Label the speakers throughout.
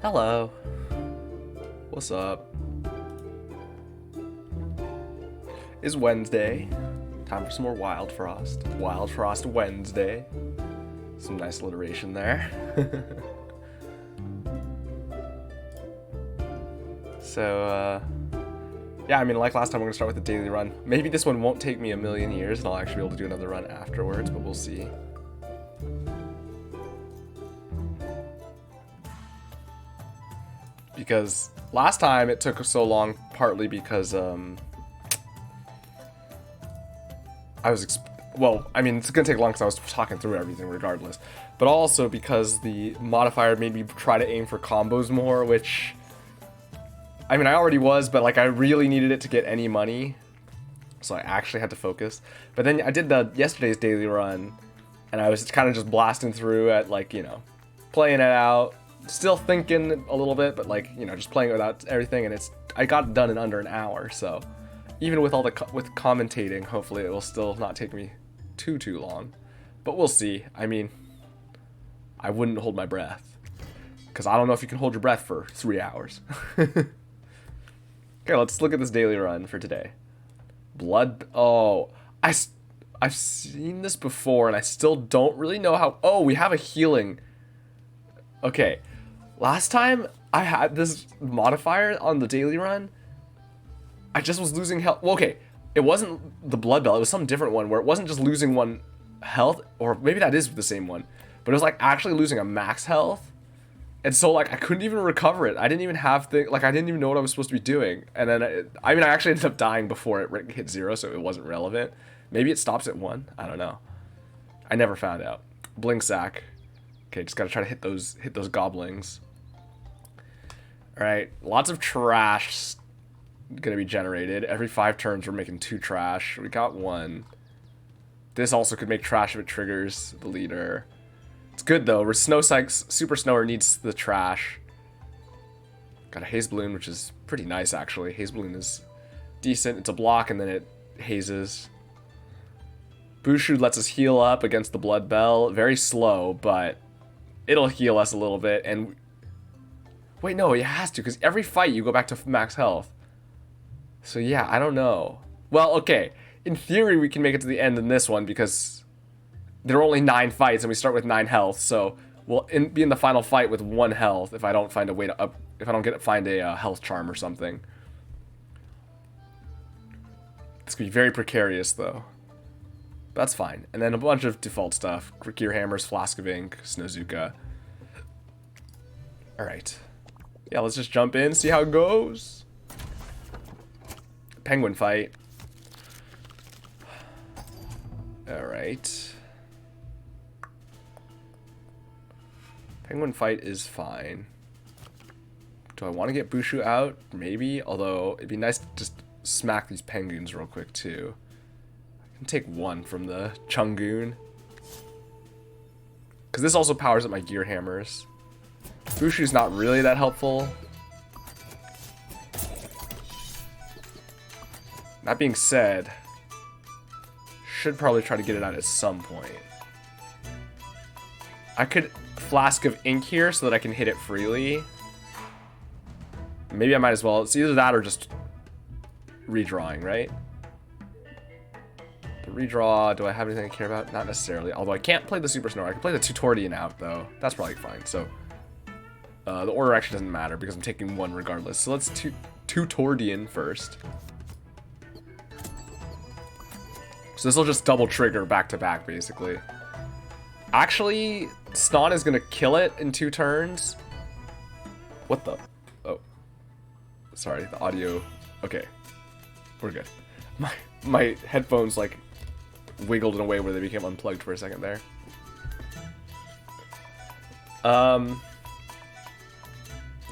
Speaker 1: Hello. What's up? It's Wednesday. Time for some more Wildfrost. Wildfrost Wednesday. Some nice alliteration there. So, yeah, I mean, like last time, we're going to start with the daily run. Maybe this one won't take me a million years, and I'll actually be able to do another run afterwards, but we'll see. Because last time it took so long, partly because, well, I mean, it's going to take long because I was talking through everything regardless. But also because the modifier made me try to aim for combos more, which, I mean, I already was, but, like, I really needed it to get any money. So I actually had to focus. But then I did yesterday's daily run, and I was kind of just blasting through at, like, you know, playing it out. Still thinking a little bit, but, like, you know, just playing without everything, and I got it done in under an hour, so even with all with commentating, hopefully it will still not take me too long, but we'll see. I mean, I wouldn't hold my breath, because I don't know if you can hold your breath for 3 hours. Okay, let's look at this daily run for today. Oh, I've seen this before, and I still don't really know how. Oh, we have a healing. Okay. Last time I had this modifier on the daily run, I just was losing health. Well, okay, it wasn't the blood bell, it was some different one where it wasn't just losing one health, or maybe that is the same one, but it was like actually losing a max health. And so, like, I couldn't even recover it. I didn't even have I didn't even know what I was supposed to be doing. And then, I mean, I actually ended up dying before it hit 0, so it wasn't relevant. Maybe it stops at 1, I don't know. I never found out. Blink sack. Okay, just gotta try to hit those goblins. Alright, lots of trash gonna be generated. Every 5 turns we're making 2 trash. We got 1. This also could make trash if it triggers the leader. It's good though. We're Super Snower needs the trash. Got a Haze Balloon, which is pretty nice actually. Haze Balloon is decent. It's a block and then it hazes. Bushu lets us heal up against the Blood Bell. Very slow, but it'll heal us a little bit. And wait, no, it has to, because every fight you go back to max health. So yeah, I don't know. Well, okay, in theory we can make it to the end in this one because there are only 9 fights and we start with 9 health. So we'll be in the final fight with 1 health if I don't find a way to if I don't find a health charm or something. It's gonna be very precarious though. That's fine. And then a bunch of default stuff. Gear Hammers, Flask of Ink, Snowzuka. Alright. Yeah, let's just jump in, see how it goes. Penguin fight. Alright. Penguin fight is fine. Do I want to get Bushu out? Maybe, although it'd be nice to just smack these penguins real quick too. I can take 1 from the Chungoon. Because this also powers up my Gear Hammers. Bushu's not really that helpful. That being said, should probably try to get it out at some point. I could Flask of Ink here so that I can hit it freely. Maybe I might as well. It's either that or just redrawing, right? The redraw, do I have anything I care about? Not necessarily. Although I can't play the Super Snower. I can play the Tutorian out, though. That's probably fine. So the order actually doesn't matter because I'm taking 1 regardless. So let's Tutorian first. So this will just double trigger back to back, basically. Actually, Snon is gonna kill it in 2 turns. What the? Oh, sorry, the audio. Okay, we're good. My headphones like wiggled in a way where they became unplugged for a second there.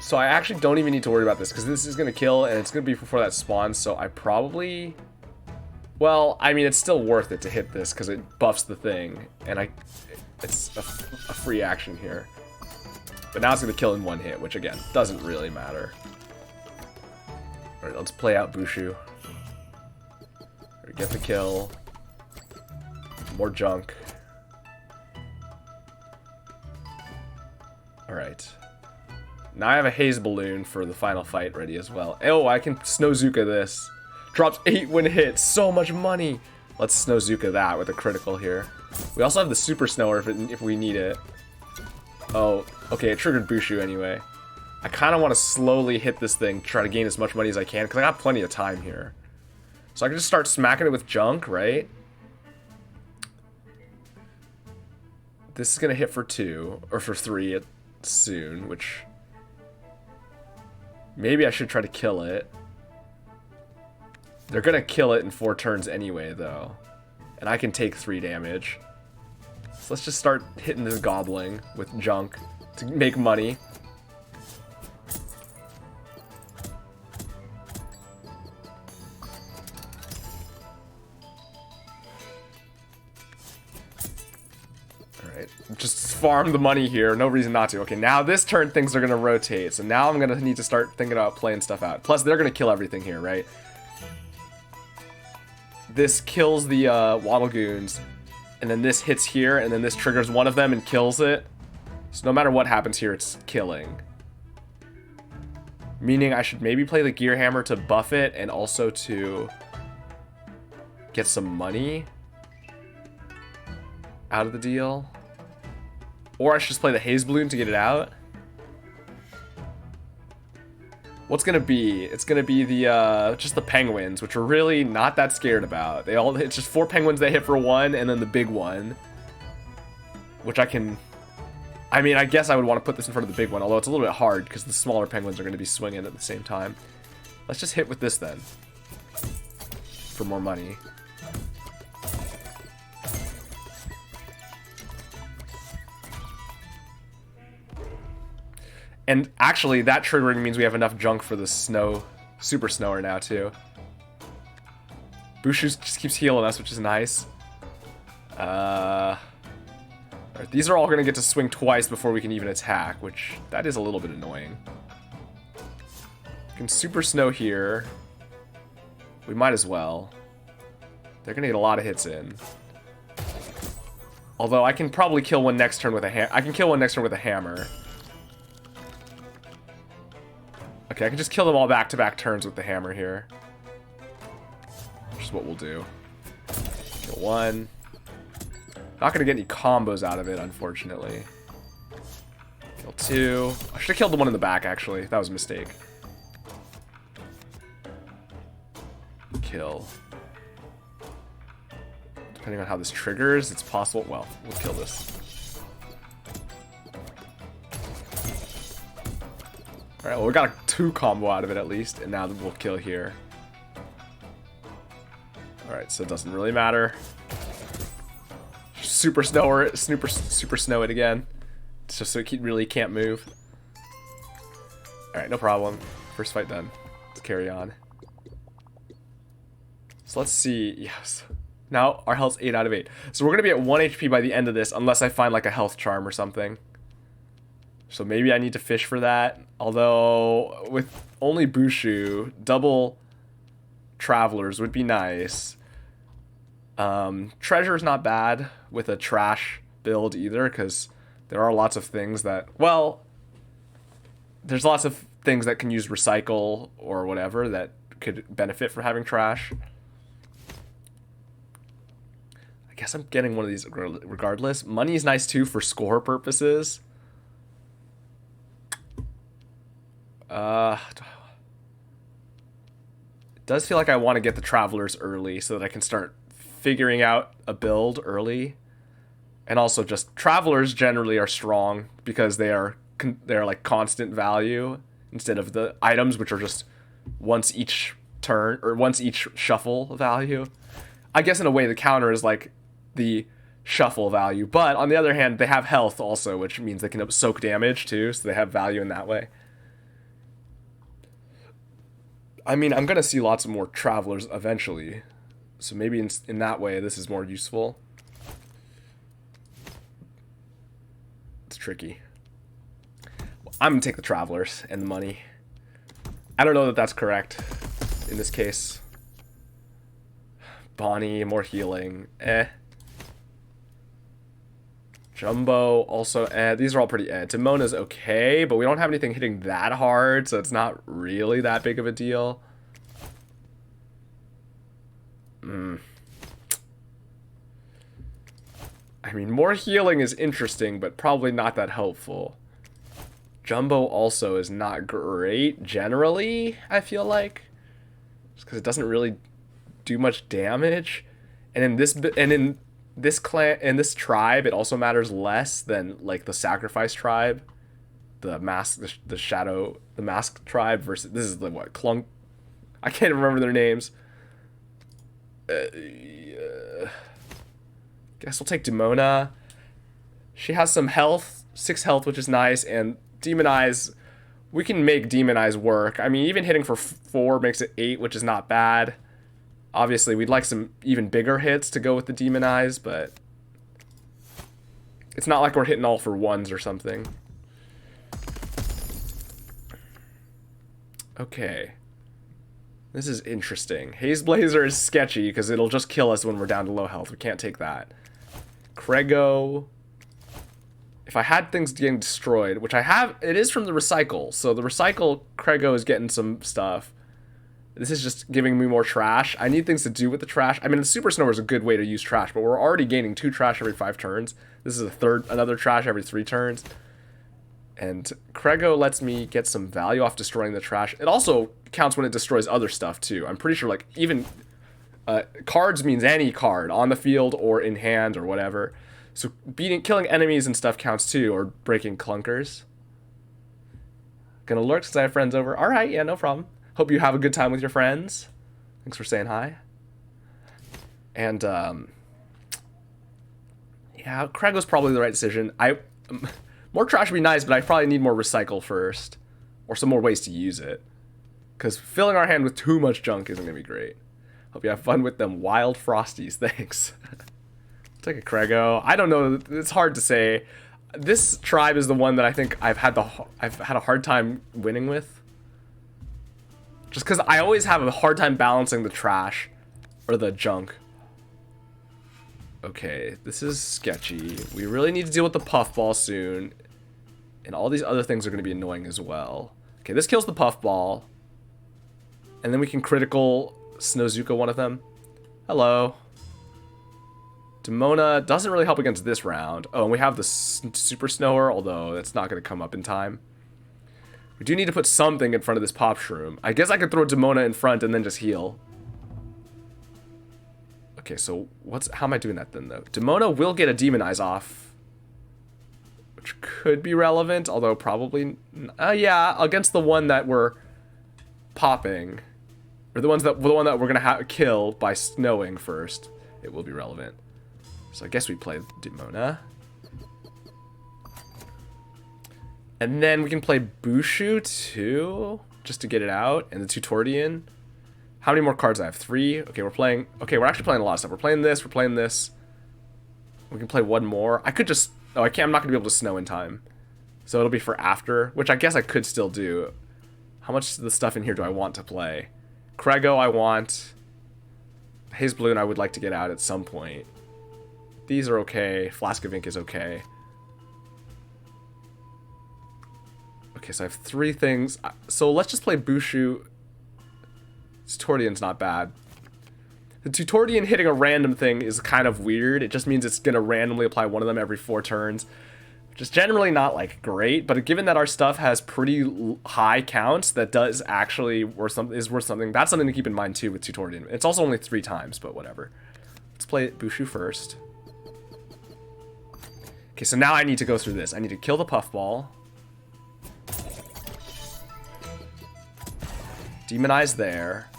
Speaker 1: So I actually don't even need to worry about this because this is gonna kill and it's gonna be before that spawns. So I probably. Well, I mean, it's still worth it to hit this because it buffs the thing, and it's a free action here. But now it's going to kill in 1 hit, which, again, doesn't really matter. Alright, let's play out Bushu. Get the kill. More junk. Alright. Now I have a haze balloon for the final fight ready as well. Oh, I can Snowzuka this. Drops 8 when hit. So much money. Let's Snowzuka that with a critical here. We also have the Super Snower if we need it. Oh, okay, it triggered Bushu anyway. I kind of want to slowly hit this thing, try to gain as much money as I can, because I got plenty of time here. So I can just start smacking it with junk, right? This is going to hit for 2, or for 3 soon, which... Maybe I should try to kill it. They're going to kill it in 4 turns anyway, though. And I can take 3 damage. So let's just start hitting this gobbling with junk to make money. Alright, just farm the money here. No reason not to. Okay, now this turn things are going to rotate. So now I'm going to need to start thinking about playing stuff out. Plus, they're going to kill everything here, right? This kills the Waddle Goons. And then this hits here, and then this triggers one of them and kills it. So no matter what happens here, it's killing. Meaning I should maybe play the Gear Hammer to buff it and also to get some money out of the deal. Or I should just play the Haze Balloon to get it out. What's gonna be? It's gonna be the just the penguins, which we're really not that scared about. It's just 4 penguins they hit for 1, and then the big one, which I mean, I guess I would want to put this in front of the big one, although it's a little bit hard because the smaller penguins are going to be swinging at the same time. Let's just hit with this then for more money. And actually, that triggering means we have enough junk for the Super Snower now, too. Bushu just keeps healing us, which is nice. Right, these are all going to get to swing twice before we can even attack, which, that is a little bit annoying. We can Super Snow here. We might as well. They're going to get a lot of hits in. Although, I can probably kill one next turn with a hammer. I can kill one next turn with a hammer. Okay, I can just kill them all back-to-back turns with the hammer here. Which is what we'll do. Kill one. Not going to get any combos out of it, unfortunately. Kill 2. I should have killed the one in the back, actually. That was a mistake. Kill. Depending on how this triggers, it's possible... Well, we'll kill this. Alright, well, we got a 2 combo out of it at least, and now we'll kill here. Alright, so it doesn't really matter. Super Snow it, super Snow it again. It's just so it really can't move. Alright, no problem. First fight done. Let's carry on. So let's see. Yes. Now our health's 8 out of 8. So we're going to be at 1 HP by the end of this, unless I find like a health charm or something. So maybe I need to fish for that. Although, with only Bushu, double Travelers would be nice. Treasure's not bad with a trash build either, because there are lots of things that... Well, there's lots of things that can use recycle or whatever that could benefit from having trash. I guess I'm getting one of these regardless. Money is nice too for score purposes. It does feel like I want to get the Travelers early so that I can start figuring out a build early. And also just Travelers generally are strong because they're like constant value instead of the items, which are just once each turn or once each shuffle value. I guess in a way the counter is like the shuffle value, but on the other hand they have health also, which means they can soak damage too, so they have value in that way. I mean, I'm going to see lots of more Travelers eventually. So maybe in that way, this is more useful. It's tricky. Well, I'm going to take the Travelers and the money. I don't know that that's correct in this case. Bonnie, more healing. Jumbo also, these are all pretty Demona's okay, but we don't have anything hitting that hard, so it's not really that big of a deal. I mean, more healing is interesting, but probably not that helpful. Jumbo also is not great, generally, I feel like. Just because it doesn't really do much damage. And in this clan, in this tribe, it also matters less than, like, the sacrifice tribe. The mask, the shadow, the mask tribe versus, this is the, what, Clunk? I can't remember their names. Guess we'll take Demona. She has some health, 6 health, which is nice, and Demon Eyes, we can make Demon Eyes work. I mean, even hitting for 4 makes it 8, which is not bad. Obviously, we'd like some even bigger hits to go with the Demon Eyes, but it's not like we're hitting all for 1s or something. Okay. This is interesting. Haze Blazer is sketchy because it'll just kill us when we're down to low health. We can't take that. Krego. If I had things getting destroyed, which I have, it is from the recycle. So the recycle, Krego is getting some stuff. This is just giving me more trash. I need things to do with the trash. I mean, the Super Snower is a good way to use trash, but we're already gaining 2 trash every 5 turns. This is another trash every 3 turns. And Krego lets me get some value off destroying the trash. It also counts when it destroys other stuff, too. I'm pretty sure, like, even cards means any card on the field or in hand or whatever. So killing enemies and stuff counts, too, or breaking clunkers. Gonna lurk since I have friends over. All right, yeah, no problem. Hope you have a good time with your friends. Thanks for saying hi. And, yeah, Krego's probably the right decision. More trash would be nice, but I probably need more recycle first. Or some more ways to use it. Because filling our hand with too much junk isn't going to be great. Hope you have fun with them wild frosties. Thanks. Take a Krego. I don't know. It's hard to say. This tribe is the one that I think I've had a hard time winning with. Just because I always have a hard time balancing the trash. Or the junk. Okay, this is sketchy. We really need to deal with the puffball soon. And all these other things are going to be annoying as well. Okay, this kills the puffball. And then we can critical Snowzuka one of them. Hello. Demona doesn't really help against this round. Oh, and we have the Super Snower, although that's not going to come up in time. We do need to put something in front of this Pop Shroom. I guess I could throw Demona in front and then just heal. Okay, so how am I doing that then, though? Demona will get a Demon Eyes off, which could be relevant, although probably... yeah, against the one that we're popping. Or the one that we're going to kill by snowing first. It will be relevant. So I guess we play Demona. And then we can play Bushu, too, just to get it out. And the Tutorian. How many more cards do I have? 3? Okay, we're actually playing a lot of stuff. We're playing this, We can play one more. I could just... Oh, I can't. I'm not going to be able to snow in time. So it'll be for after, which I guess I could still do. How much of the stuff in here do I want to play? Krego I want. Haze Balloon I would like to get out at some point. These are okay. Flask of Ink is okay. Okay, so I have 3 things. So let's just play Bushu. Tutorian's not bad. The Tutorian hitting a random thing is kind of weird. It just means it's going to randomly apply one of them every 4 turns. Which is generally not, like, great. But given that our stuff has pretty high counts, that does actually worth something. That's something to keep in mind, too, with Tutorian. It's also only 3 times, but whatever. Let's play Bushu first. Okay, so now I need to go through this. I need to kill the Puffball. Demonize there.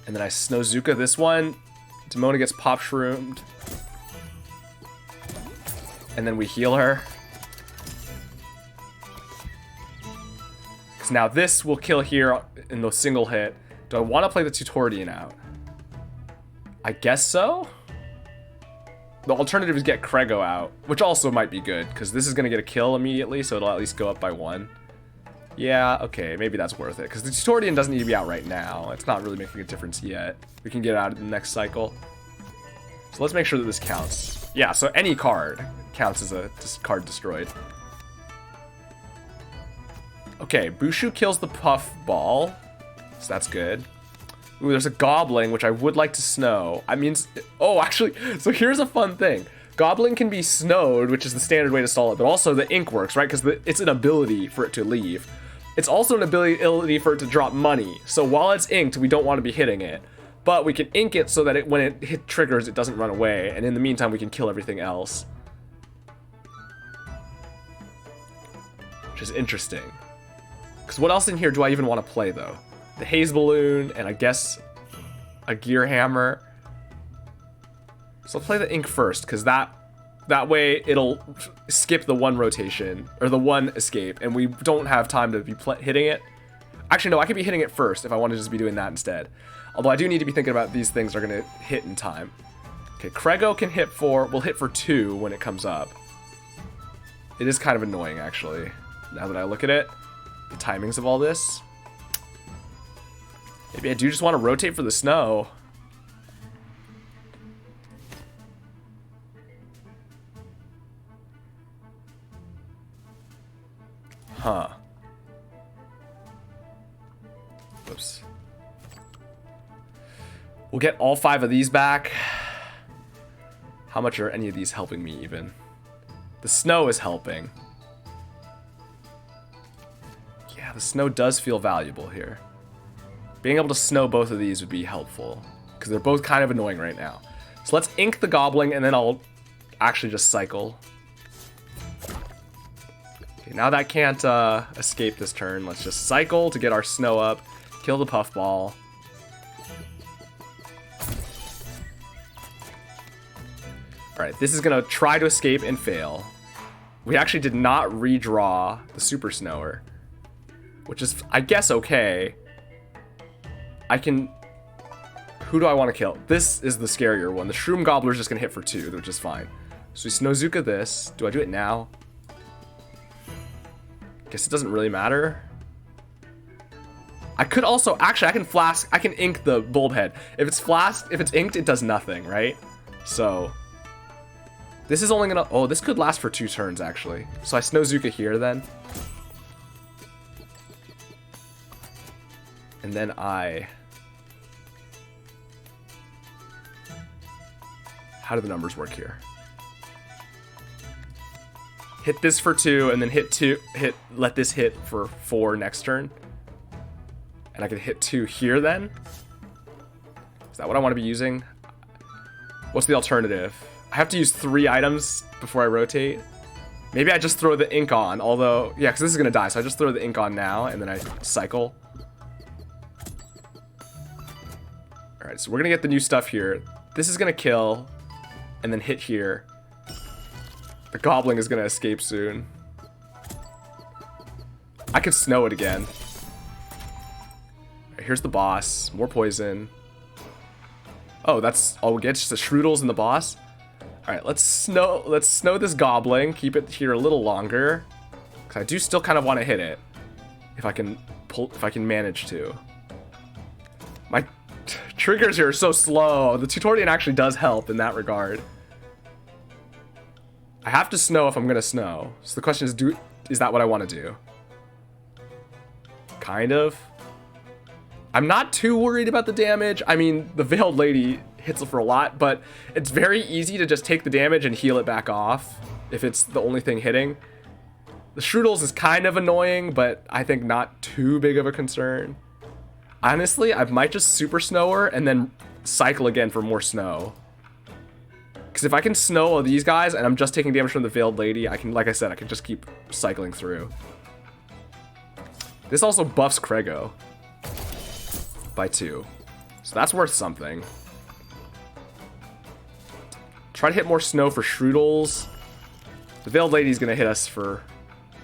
Speaker 1: And then I Snowzuka this one. Demona gets Pop Shroomed. And then we heal her. Because now this will kill here in the single hit. Do I want to play the Tutorian out? I guess so? The alternative is get Krego out, which also might be good, because this is going to get a kill immediately, so it'll at least go up by 1. Yeah, okay, maybe that's worth it, because the Tutorian doesn't need to be out right now. It's not really making a difference yet. We can get it out in the next cycle. So let's make sure that this counts. Yeah, so any card counts as a card destroyed. Okay, Bushu kills the puff ball, so that's good. Ooh, there's a goblin, which I would like to snow. I mean, oh, actually, so here's a fun thing. Goblin can be snowed, which is the standard way to stall it, but also the ink works, right? Because it's an ability for it to leave. It's also an ability for it to drop money. So while it's inked, we don't want to be hitting it. But we can ink it so that when it triggers, it doesn't run away. And in the meantime, we can kill everything else. Which is interesting. Because what else in here do I even want to play, though? The haze balloon, and I guess a gear hammer. So I'll play the ink first, because that way it'll skip the one rotation, or the one escape, and we don't have time to be hitting it. Actually, no, I could be hitting it first if I want to just be doing that instead. Although I do need to be thinking about these things are going to hit in time. Okay, Krego can hit will hit for 2 when it comes up. It is kind of annoying, actually, now that I look at it. The timings of all this. Maybe I do just want to rotate for the snow. Huh. Whoops. We'll get all 5 of these back. How much are any of these helping me even? The snow is helping. Yeah, the snow does feel valuable here. Being able to snow both of these would be helpful, because they're both kind of annoying right now. So let's ink the goblin, and then I'll actually just cycle. Okay, now that can't escape this turn. Let's just cycle to get our snow up, kill the puffball. Alright, this is going to try to escape and fail. We actually did not redraw the Super Snower, which is, I guess, okay. I can... Who do I want to kill? This is the scarier one. The Shroom Gobbler is just going to hit for 2, which is fine. So we Snowzuka this. Do I do it now? Guess it doesn't really matter. I could also... Actually, I can flask... I can ink the bulb head. If it's flasked, if it's inked, it does nothing, right? So... This is only gonna... Oh, this could last for 2 turns, actually. So I Snowzuka here, then. And then I... How do the numbers work here? Hit this for 2, and then let this hit for 4 next turn. And I can hit 2 here, then? Is that what I want to be using? What's the alternative? I have to use 3 items before I rotate. Maybe I just throw the ink on, although... Yeah, because this is going to die, so I just throw the ink on now, and then I cycle. Alright, so we're going to get the new stuff here. This is going to kill, and then hit here. The goblin is going to escape soon. I could snow it again. Right, here's the boss. More poison. Oh, that's all we get? Just the Shroodles and the boss? Alright, let's snow this goblin. Keep it here a little longer. Because I do still kind of want to hit it. If I can manage to. My triggers here are so slow. The Tutorial actually does help in that regard. I have to snow if I'm gonna snow. So the question is that what I want to do? Kind of. I'm not too worried about the damage. I mean, the Veiled Lady hits for a lot, but it's very easy to just take the damage and heal it back off if it's the only thing hitting. The Shroodles is kind of annoying, but I think not too big of a concern. Honestly, I might just Super Snower and then cycle again for more snow. Because if I can snow all these guys and I'm just taking damage from the Veiled Lady, I can, like I said, I can just keep cycling through. This also buffs Krego by 2. So that's worth something. Try to hit more snow for Shroodles. The Veiled Lady's gonna hit us for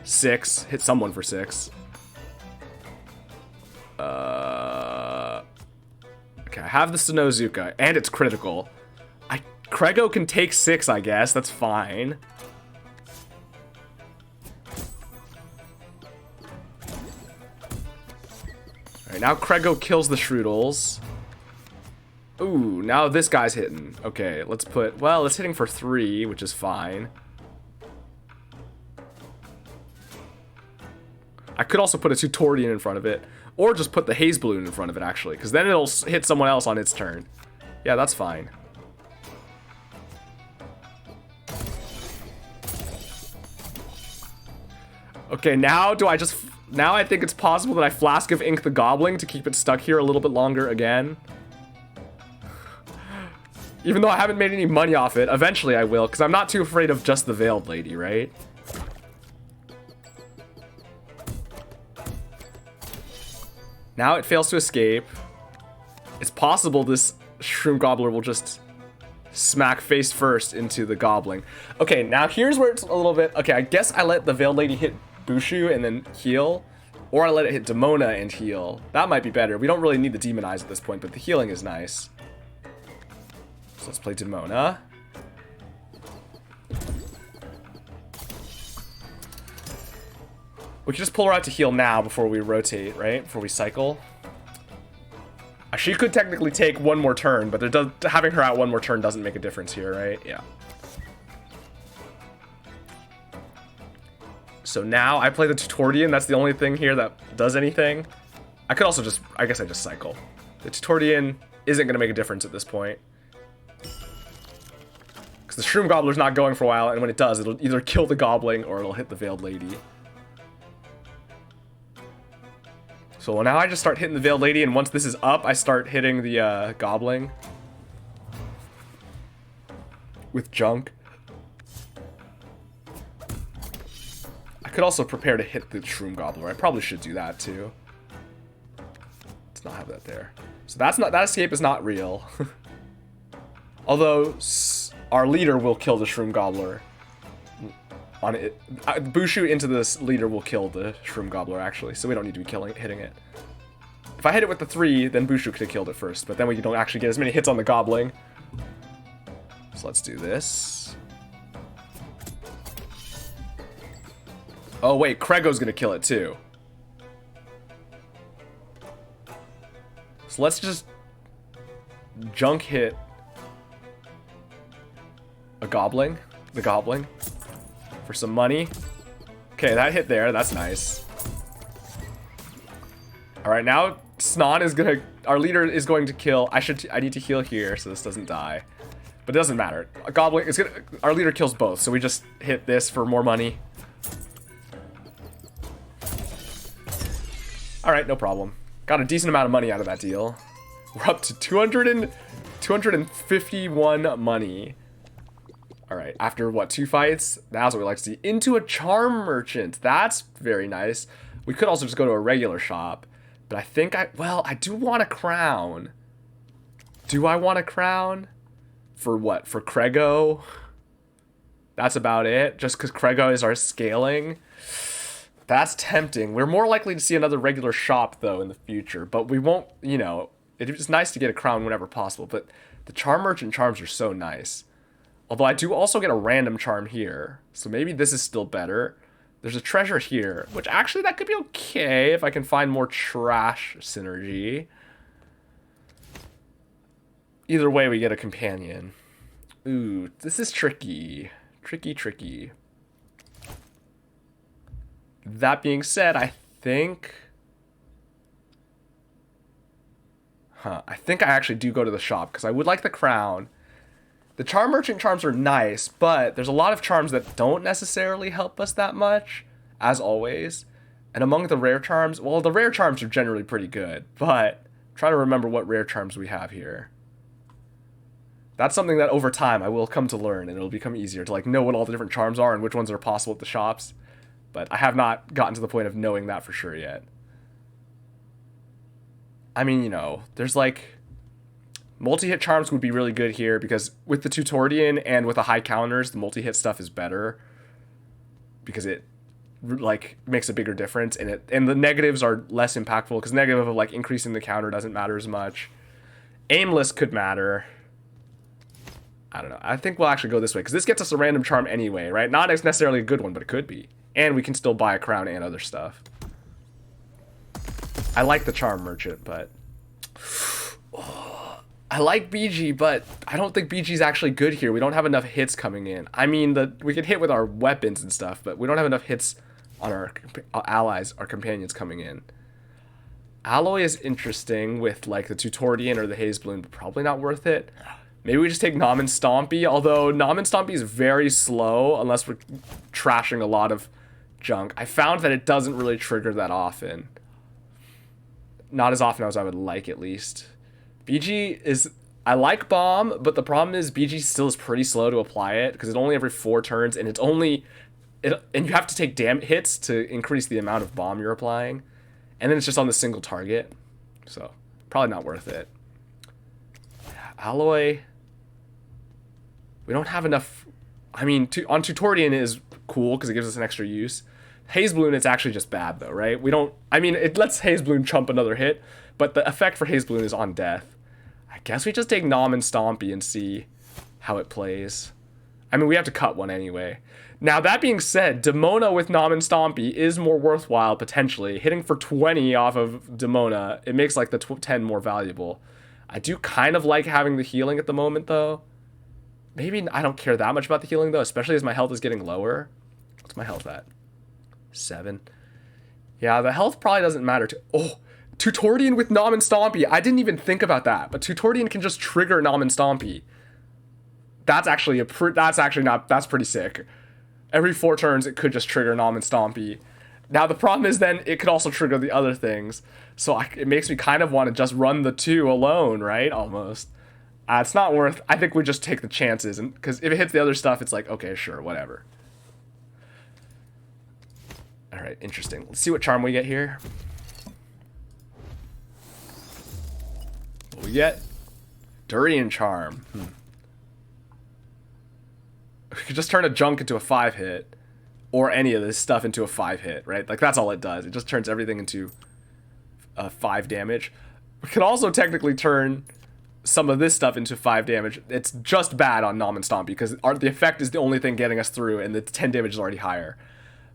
Speaker 1: 6. Hit someone for 6. Okay, I have the Snowzuka, and it's critical. Krego can take 6, I guess. That's fine. Alright, now Krego kills the Shroodles. Ooh, now this guy's hitting. Okay, let's put... Well, it's hitting for 3, which is fine. I could also put a Tutorian in front of it. Or just put the Haze Balloon in front of it, actually. Because then it'll hit someone else on its turn. Yeah, that's fine. Okay, now do I just... Now I think it's possible that I Flask of Ink the Goblin to keep it stuck here a little bit longer again. Even though I haven't made any money off it, eventually I will, because I'm not too afraid of just the Veiled Lady, right? Now it fails to escape. It's possible this Shroom Gobbler will just smack face first into the Goblin. Okay, now here's where it's a little bit... Okay, I guess I let the Veiled Lady hit Bushu and then heal. Or I let it hit Demona and heal. That might be better. We don't really need the Demonize at this point, but the healing is nice. So let's play Demona. We can just pull her out to heal now before we rotate, right? Before we cycle. She could technically take one more turn, but having her out one more turn doesn't make a difference here, right? Yeah. So now I play the Tutorian. That's the only thing here that does anything. I could also just... I guess I just cycle. The Tutorian isn't going to make a difference at this point. Because the Shroom Gobbler's not going for a while, and when it does, it'll either kill the Goblin or it'll hit the Veiled Lady. So now I just start hitting the Veiled Lady, and once this is up, I start hitting the Goblin. With junk. I could also prepare to hit the Shroom Gobbler. I probably should do that too. Let's not have that there. So that escape is not real. Although our leader will kill the Shroom Gobbler. On it, Bushu into this leader will kill the Shroom Gobbler actually, so we don't need to be hitting it. If I hit it with the 3, then Bushu could have killed it first, but then we don't actually get as many hits on the Goblin. So let's do this. Oh wait, Krego's gonna kill it too. So let's just junk hit a Goblin, the Goblin, for some money. Okay, that hit there, that's nice. Alright, now Snon is gonna, our leader is going to kill, I need to heal here so this doesn't die. But it doesn't matter. A Goblin, our leader kills both, so we just hit this for more money. Alright, no problem. Got a decent amount of money out of that deal. We're up to 251 money. Alright, after what, 2 fights? That's what we like to see. Into a Charm Merchant. That's very nice. We could also just go to a regular shop. But I think I do want a crown. Do I want a crown? For what? For Krego? That's about it? Just because Krego is our scaling? That's tempting. We're more likely to see another regular shop, though, in the future. But we won't, you know, it's nice to get a crown whenever possible. But the Charm Merchant charms are so nice. Although I do also get a random charm here. So maybe this is still better. There's a treasure here, which actually that could be okay if I can find more trash synergy. Either way, we get a companion. Ooh, this is tricky. Tricky. That being said, I think I actually do go to the shop because I would like the crown. The Charm Merchant charms are nice, but there's a lot of charms that don't necessarily help us that much, as always. And among the rare charms, well, the rare charms are generally pretty good, but I'm trying to remember what rare charms we have here. That's something that over time I will come to learn, and it'll become easier to like know what all the different charms are and which ones are possible at the shops. But I have not gotten to the point of knowing that for sure yet. I mean, you know, there's like... multi-hit charms would be really good here because with the Tutorian and with the high counters, the multi-hit stuff is better. Because it like makes a bigger difference and the negatives are less impactful because negative of like increasing the counter doesn't matter as much. Aimless could matter. I don't know. I think we'll actually go this way because this gets us a random charm anyway, right? Not as necessarily a good one, but it could be. And we can still buy a crown and other stuff. I like the Charm Merchant, but... I like BG, but I don't think BG's actually good here. We don't have enough hits coming in. I mean, we can hit with our weapons and stuff, but we don't have enough hits on our allies, our companions coming in. Alloy is interesting with like the Tutorian or the Haze Balloon, but probably not worth it. Maybe we just take Nom and Stompy, although Nom and Stompy is very slow unless we're trashing a lot of junk. I found that it doesn't really trigger that often. Not as often as I would like, at least. BG is... I like Bomb, but the problem is BG still is pretty slow to apply it, because it's only every 4 turns, and it's only... and you have to take hits to increase the amount of Bomb you're applying. And then it's just on the single target. So, probably not worth it. Alloy... We don't have enough... I mean, on Tutorian is cool, because it gives us an extra use. Haze Balloon, it's actually just bad, though, right? We don't... I mean, it lets Haze Balloon chump another hit, but the effect for Haze Balloon is on death. I guess we just take Nom and Stompy and see how it plays. I mean, we have to cut one anyway. Now, that being said, Demona with Nom and Stompy is more worthwhile, potentially. Hitting for 20 off of Demona, it makes, like, the 10 more valuable. I do kind of like having the healing at the moment, though. Maybe I don't care that much about the healing, though, especially as my health is getting lower. What's my health at? 7. Yeah, the health probably doesn't matter too. Oh, Tutorian with Nom and Stompy. I didn't even think about that, but Tutorian can just trigger Nom and Stompy. That's actually that's pretty sick. Every 4 turns, it could just trigger Nom and Stompy. Now, the problem is then it could also trigger the other things. So it makes me kind of want to just run the 2 alone, right? Almost. It's not worth... I think we just take the chances. Because if it hits the other stuff, it's like, okay, sure, whatever. Alright, interesting. Let's see what charm we get here. What we get? Durian charm. We could just turn a junk into a 5-hit. Or any of this stuff into a 5-hit, right? Like, that's all it does. It just turns everything into 5 damage. We could also technically turn some of this stuff into 5 damage. It's just bad on Nom and Stompy, because the effect is the only thing getting us through, and the 10 damage is already higher.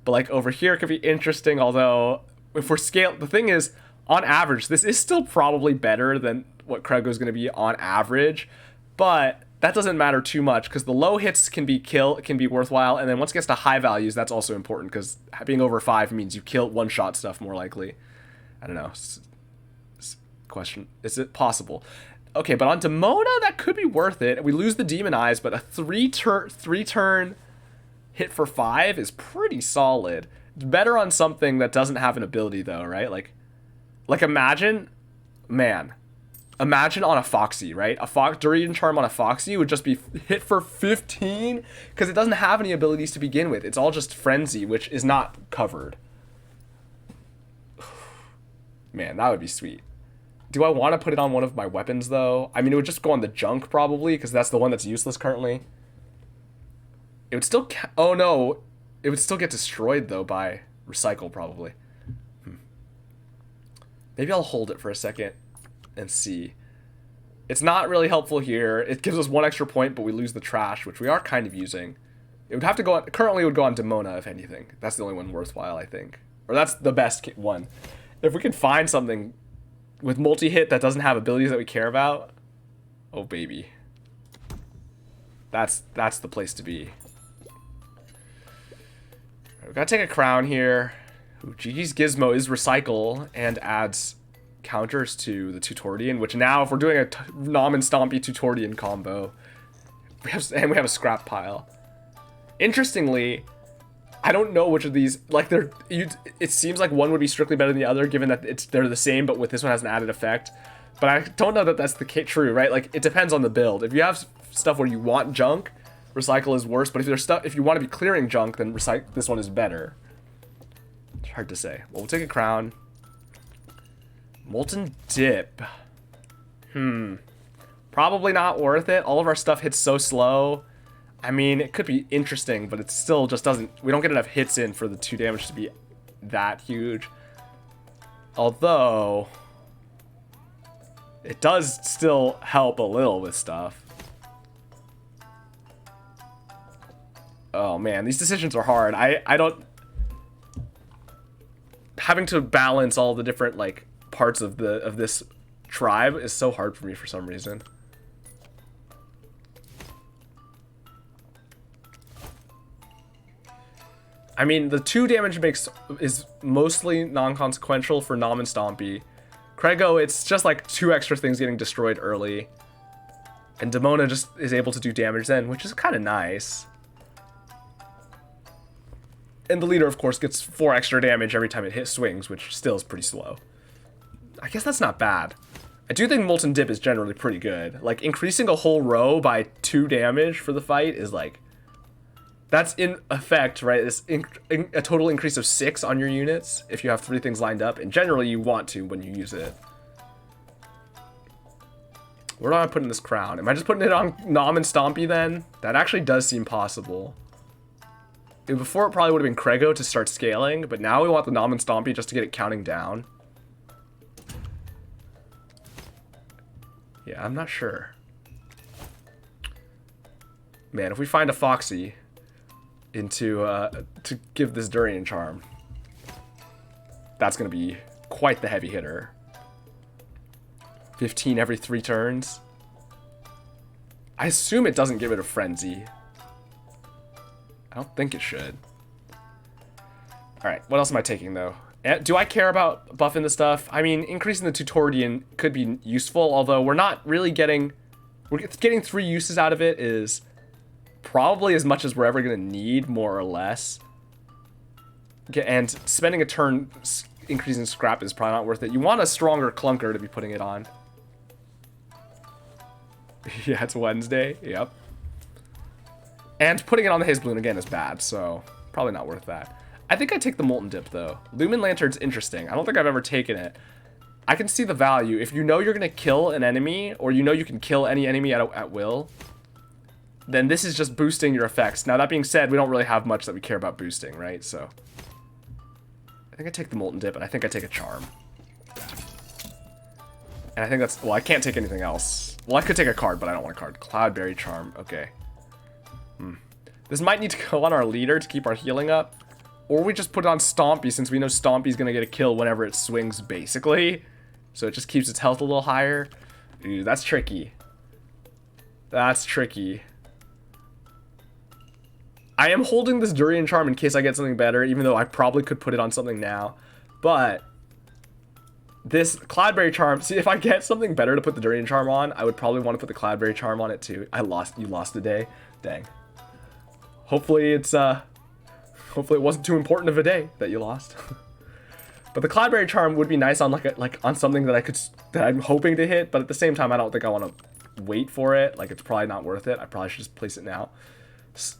Speaker 1: But, like, over here it could be interesting, although, if we're the thing is, on average, this is still probably better than what Krego's going to be on average, but that doesn't matter too much, because the low hits can be worthwhile, and then once it gets to high values, that's also important, because being over 5 means you kill one-shot stuff more likely. I don't know. Question, is it possible? Okay, but on Demona, that could be worth it. We lose the Demon Eyes, but a 3-turn hit for 5 is pretty solid. It's better on something that doesn't have an ability, though, right? Like imagine on a Foxy, right? A Durian Charm on a Foxy would just be hit for 15, because it doesn't have any abilities to begin with. It's all just Frenzy, which is not covered. Man, that would be sweet. Do I want to put it on one of my weapons, though? I mean, it would just go on the junk, probably, because that's the one that's useless currently. It would still... oh, no. It would still get destroyed, though, by Recycle, probably. Maybe I'll hold it for a second and see. It's not really helpful here. It gives us 1 extra point, but we lose the trash, which we are kind of using. It would have to go on... currently, it would go on Demona, if anything. That's the only one worthwhile, I think. Or that's the best one. If we can find something with multi-hit that doesn't have abilities that we care about, oh baby, that's the place to be. We've got to take a crown here. Ooh, Gigi's Gizmo is Recycle and adds counters to the Tutorian, which now, if we're doing a Nom and Stompy Tutorian combo, we have a scrap pile. Interestingly, I don't know which of these, like, it seems like one would be strictly better than the other, given that they're the same, but with this one has an added effect. But I don't know that that's the case, true, right? Like, it depends on the build. If you have stuff where you want junk, Recycle is worse. But if you want to be clearing junk, then this one is better. It's hard to say. Well, we'll take a crown. Molten Dip. Probably not worth it. All of our stuff hits so slow. I mean, it could be interesting, but it still just doesn't... we don't get enough hits in for the 2 damage to be that huge. Although, it does still help a little with stuff. Oh man, these decisions are hard. I don't... having to balance all the different, like, parts of this tribe is so hard for me for some reason. I mean, the 2 damage makes is mostly non-consequential for Nom and Stompy. Krego, it's just like 2 extra things getting destroyed early. And Demona just is able to do damage then, which is kind of nice. And the leader, of course, gets 4 extra damage every time it hits swings, which still is pretty slow. I guess that's not bad. I do think Molten Dip is generally pretty good. Like, increasing a whole row by 2 damage for the fight is like... That's in effect, right? It's a total increase of 6 on your units if you have 3 things lined up. And generally you want to when you use it. Where am I putting this crown? Am I just putting it on Nom and Stompy then? That actually does seem possible. Before it probably would have been Krego to start scaling, but now we want the Nom and Stompy just to get it counting down. Yeah, I'm not sure. Man, if we find a Foxy into to give this Durian Charm, that's gonna be quite the heavy hitter. 15 every 3 turns. I assume it doesn't give it a Frenzy. I don't think it should. Alright, what else am I taking though? Do I care about buffing the stuff? I mean, increasing the Tutorian could be useful, although we're not really getting... We're getting 3 uses out of it is probably as much as we're ever going to need, more or less. Okay, and spending a turn increasing scrap is probably not worth it. You want a stronger clunker to be putting it on. Yeah, it's Wednesday. Yep. And putting it on the Haze Balloon again is bad, so probably not worth that. I think I take the Molten Dip, though. Lumen Lantern's interesting. I don't think I've ever taken it. I can see the value. If you know you're going to kill an enemy, or you know you can kill any enemy at will, then this is just boosting your effects. Now, that being said, we don't really have much that we care about boosting, right? So, I think I take the Molten Dip, and I think I take a Charm. And I think that's... Well, I can't take anything else. Well, I could take a card, but I don't want a card. Cloudberry Charm. Okay. This might need to go on our leader to keep our healing up. Or we just put it on Stompy, since we know Stompy's going to get a kill whenever it swings, basically. So it just keeps its health a little higher. Ooh, that's tricky. That's tricky. I am holding this Durian Charm in case I get something better, even though I probably could put it on something now. But this Cloudberry Charm, see, if I get something better to put the Durian Charm on, I would probably want to put the Cloudberry Charm on it too. You lost a day. Dang. Hopefully it's hopefully it wasn't too important of a day that you lost. But the Cloudberry Charm would be nice on like on something that I'm hoping to hit, but at the same time I don't think I want to wait for it. Like, it's probably not worth it. I probably should just place it now.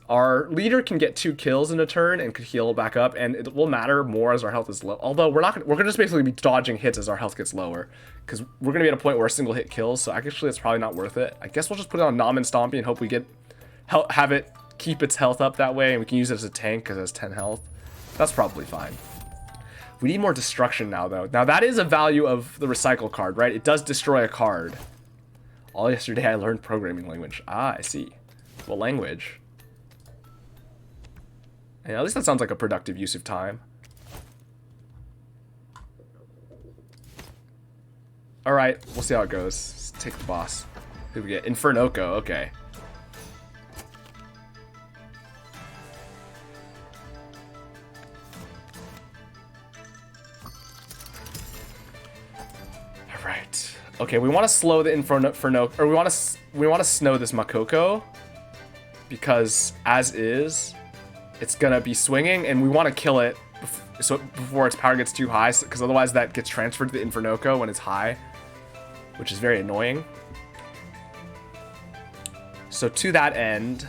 Speaker 1: Our leader can get 2 kills in a turn and could heal back up, and it will matter more as our health is low. Although we're gonna just basically be dodging hits as our health gets lower, because we're gonna be at a point where a single hit kills. So actually, it's probably not worth it. I guess we'll just put it on Nom and Stompy and hope we have it keep its health up that way, and we can use it as a tank because it has 10 health. That's probably fine. We need more destruction now, though. Now that is a value of the recycle card, right? It does destroy a card. All yesterday I learned programming language. Ah, I see. What language? Yeah, at least that sounds like a productive use of time. Alright, we'll see how it goes. Let's take the boss. Who do we get? Infernoco, okay. Alright. Okay, we want to slow the Inferno, or we want to snow this Makoko, because as is, it's gonna be swinging, and we want to kill it before its power gets too high, because otherwise that gets transferred to the Infernoco when it's high, which is very annoying. So to that end,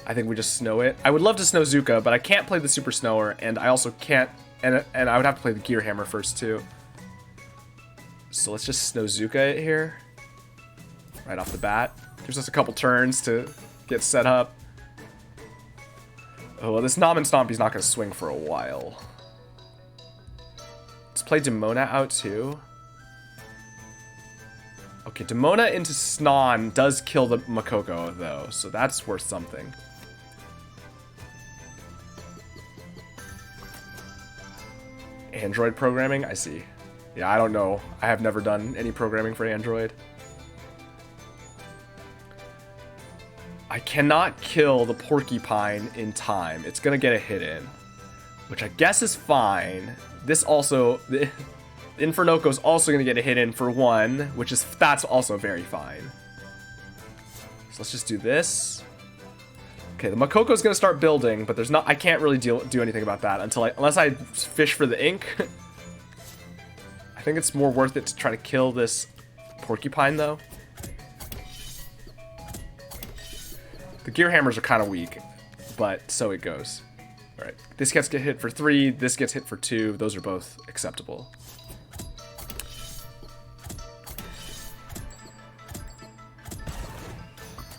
Speaker 1: I think we just snow it. I would love to snow Zuka, but I can't play the Super Snower, and I also can't, and I would have to play the Gear Hammer first too. So let's just snow Zuka here, right off the bat. Gives us a couple turns to get set up. Oh, well, this Nom and Stompy's not going to swing for a while. Let's play Demona out too. Okay, Demona into Snon does kill the Makoko, though, so that's worth something. Android programming? I see. Yeah, I don't know. I have never done any programming for Android. I cannot kill the porcupine in time. It's gonna get a hit in, which I guess is fine. This also, the Infernoco's also gonna get a hit in for 1, that's also very fine. So let's just do this. Okay, the Makoko's gonna start building, but I can't really do anything about that unless I fish for the ink. I think it's more worth it to try to kill this porcupine though. The gear hammers are kind of weak, but so it goes. All right, this gets hit for 3, this gets hit for 2. Those are both acceptable.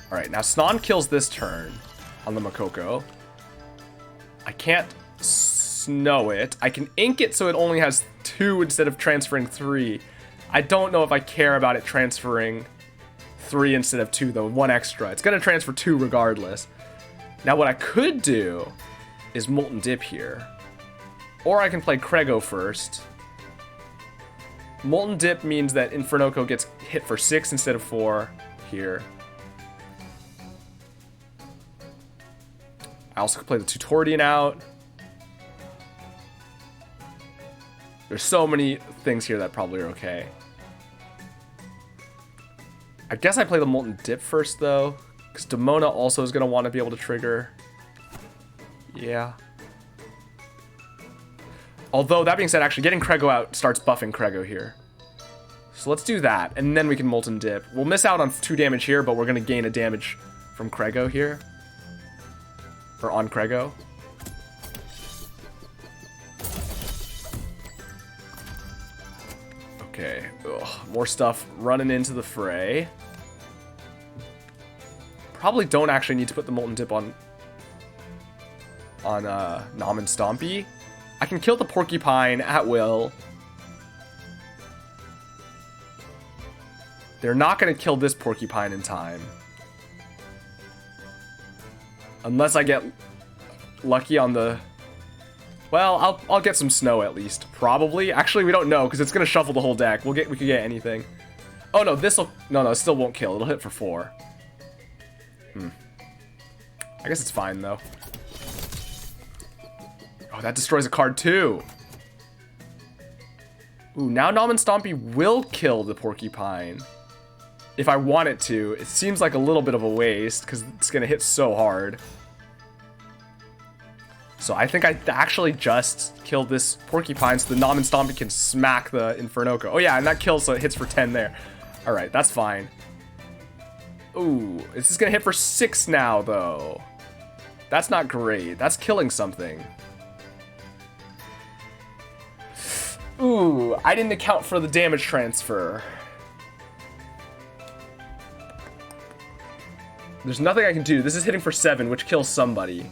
Speaker 1: All right, now Snon kills this turn on the Makoko. I can't snow it. I can ink it so it only has 2 instead of transferring 3. I don't know if I care about it transferring 3 instead of 2 though, 1 extra. It's gonna transfer 2 regardless. Now what I could do is Molten Dip here. Or I can play Krego first. Molten Dip means that Infernoco gets hit for 6 instead of 4 here. I also could play the Tutorian out. There's so many things here that probably are okay. I guess I play the Molten Dip first, though, because Demona also is going to want to be able to trigger. Yeah. Although, that being said, actually, getting Krego out starts buffing Krego here. So let's do that, and then we can Molten Dip. We'll miss out on 2 damage here, but we're going to gain a damage from Krego here. Or on Krego. Okay, more stuff running into the fray. Probably don't actually need to put the Molten Dip on Nom and Stompy. I can kill the Porcupine at will. They're not going to kill this Porcupine in time. Unless I get lucky on the... Well, I'll get some snow at least. Probably. Actually, we don't know because it's going to shuffle the whole deck. We could get anything. Oh, no, this'll... No, it still won't kill. It'll hit for 4. I guess it's fine, though. Oh, that destroys a card, too. Ooh, now Nom and Stompy will kill the Porcupine. If I want it to. It seems like a little bit of a waste, because it's going to hit so hard. So I think I actually just killed this Porcupine so the Nom and Stompy can smack the Infernoco. Oh yeah, and that kills, so it hits for 10 there. Alright, that's fine. Ooh, this is going to hit for 6 now, though. That's not great. That's killing something. Ooh, I didn't account for the damage transfer. There's nothing I can do. This is hitting for 7, which kills somebody.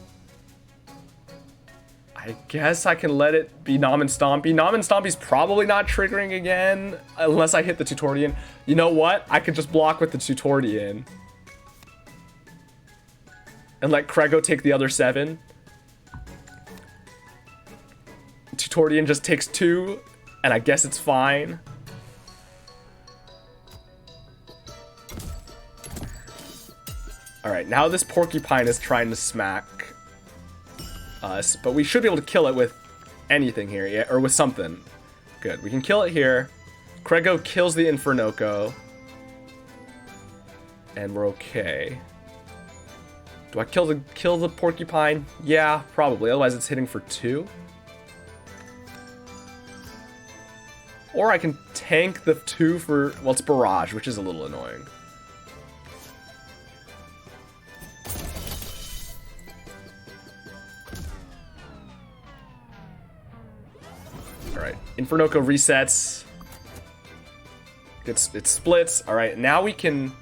Speaker 1: I guess I can let it be Nom and Stompy. Nom and Stompy's probably not triggering again, unless I hit the Tutorian. You know what? I could just block with the Tutorian. And let Krego take the other 7. Tutorian just takes 2, and I guess it's fine. Alright, now this Porcupine is trying to smack us, but we should be able to kill it with anything here, yeah, or with something. Good, we can kill it here. Krego kills the Infernoco. And we're okay. Do I kill the Porcupine? Yeah, probably, otherwise it's hitting for 2. Or I can tank the 2 for, well, it's Barrage, which is a little annoying. Alright, Infernoco resets. It splits. Alright, now we can...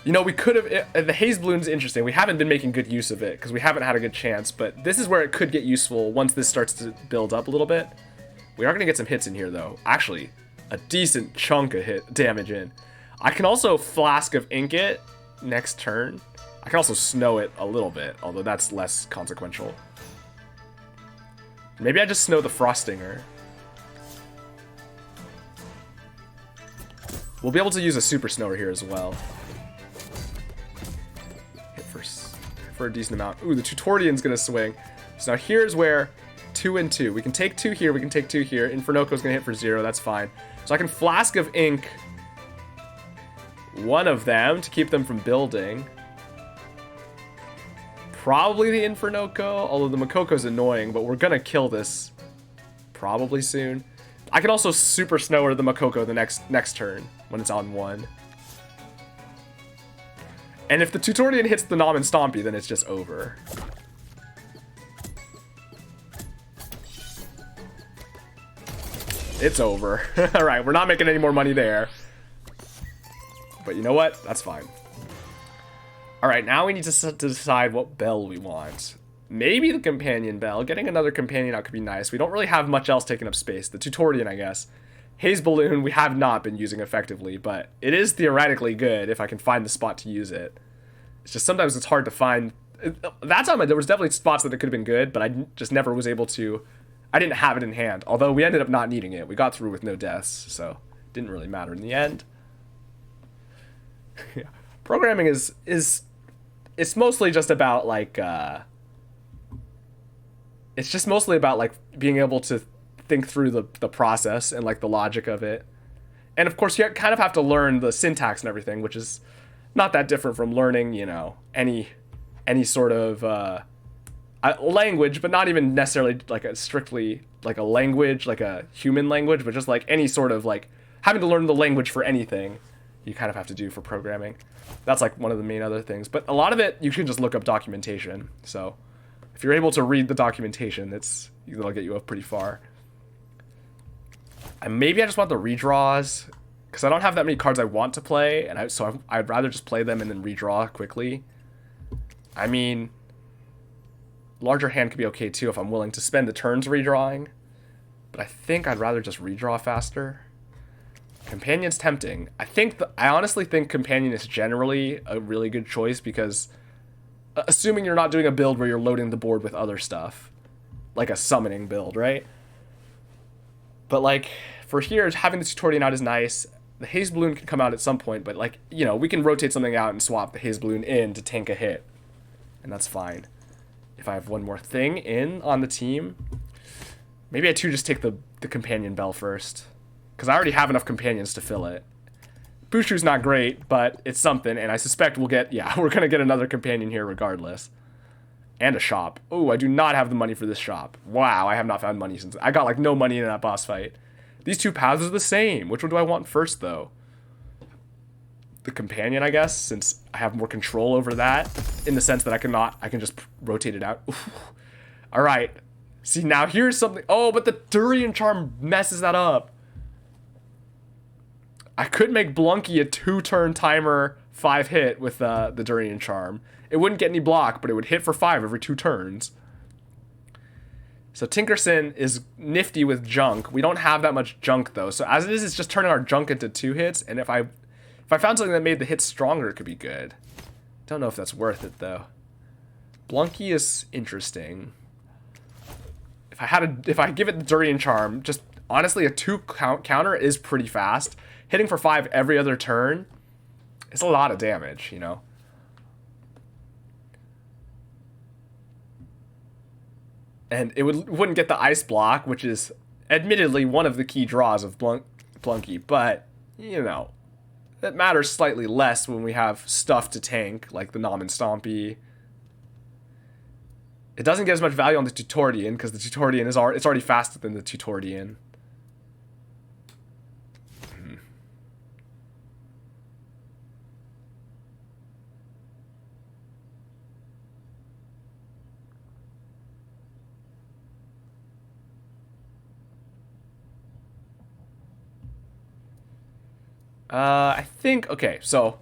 Speaker 1: You know, we could have... The Haze Balloon's interesting. We haven't been making good use of it, because we haven't had a good chance, but this is where it could get useful once this starts to build up a little bit. We are going to get some hits in here, though. Actually, a decent chunk of damage in. I can also Flask of Ink it next turn. I can also Snow it a little bit, although that's less consequential. Maybe I just Snow the Frostinger. We'll be able to use a Super Snower here as well. for a decent amount. Ooh, the Tutorian's gonna swing. So now here's where 2 and 2. We can take 2 here, we can take 2 here. Infernoco's gonna hit for 0, that's fine. So I can Flask of Ink one of them to keep them from building. Probably the Infernoco, although the Makoko's annoying, but we're gonna kill this probably soon. I can also Super Snower the Makoko the next turn when it's on 1. And if the Tutorian hits the Nom and Stompy, then it's just over. It's over. Alright, we're not making any more money there. But you know what? That's fine. Alright, now we need to decide what bell we want. Maybe the Companion Bell. Getting another Companion out could be nice. We don't really have much else taking up space. The Tutorian, I guess. Haze Balloon, we have not been using effectively, but it is theoretically good if I can find the spot to use it. It's just sometimes it's hard to find. That time there was definitely spots that it could have been good, but I just never was able to. I didn't have it in hand, although we ended up not needing it. We got through with no deaths, so it didn't really matter in the end. Yeah. Programming is it's mostly just about like it's just mostly about like being able to think through the process and like the logic of it. And of course you kind of have to learn the syntax and everything, which is not that different from learning, you know, any sort of language, but not even necessarily like a strictly like a language, like a human language, but just like any sort of like having to learn the language for anything you kind of have to do for programming. That's like one of the main other things, but a lot of it you can just look up documentation. So if you're able to read the documentation, that'll get you up pretty far. And maybe I just want the redraws because I don't have that many cards I want to play, and so I'd rather just play them and then redraw quickly. I mean, larger hand could be okay too if I'm willing to spend the turns redrawing, but I think I'd rather just redraw faster. Companion's tempting. I honestly think Companion is generally a really good choice because assuming you're not doing a build where you're loading the board with other stuff, like a summoning build, right? But like for here, having the Tutorian out is nice. The Haze Balloon can come out at some point, but like, you know, we can rotate something out and swap the Haze Balloon in to tank a hit, and that's fine. If I have one more thing in on the team, maybe I too just take the Companion Bell first, because I already have enough companions to fill it. Bushu's not great, but it's something, and I suspect we're gonna get another companion here regardless. And a shop. Oh, I do not have the money for this shop. Wow, I have not found money since I got like no money in that boss fight. These two paths are the same. Which one do I want first though? The companion, I guess, since I have more control over that, in the sense that I can just rotate it out. All right. See, now here's something. Oh, but the Durian Charm messes that up. I could make Blunky a 2-turn timer 5 hit with the Durian Charm. It wouldn't get any block, but it would hit for 5 every 2 turns. So Tinkerson is nifty with junk. We don't have that much junk though. So as it is, it's just turning our junk into 2 hits. And if I found something that made the hits stronger, it could be good. Don't know if that's worth it though. Blunky is interesting. If I give it the Durian Charm, just honestly a 2 counter is pretty fast. Hitting for 5 every other turn is a lot of damage, you know. And it wouldn't get the ice block, which is admittedly one of the key draws of Blunky, but you know, that matters slightly less when we have stuff to tank like the Nom and Stompy. It doesn't get as much value on the Tutorian because the Tutorian it's already faster than the Tutorian. I think, okay, so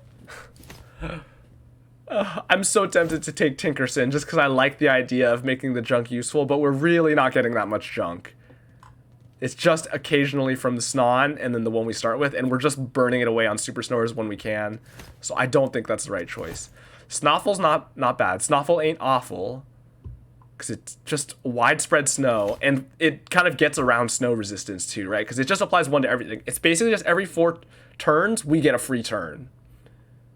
Speaker 1: I'm so tempted to take Tinkerson just because I like the idea of making the junk useful, but we're really not getting that much junk. It's just occasionally from the Snon and then the one we start with, and we're just burning it away on Super Snores when we can, so I don't think that's the right choice. Snoffle's not bad. Snoffle ain't awful, because it's just widespread snow, and it kind of gets around snow resistance too, right? Because it just applies 1 to everything. It's basically just every 4 turns, we get a free turn,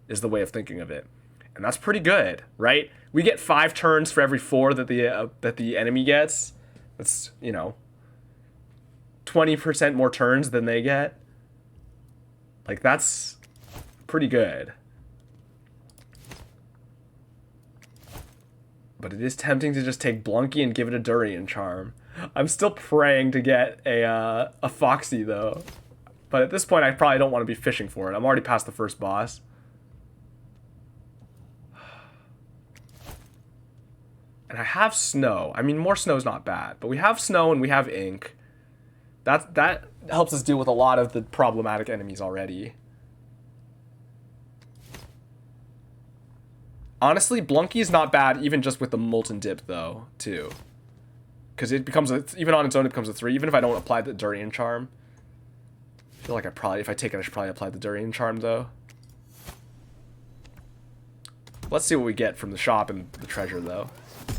Speaker 1: is the way of thinking of it. And that's pretty good, right? We get 5 turns for every 4 that the enemy gets. That's, you know, 20% more turns than they get. Like, that's pretty good. But it is tempting to just take Blunky and give it a Durian Charm. I'm still praying to get a Foxy, though. But at this point, I probably don't want to be fishing for it. I'm already past the first boss. And I have snow. I mean, more snow is not bad. But we have snow and we have ink. That helps us deal with a lot of the problematic enemies already. Honestly, Blunky is not bad even just with the Molten Dip, though, too. Because it becomes, even on its own, it becomes a 3. Even if I don't apply the Durian Charm. I feel like if I take it, I should probably apply the Durian Charm, though. Let's see what we get from the shop and the treasure, though.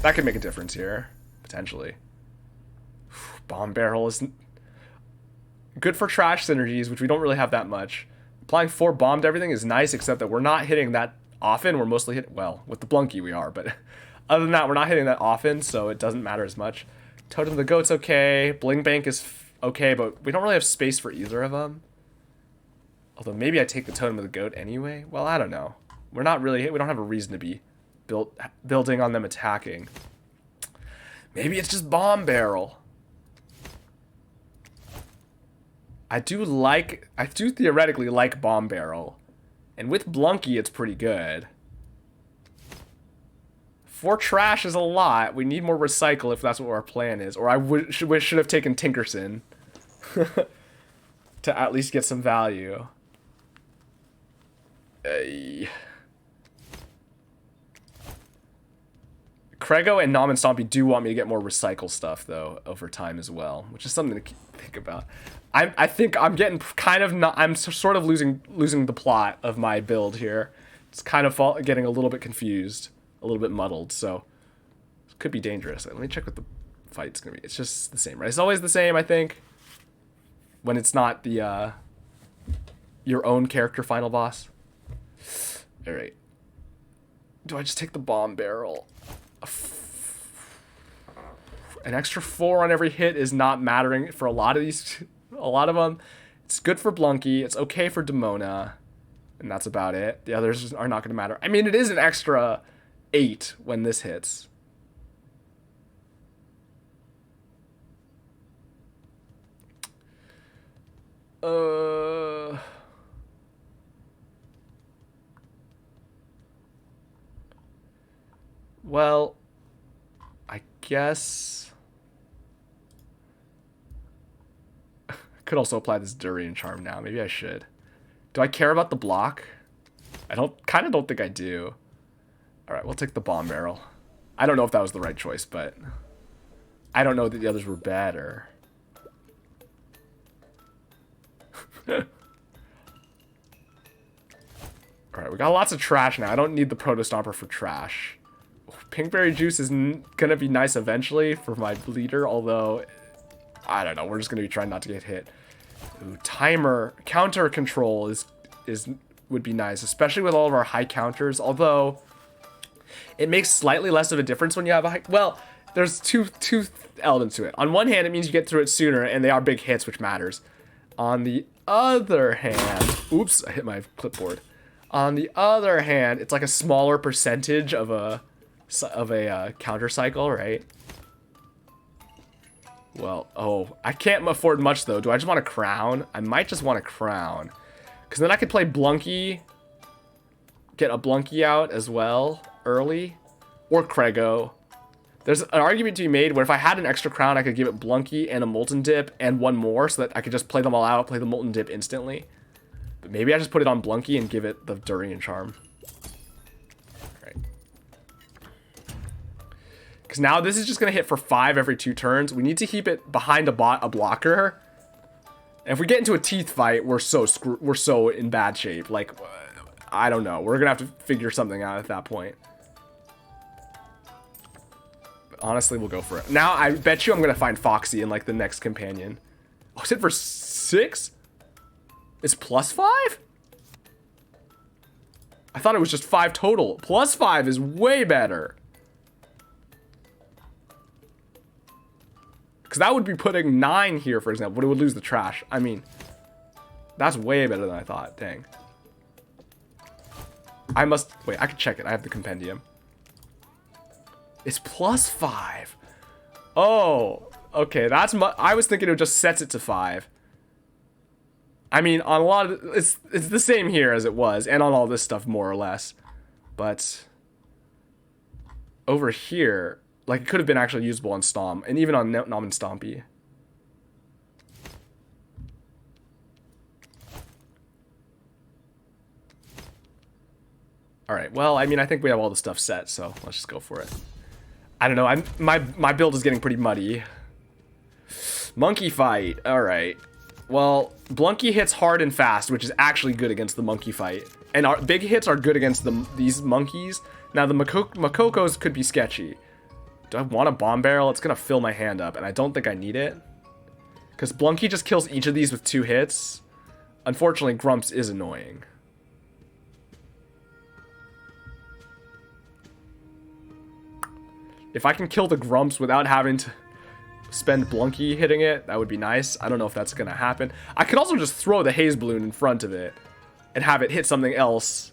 Speaker 1: That could make a difference here, potentially. Bomb Barrel is good for trash synergies, which we don't really have that much. Applying 4 bomb to everything is nice, except that we're not hitting that often. We're mostly hitting, well, with the Blunky we are, but other than that, we're not hitting that often, so it doesn't matter as much. Totem of the Goat's okay. Bling Bank is okay, but we don't really have space for either of them. Although maybe I take the Totem of the Goat anyway. Well, I don't know. We don't have a reason to be building on them attacking. Maybe it's just Bomb Barrel. I do theoretically like Bomb Barrel. And with Blunky, it's pretty good. 4 trash is a lot. We need more recycle if that's what our plan is. Or I should have taken Tinkerson. To at least get some value. Krego and Nom and Stompy do want me to get more recycle stuff, though, over time as well. Which is something to think about. I think I'm getting kind of I'm sort of losing the plot of my build here. It's kind of getting a little bit confused, a little bit muddled, so it could be dangerous. Let me check what the fight's gonna be. It's just the same, right? It's always the same, I think, when it's not the your own character final boss. All right. Do I just take the Bomb Barrel? An extra 4 on every hit is not mattering for a lot of these. A lot of them. It's good for Blunky. It's okay for Demona. And that's about it. The others are not going to matter. I mean, it is an extra 8 when this hits. Well, I guess I could also apply this Durian Charm now. Maybe I should. Do I care about the block? I kind of don't think I do. All right, we'll take the Bomb Barrel. I don't know if that was the right choice, but I don't know that the others were better. All right, we got lots of trash now. I don't need the Proto Stomper for trash. Pinkberry Juice is gonna be nice eventually for my bleeder, although I don't know. We're just gonna be trying not to get hit. Ooh, counter control would be nice, especially with all of our high counters. Although it makes slightly less of a difference when you have a high. Well, there's two elements to it. On one hand, it means you get through it sooner, and they are big hits, which matters. On the other hand, oops, I hit my clipboard. On the other hand, it's like a smaller percentage of a counter cycle, right? Well, oh, I can't afford much though. Do I just want a crown? I might just want a crown, because then I could play Blunky, get a Blunky out as well early, or Krego. There's an argument to be made where if I had an extra crown, I could give it Blunky and a Molten Dip and one more, so that I could just play them all out, play the Molten Dip instantly. But maybe I just put it on Blunky and give it the Durian Charm. Because now this is just going to hit for 5 every 2 turns. We need to keep it behind a blocker. And if we get into a teeth fight, we're so in bad shape. Like, I don't know. We're going to have to figure something out at that point. But honestly, we'll go for it. Now, I bet you I'm going to find Foxy in, like, the next companion. Oh, is it for 6? It's +5? I thought it was just 5 total. +5 is way better. Because that would be putting 9 here, for example, but it would lose the trash. I mean, that's way better than I thought. Dang. I must... Wait, I can check it. I have the compendium. It's +5. Oh, okay. That's... I was thinking it just sets it to 5. I mean, on a lot of... It's the same here as it was, and on all this stuff, more or less. But... over here... Like, it could have been actually usable on Stomp, and even on Nom and Stompy. Alright, well, I mean, I think we have all the stuff set, so let's just go for it. I don't know, my build is getting pretty muddy. Monkey fight, alright. Well, Blunky hits hard and fast, which is actually good against the monkey fight. And our big hits are good against these monkeys. Now, the Makokos could be sketchy. Do I want a bomb barrel? It's gonna fill my hand up, and I don't think I need it. Because Blunky just kills each of these with 2 hits. Unfortunately, Grumps is annoying. If I can kill the Grumps without having to spend Blunky hitting it, that would be nice. I don't know if that's gonna happen. I could also just throw the Haze Balloon in front of it and have it hit something else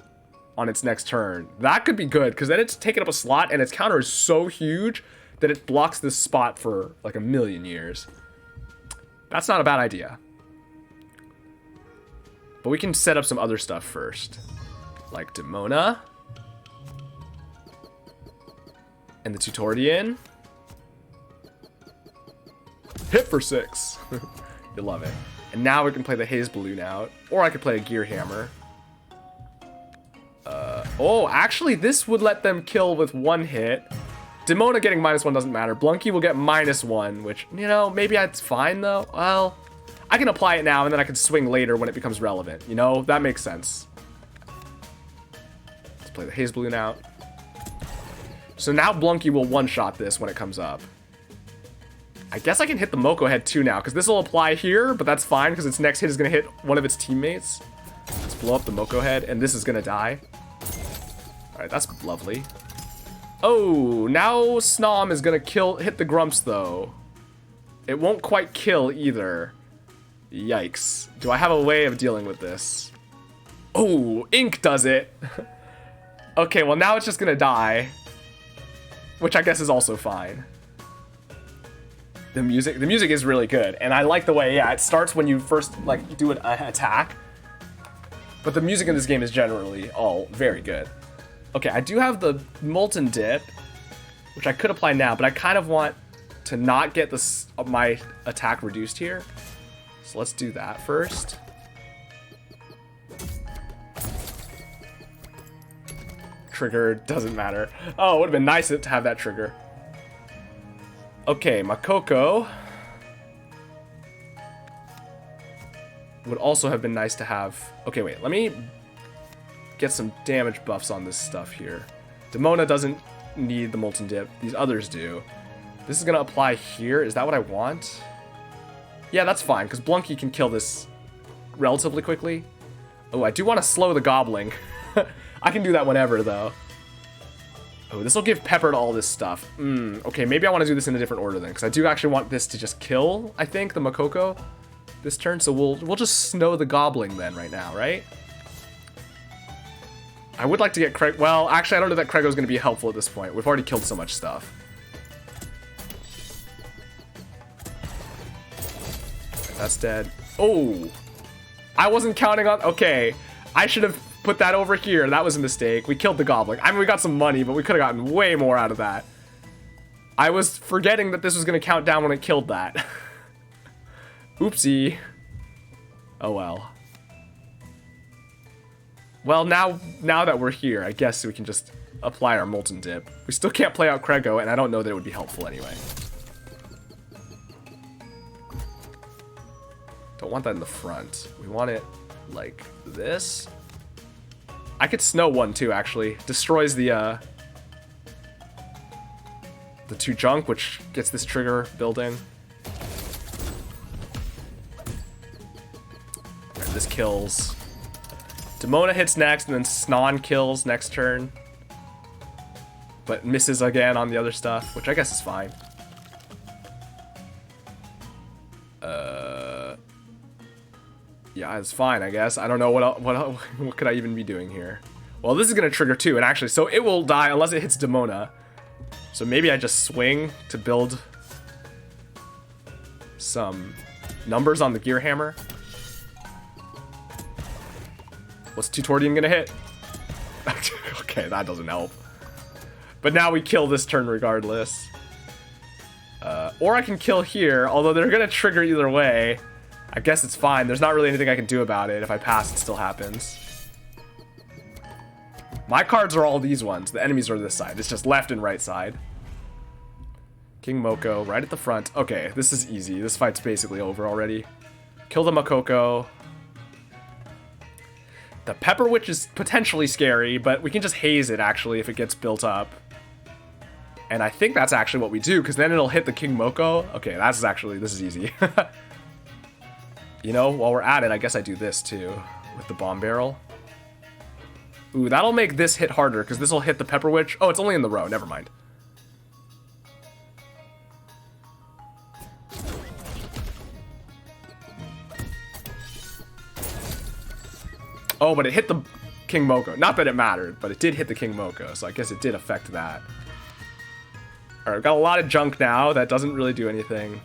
Speaker 1: on its next turn. That could be good, because then it's taking up a slot, and its counter is so huge that it blocks this spot for like 1,000,000 years. That's not a bad idea. But we can set up some other stuff first. Like Demona. And the Tutorian. Hit for 6. You love it. And now we can play the Haze Balloon out. Or I could play a Gear Hammer. Oh, actually, this would let them kill with 1 hit. Demona getting -1 doesn't matter. Blunky will get -1, which, you know, maybe that's fine, though. Well, I can apply it now, and then I can swing later when it becomes relevant. You know, that makes sense. Let's play the Haze Balloon out. So now Blunky will one-shot this when it comes up. I guess I can hit the Moko head, too, now, because this will apply here, but that's fine, because its next hit is going to hit one of its teammates. Let's blow up the Moko head, and this is going to die. Alright, that's lovely. Oh, now Snom is gonna hit the Grumps, though. It won't quite kill, either. Yikes. Do I have a way of dealing with this? Oh, Ink does it! Okay, well now it's just gonna die. Which I guess is also fine. The music is really good, and I like the way, yeah, it starts when you first, like, do an attack. But the music in this game is generally all very good. Okay, I do have the Molten Dip, which I could apply now, but I kind of want to not get this my attack reduced here. So let's do that first. Trigger doesn't matter. Oh, it would have been nice to have that trigger. Okay, Makoko would also have been nice to have. Okay, wait, let me get some damage buffs on this stuff here. Demona doesn't need the Molten Dip. These others do. This is going to apply here. Is that what I want? Yeah, that's fine, because Blunky can kill this relatively quickly. Oh, I do want to slow the Gobbling. I can do that whenever, though. Oh, this will give pepper to all this stuff. Okay, maybe I want to do this in a different order then, because I do actually want this to just kill, I think, the Makoko this turn. So we'll just snow the Gobbling then right now, right? I would like to get Craig. Well, actually, I don't know that Craigo's going to be helpful at this point. We've already killed so much stuff. That's dead. Oh, I wasn't counting on. Okay, I should have put that over here. That was a mistake. We killed the Goblin. I mean, we got some money, but we could have gotten way more out of that. I was forgetting that this was going to count down when it killed that. Oopsie. Oh well. Well, now that we're here, I guess we can just apply our Molten Dip. We still can't play out Craigo, and I don't know that it would be helpful anyway. Don't want that in the front. We want it like this. I could snow one too, actually. Destroys the 2 junk, which gets this trigger building. Alright, this kills Demona hits next, and then Snon kills next turn. But misses again on the other stuff, which I guess is fine. Yeah, it's fine, I guess. I don't know what could I even be doing here. Well, this is gonna trigger too, and actually, so it will die unless it hits Demona. So maybe I just swing to build some numbers on the Gear Hammer. What's Tutorian gonna hit? Okay, that doesn't help. But now we kill this turn regardless. Or I can kill here, although they're gonna trigger either way. I guess it's fine. There's not really anything I can do about it. If I pass, it still happens. My cards are all these ones. The enemies are this side. It's just left and right side. King Moko right at the front. Okay, this is easy. This fight's basically over already. Kill the Makoko. The Pepper Witch is potentially scary, but we can just haze it, actually, if it gets built up. And I think that's actually what we do, because then it'll hit the King Moko. Okay, this is easy. You know, while we're at it, I guess I do this, too, with the Bomb Barrel. Ooh, that'll make this hit harder, because this will hit the Pepper Witch. Oh, it's only in the row. Never mind. Oh, but it hit the King Moko. Not that it mattered, but it did hit the King Moko, so I guess it did affect that. Alright, we've got a lot of junk now. That doesn't really do anything.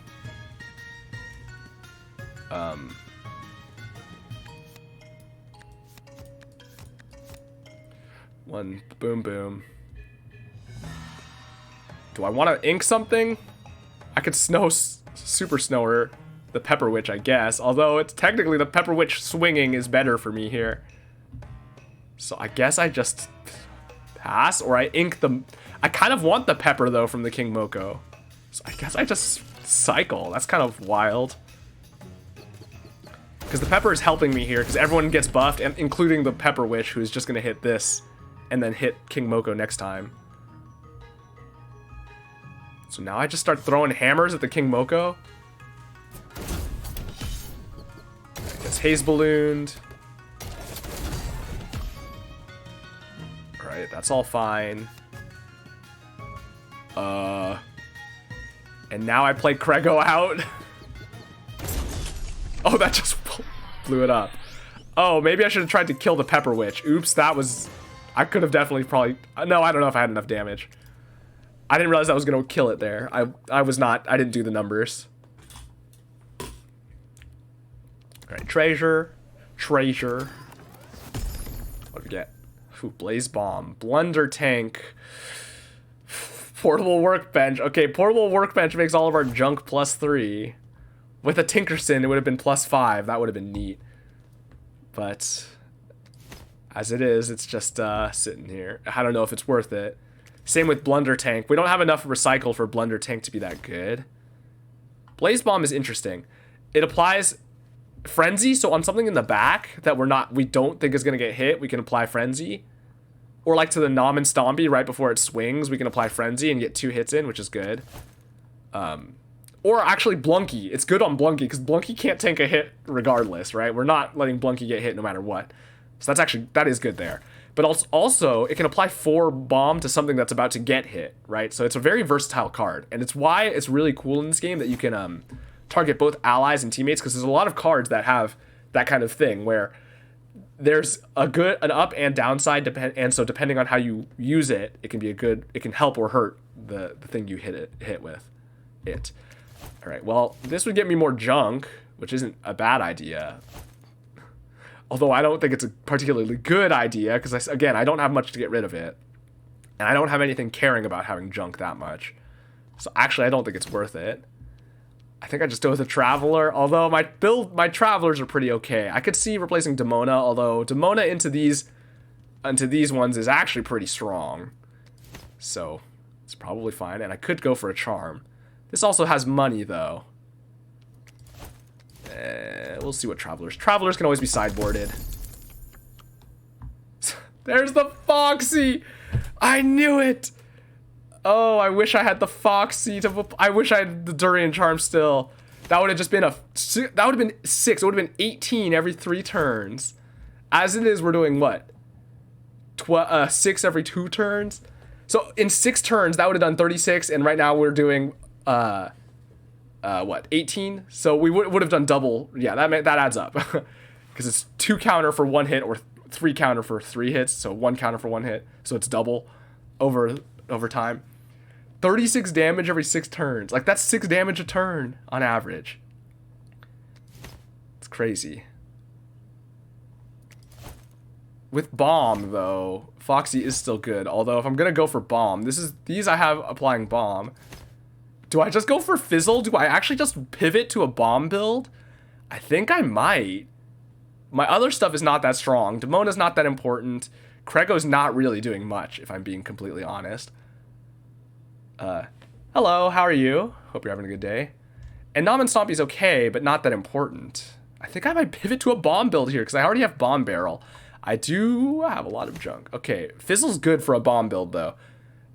Speaker 1: One boom boom. Do I want to ink something? I could super snower the Pepper Witch, I guess. Although it's technically the Pepper Witch swinging is better for me here. So I guess I just pass, or I ink the... I kind of want the Pepper, though, from the King Moko. So I guess I just cycle. That's kind of wild. Because the Pepper is helping me here, because everyone gets buffed, and including the Pepper Witch, who's just going to hit this, and then hit King Moko next time. So now I just start throwing hammers at the King Moko. Gets haze ballooned. Alright, that's all fine. And now I play Krego out. Oh, that just blew it up. Oh, maybe I should have tried to kill the Pepper Witch. Oops, that was... I could have definitely probably... No, I don't know if I had enough damage. I didn't realize I was going to kill it there. I was not... I didn't do the numbers. Alright, treasure. Treasure. What do we get? Ooh, Blaze Bomb. Blunder Tank. Portable Workbench. Okay, Portable Workbench makes all of our junk +3. With a Tinkerson, it would have been +5. That would have been neat. But... as it is, it's just sitting here. I don't know if it's worth it. Same with Blunder Tank. We don't have enough recycle for Blunder Tank to be that good. Blaze Bomb is interesting. It applies Frenzy, so on something in the back that we don't think is going to get hit, we can apply Frenzy. Or like to the Nom and Stompy right before it swings, we can apply Frenzy and get 2 hits in, which is good. Or actually Blunky. It's good on Blunky, because Blunky can't tank a hit regardless, right? We're not letting Blunky get hit no matter what. So that is good there. But also, it can apply 4 bomb to something that's about to get hit, right? So it's a very versatile card. And it's why it's really cool in this game that you can target both allies and teammates, because there's a lot of cards that have that kind of thing, where there's an up and downside, and so depending on how you use it, it can help or hurt the thing you hit with it. All right, well, this would get me more junk, which isn't a bad idea. Although I don't think it's a particularly good idea, because, again, I don't have much to get rid of it. And I don't have anything caring about having junk that much. So actually, I don't think it's worth it. I think I just go with a Traveler, although my Travelers are pretty okay. I could see replacing Demona, although Demona into these ones is actually pretty strong. So it's probably fine, and I could go for a Charm. This also has money, though. We'll see what Travelers. Travelers can always be sideboarded. There's the Foxy! I knew it! Oh, I wish I had the Foxy I wish I had the Durian Charm still. That would have just been that would have been 6. It would have been 18 every 3 turns. As it is, we're doing what? 6 every 2 turns. So in 6 turns, that would have done 36, and right now we're doing what, 18? So we would have done double. Yeah, that adds up because it's 2 counter for 1 hit or 3 counter for 3 hits. So 1 counter for 1 hit. So it's double over time. 36 damage every 6 turns. Like, that's 6 damage a turn on average. It's crazy. With Bomb, though, Foxy is still good. Although, if I'm going to go for Bomb, these I have applying Bomb. Do I just go for Fizzle? Do I actually just pivot to a Bomb build? I think I might. My other stuff is not that strong. Demona's not that important. Krego's not really doing much, if I'm being completely honest. Hello, how are you? Hope you're having a good day. And Nom and Stompy's okay, but not that important. I think I might pivot to a Bomb build here, because I already have Bomb Barrel. I do have a lot of junk. Okay, Fizzle's good for a Bomb build, though.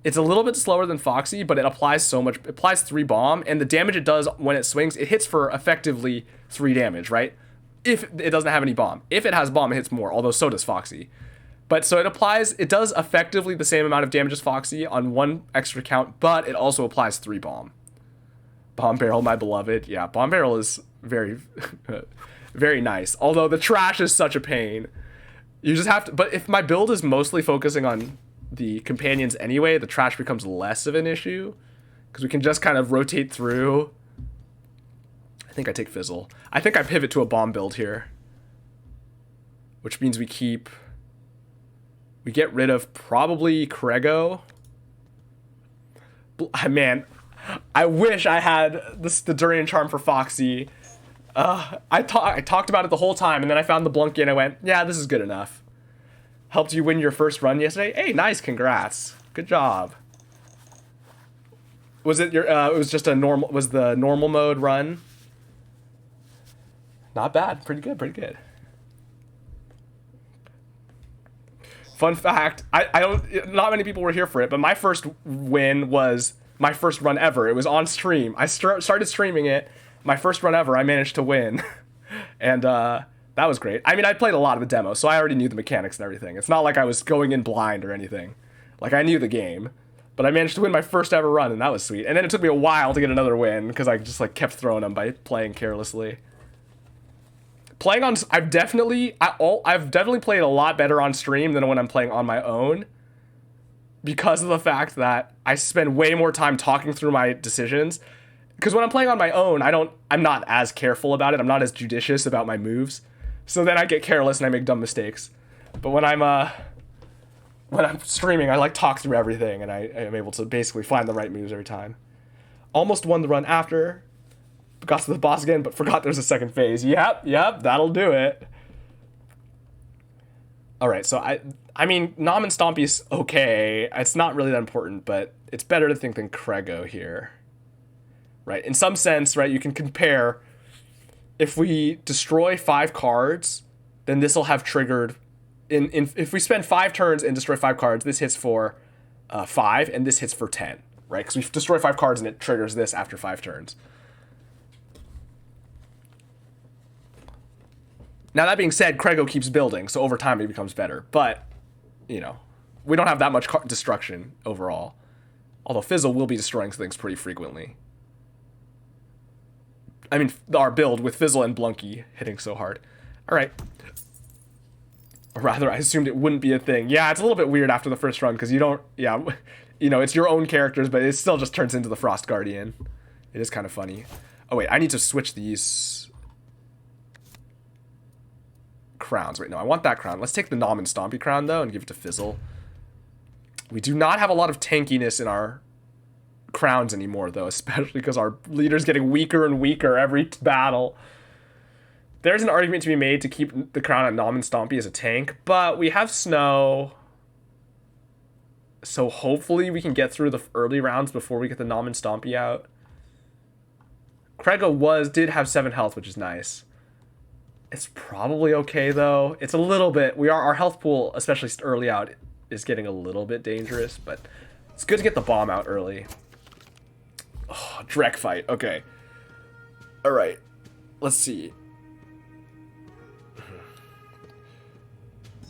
Speaker 1: It's a little bit slower than Foxy, but it applies so much. It applies 3 Bomb, and the damage it does when it swings, it hits for effectively 3 damage, right? If it doesn't have any Bomb. If it has Bomb, it hits more, although so does Foxy. But so it does effectively the same amount of damage as Foxy on 1 extra count, but it also applies 3 Bomb. Bomb Barrel, my beloved. Yeah, Bomb Barrel is very, very nice. Although the trash is such a pain. You just have to, but if my build is mostly focusing on the companions anyway, the trash becomes less of an issue. Because we can just kind of rotate through. I think I take Fizzle. I think I pivot to a Bomb build here. Which means we get rid of probably Krego. Man, I wish I had the Durian Charm for Foxy. I talked about it the whole time, and then I found the Blunky, and I went, yeah, this is good enough. Helped you win your first run yesterday? Hey, nice, congrats. Good job. Was it your, it was just a normal, was the normal mode run? Not bad, pretty good. Fun fact, I don't, not many people were here for it, but my first win was my first run ever. It was on stream. I started streaming it. My first run ever, I managed to win. And that was great. I mean, I played a lot of the demo, so I already knew the mechanics and everything. It's not like I was going in blind or anything. Like, I knew the game. But I managed to win my first ever run, and that was sweet. And then it took me a while to get another win, because I just, like, kept throwing them by playing carelessly. Playing on... I've definitely played a lot better on stream than when I'm playing on my own. Because of the fact that I spend way more time talking through my decisions. Because when I'm playing on my own, I'm not as careful about it. I'm not as judicious about my moves. So then I get careless and I make dumb mistakes. But when I'm streaming, I like talk through everything, and I am able to basically find the right moves every time. Almost won the run after. Got to the boss again, but forgot there's a second phase. Yep, that'll do it. Alright, so I mean, Nom and Stompy's okay. It's not really that important, but it's better to think than Krego here. Right, in some sense, right, you can compare. If we destroy 5 cards, then this will have triggered... If we spend 5 turns and destroy 5 cards, this hits for 5, and this hits for 10, right? Because we destroy 5 cards and it triggers this after 5 turns. Now, that being said, Krego keeps building, so over time it becomes better. But, you know, we don't have that much destruction overall. Although Fizzle will be destroying things pretty frequently. I mean, our build with Fizzle and Blunky hitting so hard. Alright. Or rather, I assumed it wouldn't be a thing. Yeah, it's a little bit weird after the first run, because you don't... Yeah, you know, it's your own characters, but it still just turns into the Frost Guardian. It is kind of funny. Oh, wait, I need to switch these... crowns. Wait, no, I want that crown. Let's take the Nom and Stompy crown, though, and give it to Fizzle. We do not have a lot of tankiness in our crowns anymore, though, especially because our leader's getting weaker and weaker every battle. There's an argument to be made to keep the crown at Nom and Stompy as a tank, but we have Snow, so hopefully we can get through the early rounds before we get the Nom and Stompy out. Krego did have 7 health, which is nice. It's probably okay, though. It's a little bit... Our health pool, especially early out, is getting a little bit dangerous, but it's good to get the bomb out early. Oh, Drek fight. Okay. Alright. Let's see.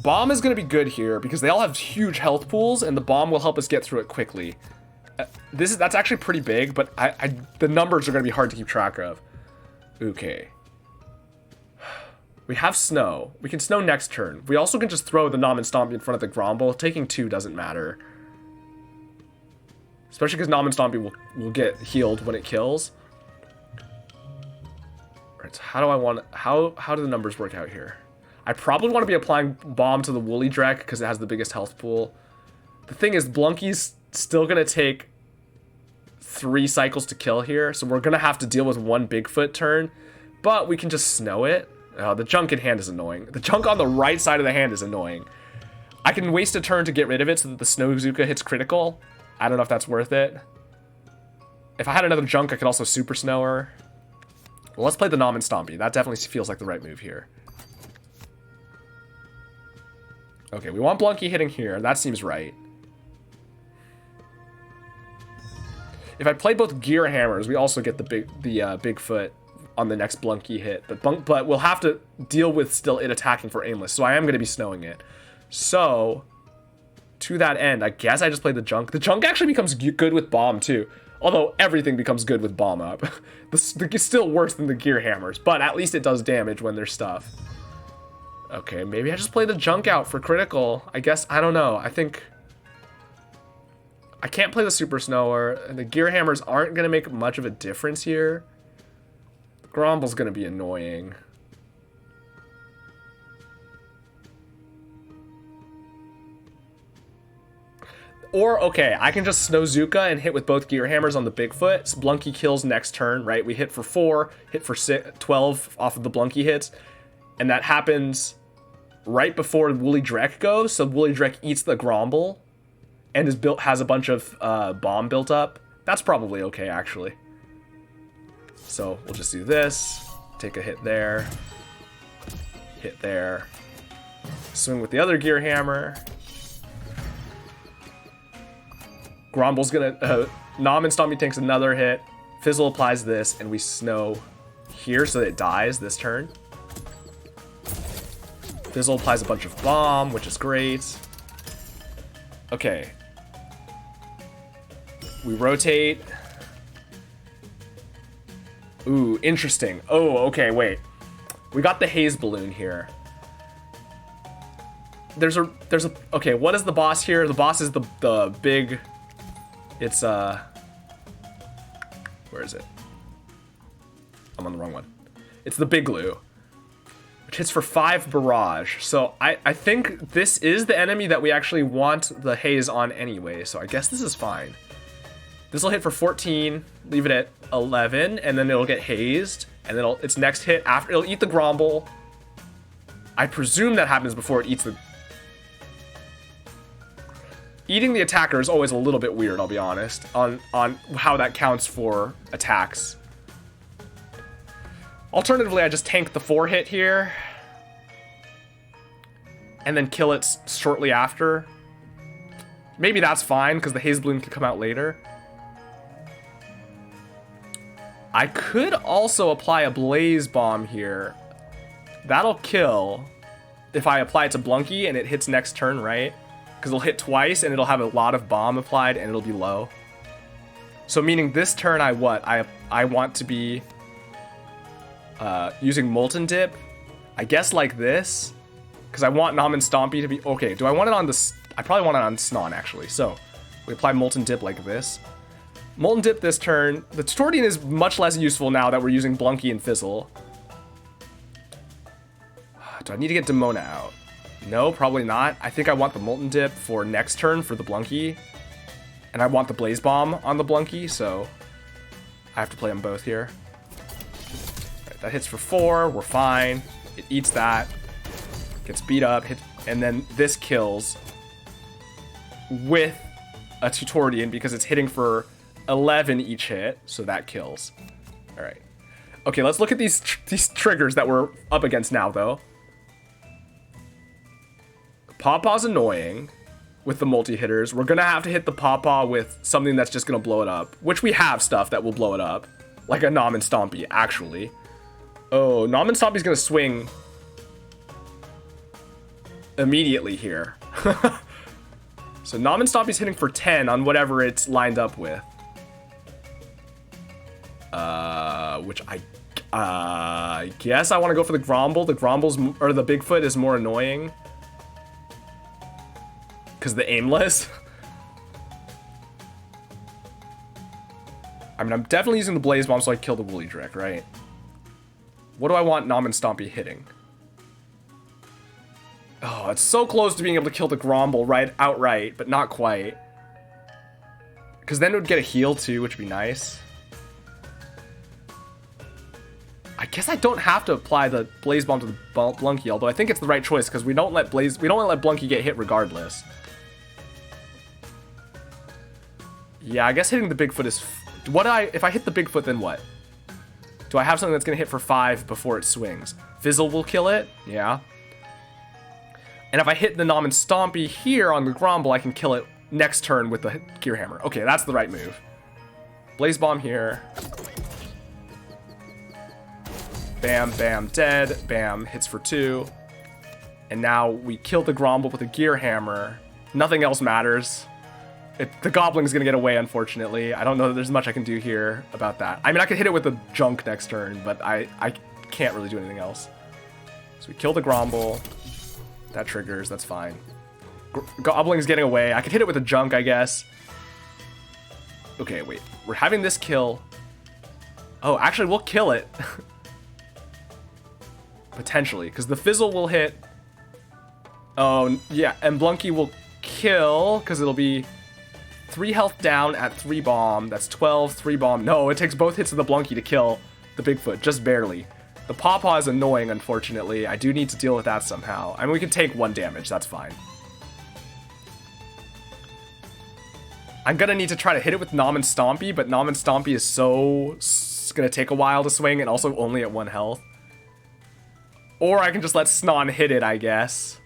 Speaker 1: Bomb is going to be good here because they all have huge health pools, and the bomb will help us get through it quickly. That's actually pretty big, but the numbers are going to be hard to keep track of. Okay. We have snow. We can snow next turn. We also can just throw the Nom and Stompy in front of the Gromble. Taking 2 doesn't matter. Especially because Nom and Stompy will get healed when it kills. Alright, so how do I want... How do the numbers work out here? I probably want to be applying Bomb to the Woolly Drek because it has the biggest health pool. The thing is, Blunky's still going to take 3 cycles to kill here, so we're going to have to deal with 1 Bigfoot turn, but we can just snow it. The junk in hand is annoying. The junk on the right side of the hand is annoying. I can waste a turn to get rid of it so that the Snow Zuka hits critical. I don't know if that's worth it. If I had another junk, I could also Super Snow her. Well, let's play the Nom and Stompy. That definitely feels like the right move here. Okay, we want Blunky hitting here. That seems right. If I play both Gear Hammers, we also get the Bigfoot on the next Blunky hit. But we'll have to deal with still it attacking for aimless. So I am going to be snowing it. So, to that end, I guess I just play the junk. The junk actually becomes good with Bomb, too. Although, everything becomes good with Bomb up. It's still worse than the Gear Hammers. But at least it does damage when there's stuff. Okay, maybe I just play the junk out for critical. I guess, I don't know. I think... I can't play the Super Snower, and the Gear Hammers aren't going to make much of a difference here. The Gromble's going to be annoying. Or, okay, I can just Snow Zuka and hit with both Gear Hammers on the Bigfoot. So Blunky kills next turn, right? We hit for 4, hit for 12 off of the Blunky hits. And that happens right before Woolly Drek goes. So Woolly Drek eats the Gromble and has a bunch of bomb built up. That's probably okay, actually. So we'll just do this. Take a hit there. Hit there. Swing with the other Gear Hammer. Gromble's gonna... Nom and Stompy takes another hit. Fizzle applies this, and we snow here so that it dies this turn. Fizzle applies a bunch of bomb, which is great. Okay. We rotate. Ooh, interesting. Oh, okay, wait. We got the haze balloon here. There's a okay, what is the boss here? The boss is the big, it's where is it? I'm on the wrong one. It's the Big Glue, which hits for 5 barrage. So I think this is the enemy that we actually want the haze on anyway. So I guess this is fine. This will hit for 14, leave it at 11, and then it'll get hazed, and then its next hit after it'll eat the Gromble. I presume that happens before it eats the. Eating the attacker is always a little bit weird, I'll be honest, on how that counts for attacks. Alternatively, I just tank the 4 hit here, and then kill it shortly after. Maybe that's fine, because the haze balloon can come out later. I could also apply a Blaze Bomb here. That'll kill if I apply it to Blunky and it hits next turn, right? Because it'll hit twice and it'll have a lot of bomb applied and it'll be low. So meaning this turn I want to be using Molten Dip. I guess like this. Because I want Nom and Stompy to be... Okay, do I want it on the... I probably want it on Snon, actually. So we apply Molten Dip like this. Molten Dip this turn. The Tortian is much less useful now that we're using Blunky and Fizzle. Do I need to get Demona out? No, probably not. I think I want the Molten Dip for next turn for the Blunky. And I want the Blaze Bomb on the Blunky, so I have to play them both here. Right, that hits for 4. We're fine. It eats that. Gets beat up. And then this kills with a Tutorian because it's hitting for 11 each hit, so that kills. All right. Okay, let's look at these triggers that we're up against now, though. Pawpaw's annoying with the multi-hitters. We're gonna have to hit the Pawpaw with something that's just gonna blow it up, which we have stuff that will blow it up, like a Nom and Stompy, actually. Oh, Nom and Stompy's gonna swing. immediately here. So Nom and Stompy's hitting for 10 on whatever it's lined up with. Which I guess I want to go for the Gromble. The Gromble's, or the Bigfoot is more annoying. Because the aimless. I mean, I'm definitely using the Blaze Bomb so I kill the Woolly Drick, right? What do I want Nom and Stompy hitting? Oh, it's so close to being able to kill the Gromble outright, but not quite. Because then it would get a heal too, which would be nice. I guess I don't have to apply the Blaze Bomb to the Blunky, although I think it's the right choice because we don't let Blunky get hit regardless. Yeah, I guess hitting the Bigfoot is... if I hit the Bigfoot, then what? Do I have something that's going to hit for 5 before it swings? Fizzle will kill it? Yeah. And if I hit the Nom and Stompy here on the Gromble, I can kill it next turn with the Gear Hammer. Okay, that's the right move. Blaze Bomb here. Bam, bam, dead. Bam, hits for 2. And now we kill the Gromble with a Gear Hammer. Nothing else matters. The Goblin's gonna get away, unfortunately. I don't know that there's much I can do here about that. I mean, I could hit it with the Junk next turn, but I can't really do anything else. So we kill the Gromble. That triggers, that's fine. Goblin's getting away. I could hit it with a Junk, I guess. Okay, wait. We're having this kill. Oh, actually, we'll kill it. Potentially, because the Fizzle will hit. Oh, yeah, and Blunky will kill, because it'll be 3 health down at 3 bomb. That's 12, 3 bomb. No, it takes both hits of the Blunky to kill the Bigfoot, just barely. The Pawpaw is annoying, unfortunately. I do need to deal with that somehow. I mean, we can take 1 damage, that's fine. I'm gonna need to try to hit it with Nom and Stompy, but Nom and Stompy is so... It's gonna take a while to swing and also only at 1 health. Or I can just let Snon hit it, I guess.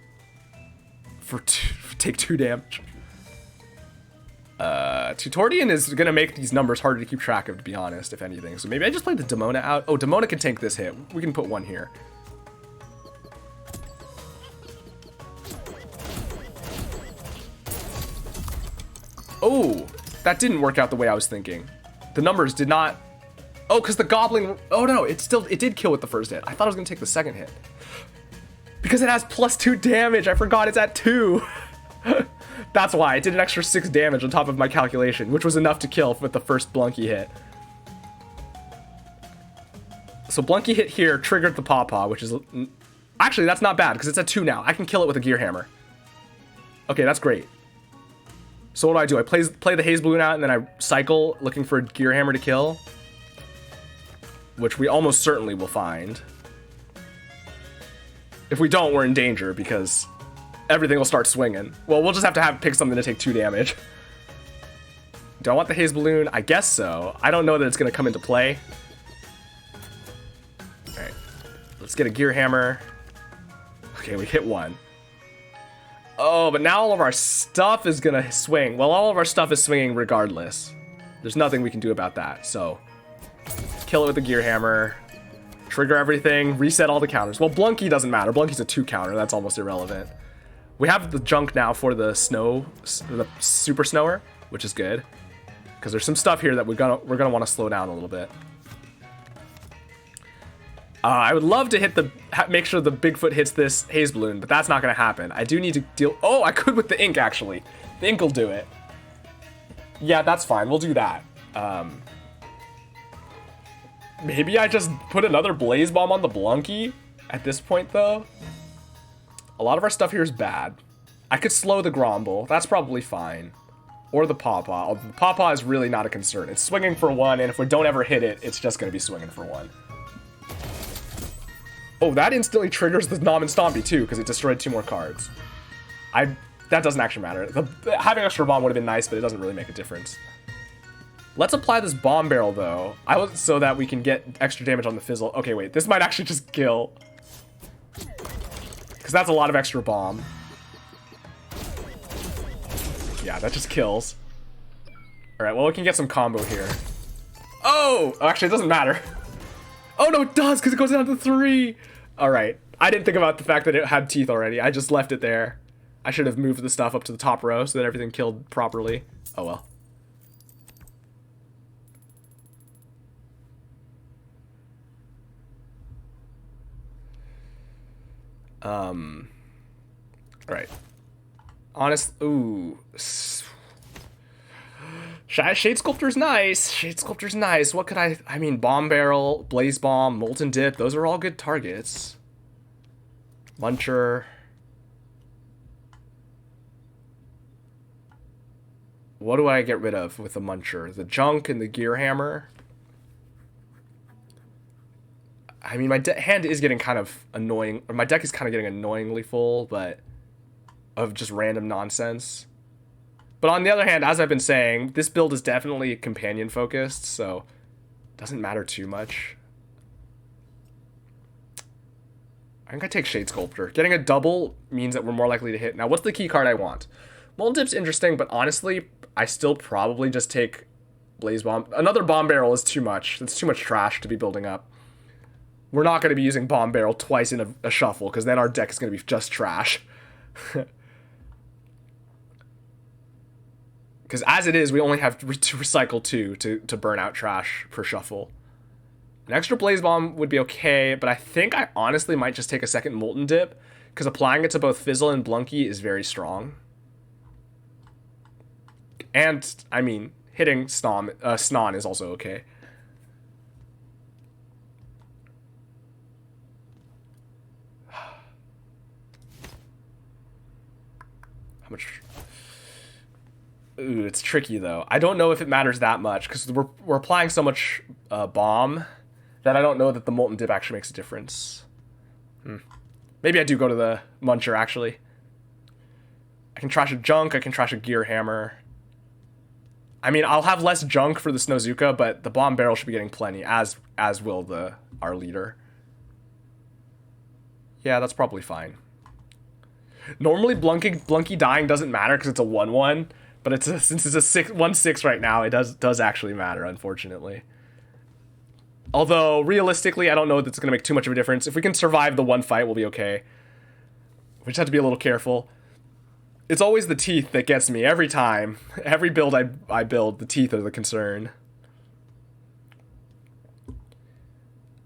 Speaker 1: Take 2 damage. Tutorian is gonna make these numbers harder to keep track of, to be honest, if anything. So maybe I just play the Demona out. Oh, Demona can tank this hit. We can put 1 here. Oh, that didn't work out the way I was thinking. The numbers did not... Oh, because the Goblin... Oh, no, it did kill with the first hit. I thought I was going to take the second hit. Because it has +2 damage. I forgot it's at 2. That's why. It did an extra 6 damage on top of my calculation, which was enough to kill with the first Blunky hit. So Blunky hit here triggered the Pawpaw, which is... Actually, that's not bad, because it's at 2 now. I can kill it with a Gear Hammer. Okay, that's great. So what do? I play the Haze Balloon out, and then I cycle looking for a Gear Hammer to kill. Which we almost certainly will find. If we don't, we're in danger, because everything will start swinging. Well, we'll just have to pick something to take 2 damage. Do I want the Haze Balloon? I guess so. I don't know that it's going to come into play. Alright. Let's get a Gear Hammer. Okay, we hit 1. Oh, but now all of our stuff is going to swing. Well, all of our stuff is swinging regardless. There's nothing we can do about that, so... Kill it with the Gear Hammer. Trigger everything. Reset all the counters. Well, Blunky doesn't matter. Blunky's a 2 counter. That's almost irrelevant. We have the Junk now for the the Super Snower, which is good. Because there's some stuff here that we're gonna want to slow down a little bit. I would love to make sure the Bigfoot hits this Haze Balloon, but that's not going to happen. I do need to deal... Oh, I could with the Ink, actually. The Ink will do it. Yeah, that's fine. We'll do that. Maybe I just put another Blaze Bomb on the Blunky at this point, though. A lot of our stuff here is bad. I could slow the Gromble. That's probably fine. Or the Pawpaw. The Pawpaw is really not a concern. It's swinging for 1, and if we don't ever hit it, it's just going to be swinging for 1. Oh, that instantly triggers the Nom and Stompy, too, because it destroyed 2 more cards. That doesn't actually matter. Having extra bomb would have been nice, but it doesn't really make a difference. Let's apply this Bomb Barrel, though, so that we can get extra damage on the Fizzle. Okay, wait, this might actually just kill. Because that's a lot of extra bomb. Yeah, that just kills. Alright, well, we can get some combo here. Oh! Actually, it doesn't matter. Oh, no, it does, because it goes down to 3. Alright. I didn't think about the fact that it had teeth already. I just left it there. I should have moved the stuff up to the top row so that everything killed properly. Oh well. Right. Honest. Ooh. Shade Sculptor's nice. Shade Sculptor's nice. What could I mean, Bomb Barrel, Blaze Bomb, Molten Dip. Those are all good targets. Muncher. What do I get rid of with the Muncher? The Junk and the Gear Hammer. I mean, my hand is getting kind of annoying. Or my deck is kind of getting annoyingly full, but of just random nonsense. But on the other hand, as I've been saying, this build is definitely companion focused, so it doesn't matter too much. I think I take Shade Sculptor. Getting a double means that we're more likely to hit. Now, what's the key card I want? Molten Dip's interesting, but honestly, I still probably just take Blaze Bomb. Another Bomb Barrel is too much. It's too much trash to be building up. We're not going to be using Bomb Barrel twice in a shuffle, because then our deck is going to be just trash. Because as it is, we only have to recycle 2 to burn out trash per shuffle. An extra Blaze Bomb would be okay, but I think I honestly might just take a second Molten Dip, because applying it to both Fizzle and Blunky is very strong. And, I mean, hitting Snon is also okay. How much... Ooh, it's tricky, though. I don't know if it matters that much, because we're applying so much bomb that I don't know that the Molten Dip actually makes a difference. Maybe I do go to the Muncher, actually. I can trash a Junk, I can trash a Gear Hammer. I mean, I'll have less Junk for the Snowzuka, but the Bomb Barrel should be getting plenty, as will our leader. Yeah, that's probably fine. Normally, Blunky dying doesn't matter because it's a 1/1, but since it's a 1/6 right now, it does actually matter, unfortunately. Although, realistically, I don't know that it's going to make too much of a difference. If we can survive the one fight, we'll be okay. We just have to be a little careful. It's always the teeth that gets me every time. Every build I build, the teeth are the concern.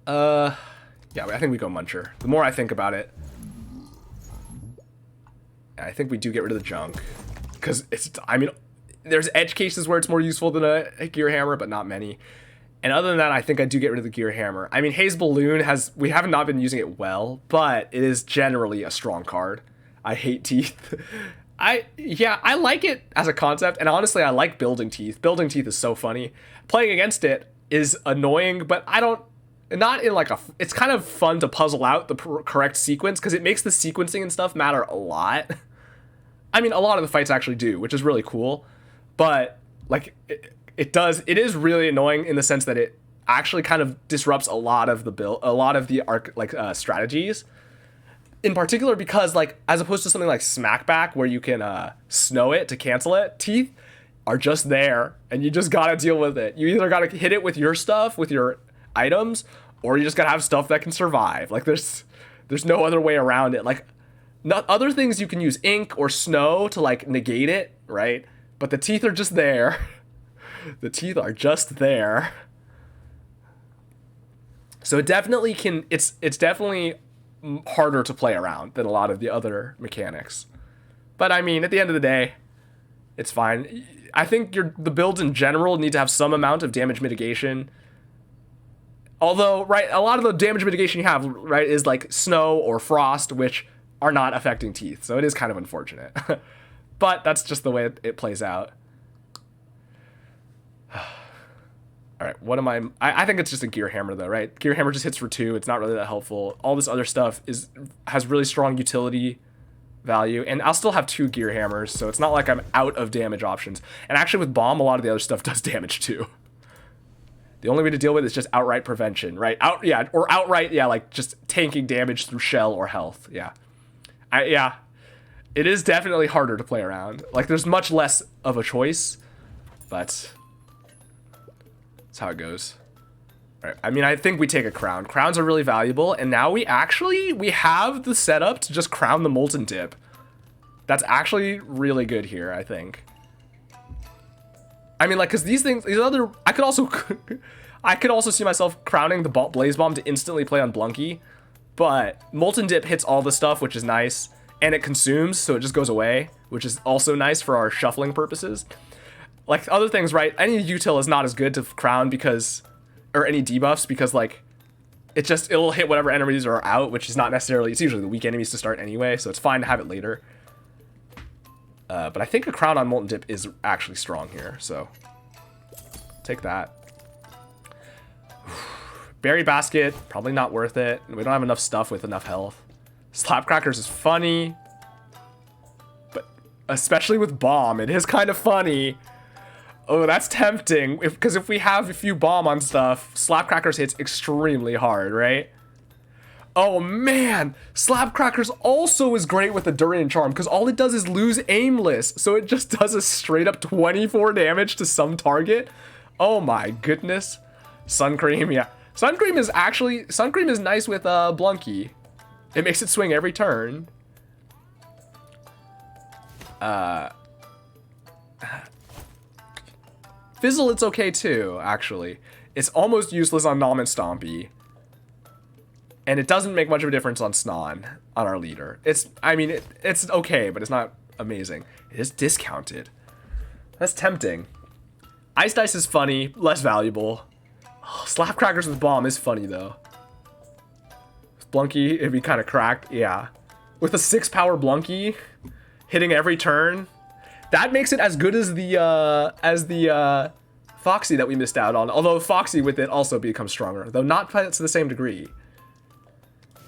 Speaker 1: Yeah, I think we go Muncher. The more I think about it, I think we do get rid of the Junk. Because I mean, there's edge cases where it's more useful than a Gear Hammer, but not many. And other than that, I think I do get rid of the Gear Hammer. I mean, Haze Balloon we have not been using it well, but it is generally a strong card. I hate teeth. Yeah, I like it as a concept, and honestly, I like building teeth. Building teeth is so funny. Playing against it is annoying, but not in like it's kind of fun to puzzle out the correct sequence, because it makes the sequencing and stuff matter a lot. I mean, a lot of the fights actually do, which is really cool, but like it is really annoying in the sense that it actually kind of disrupts a lot of the strategies. In particular, because like as opposed to something like Smackback where you can snow it to cancel it, teeth are just there and you just gotta deal with it. You either gotta hit it with your stuff, with your items, or you just gotta have stuff that can survive. Like there's no other way around it. Like other things you can use ink or snow to like negate it, right? But the teeth are just there. The teeth are just there. So it definitely can. It's definitely harder to play around than a lot of the other mechanics. But I mean, at the end of the day, it's fine. I think the builds in general need to have some amount of damage mitigation. Although, right, a lot of the damage mitigation you have, right, is like snow or frost, which are not affecting teeth. So it is kind of unfortunate. But that's just the way it plays out. All right, what am I think it's just a Gear Hammer though, right? Gear Hammer just hits for 2. It's not really that helpful. All this other stuff has really strong utility value, and I'll still have 2 Gear Hammers, so it's not like I'm out of damage options. And actually with Bomb, a lot of the other stuff does damage too. The only way to deal with it is just outright prevention, right? Outright, like just tanking damage through shell or health. Yeah. It is definitely harder to play around. Like there's much less of a choice, but that's how it goes. Right. I mean, I think we take a crown. Crowns are really valuable, and now we have the setup to just crown the Molten Dip. That's actually really good here, I think. I mean, like, because these other... I could also see myself crowning the Blaze Bomb to instantly play on Blunky, but Molten Dip hits all the stuff, which is nice, and it consumes, so it just goes away, which is also nice for our shuffling purposes. Like, other things, right? Any util is not as good to crown because... or any debuffs, because, like, it'll hit whatever enemies are out, which is not necessarily... it's usually the weak enemies to start anyway, so it's fine to have it later. But I think a crown on Molten Dip is actually strong here, so... take that. Berry Basket, probably not worth it. We don't have enough stuff with enough health. Slapcrackers is funny. But especially with Bomb, it is kind of funny. Oh, that's tempting. Because if we have a few Bomb on stuff, Slapcrackers hits extremely hard, right? Oh man, Slapcrackers also is great with the Durian Charm because all it does is lose aimless. So it just does a straight up 24 damage to some target. Oh my goodness. Sun Cream, yeah. Sun Cream is nice with Blunky. It makes it swing every turn. Fizzle, it's okay too, actually. It's almost useless on Nom and Stompy. And it doesn't make much of a difference on Snon, on our leader. It's okay, but it's not amazing. It is discounted. That's tempting. Ice Dice is funny, less valuable. Oh, Slapcrackers with Bomb is funny, though. With Blunky, it'd be kind of cracked, yeah. With a 6-power Blunky, hitting every turn, that makes it as good as the Foxy that we missed out on. Although Foxy with it also becomes stronger, though not to the same degree.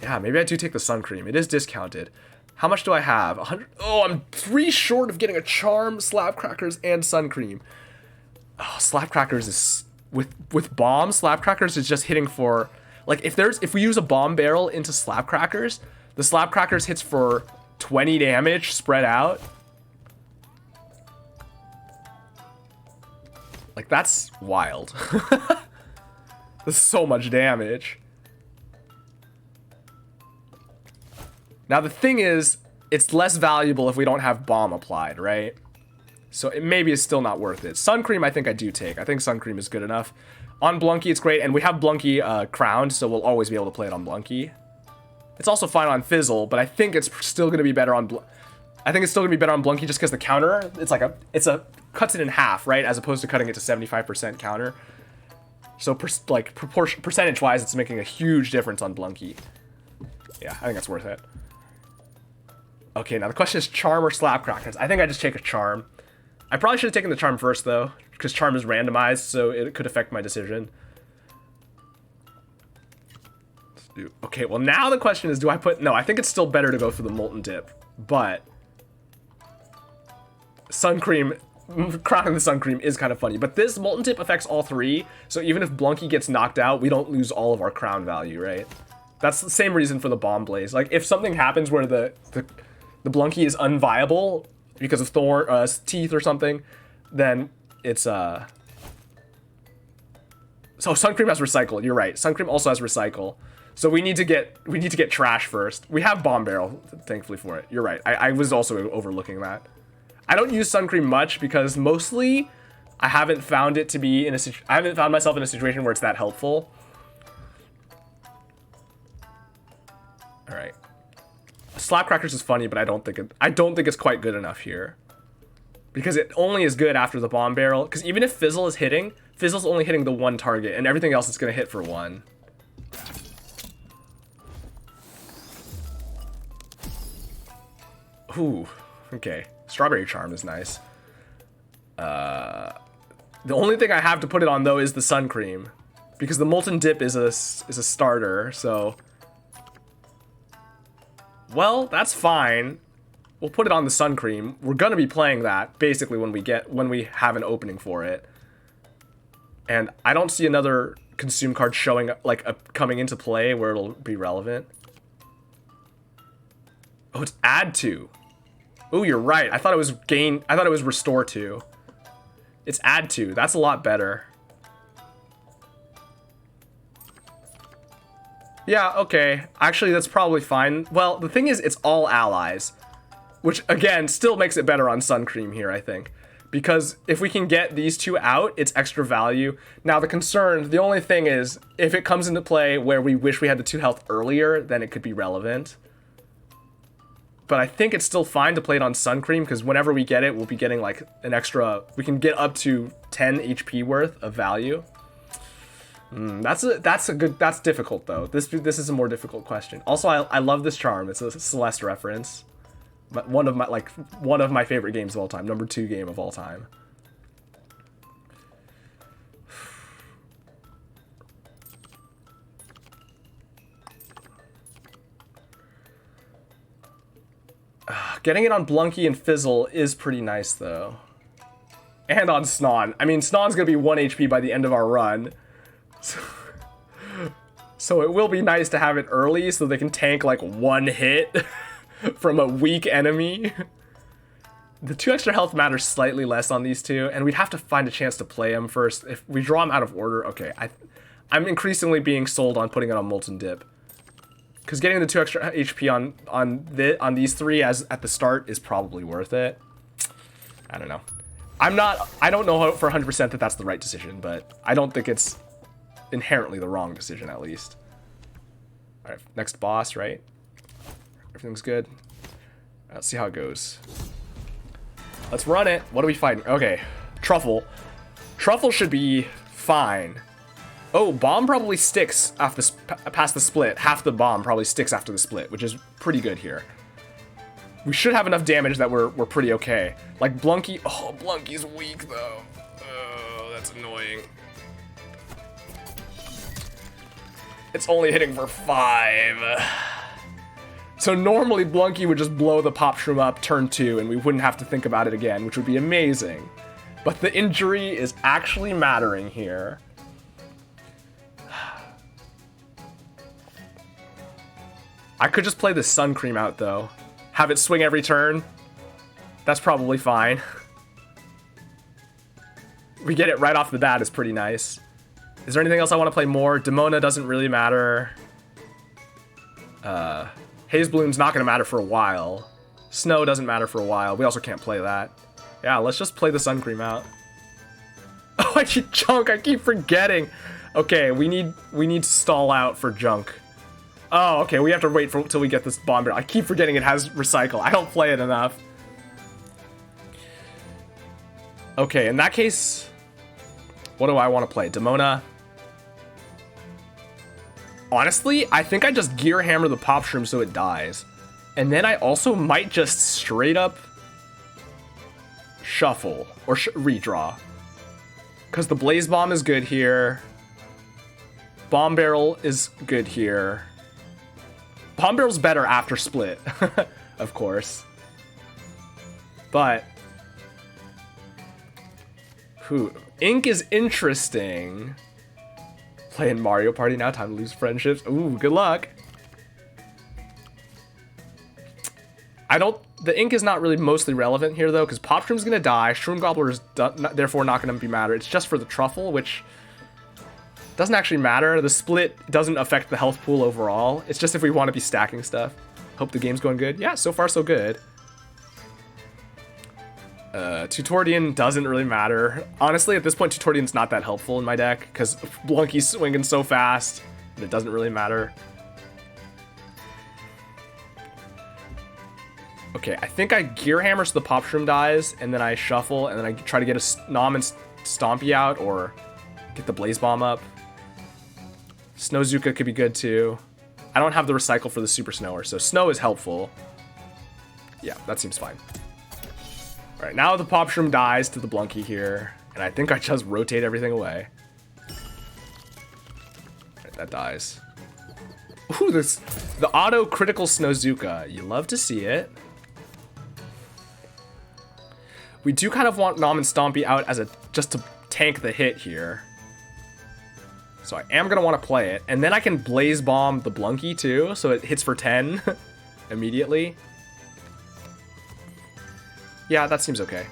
Speaker 1: Yeah, maybe I do take the Sun Cream. It is discounted. How much do I have? 100. Oh, I'm 3 short of getting a Charm, Slapcrackers, and Sun Cream. Oh, Slapcrackers is with Bomb. Slapcrackers is just hitting for, like, if we use a Bomb barrel into Slapcrackers, the Slapcrackers hits for 20 damage spread out. Like, that's wild. That's so much damage. Now, the thing is, it's less valuable if we don't have Bomb applied, right? So it maybe is still not worth it. Sun Cream, I think I do take. I think Sun Cream is good enough. On Blunky, it's great, and we have Blunky crowned, so we'll always be able to play it on Blunky. It's also fine on Fizzle, but I think it's still going to be better on Blunky just because the counter, it's cuts it in half, right? As opposed to cutting it to 75% counter. So percentage-wise, it's making a huge difference on Blunky. Yeah, I think that's worth it. Okay, now the question is Charm or Slapcrackers. I think I just take a Charm. I probably should have taken the Charm first, though, because Charm is randomized, so it could affect my decision. Okay, well, now the question is, do I put... No, I think it's still better to go for the Molten Dip, but... Sun Cream... Crowning the Sun Cream is kind of funny, but this Molten Dip affects all 3, so even if Blunky gets knocked out, we don't lose all of our crown value, right? That's the same reason for the Bomb Blaze. Like, if something happens where the Blunky is unviable because of teeth or something, then it's So Sun Cream has Recycle, you're right. Sun Cream also has Recycle. So we need to get Trash first. We have Bomb Barrel, thankfully, for it. You're right. I was also overlooking that. I don't use Sun Cream much because mostly I haven't found it to be I haven't found myself in a situation where it's that helpful. All right. Slapcrackers is funny, but I don't think it's quite good enough here. Because it only is good after the Bomb Barrel. Because even if Fizzle is hitting, Fizzle's only hitting the 1 target, and everything else is going to hit for 1. Ooh, okay. Strawberry Charm is nice. The only thing I have to put it on, though, is the Sun Cream. Because the Molten Dip is a starter, so... Well, that's fine. We'll put it on the Sun Cream. We're gonna be playing that, basically, when we have an opening for it. And I don't see another consume card showing, coming into play where it'll be relevant. Oh, it's add to. Oh, you're right. I thought it was restore to. It's add to. That's a lot better. Yeah, okay. Actually, that's probably fine. Well, the thing is, it's all allies. Which, again, still makes it better on Sun Cream here, I think. Because if we can get these two out, it's extra value. Now, the only thing is, if it comes into play where we wish we had the 2 health earlier, then it could be relevant. But I think it's still fine to play it on Sun Cream, because whenever we get it, we'll be getting, like, an extra... We can get up to 10 HP worth of value. That's difficult, though. This is a more difficult question. Also, I love this charm. It's a Celeste reference. One of my favorite games of all time. Number 2 game of all time. Getting it on Blunky and Fizzle is pretty nice, though. And on Snon. I mean, Snon's gonna be 1 HP by the end of our run. So it will be nice to have it early so they can tank, like, 1 hit from a weak enemy. The 2 extra health matters slightly less on these two, and we'd have to find a chance to play them first. If we draw them out of order, okay. I'm increasingly being sold on putting it on Molten Dip. Because getting the 2 extra HP on these 3 at the start is probably worth it. I don't know. I don't know for 100% that that's the right decision, but I don't think it's inherently the wrong decision, at least. Alright, next boss, right? Everything's good. Let's see how it goes. Let's run it. What are we fighting? Okay, Truffle. Truffle should be fine. Oh, Bomb probably sticks after past the split. Half the Bomb probably sticks after the split, which is pretty good here. We should have enough damage that we're pretty okay. Like Blunky. Oh, Blunky's weak though. Oh, that's annoying. It's only hitting for 5. So normally Blunky would just blow the Pop Shroom up turn 2 and we wouldn't have to think about it again, which would be amazing. But the injury is actually mattering here. I could just play the Sun Cream out, though. Have it swing every turn. That's probably fine. We get it right off the bat is pretty nice. Is there anything else I want to play more? Demona doesn't really matter. Haze Bloom's not going to matter for a while. Snow doesn't matter for a while. We also can't play that. Yeah, let's just play the Sun Cream out. Oh, I keep Junk. I keep forgetting. Okay, we need to stall out for Junk. Oh, okay, we have to wait till we get this Bomb Barrel. I keep forgetting it has Recycle. I don't play it enough. Okay, in that case, what do I want to play? Demona? Honestly, I think I just Gear Hammer the Pop Shroom so it dies. And then I also might just straight up shuffle or redraw. Because the Blaze Bomb is good here. Bomb Barrel is good here. Bomb Barrel's better after split, of course. But Ink is interesting. Playing Mario Party now, time to lose friendships. Ooh, good luck. The Ink is not really mostly relevant here, though, because Pop Shroom's gonna die. Shroom Gobbler is therefore not gonna be matter. It's just for the Truffle, which doesn't actually matter. The split doesn't affect the health pool overall. It's just if we want to be stacking stuff. Hope the game's going good. Yeah, so far so good. Tutorian doesn't really matter. Honestly, at this point, Tutorian's not that helpful in my deck, because Blunky's swinging so fast, and it doesn't really matter. Okay, I think I Gear Hammer so the Pop Shroom dies, and then I shuffle, and then I try to get a Nom and Stompy out, or get the Blaze Bomb up. Snowzuka could be good too. I don't have the Recycle for the Super Snower, so Snow is helpful. Yeah, that seems fine. Alright, now the Pop Shroom dies to the Blunky here, and I think I just rotate everything away. Alright, that dies. Ooh, the auto critical Snowzuka. You love to see it. We do kind of want Nom and Stompy out as just to tank the hit here. So I am going to want to play it. And then I can Blaze Bomb the Blunky too, so it hits for 10 immediately. Yeah, that seems okay.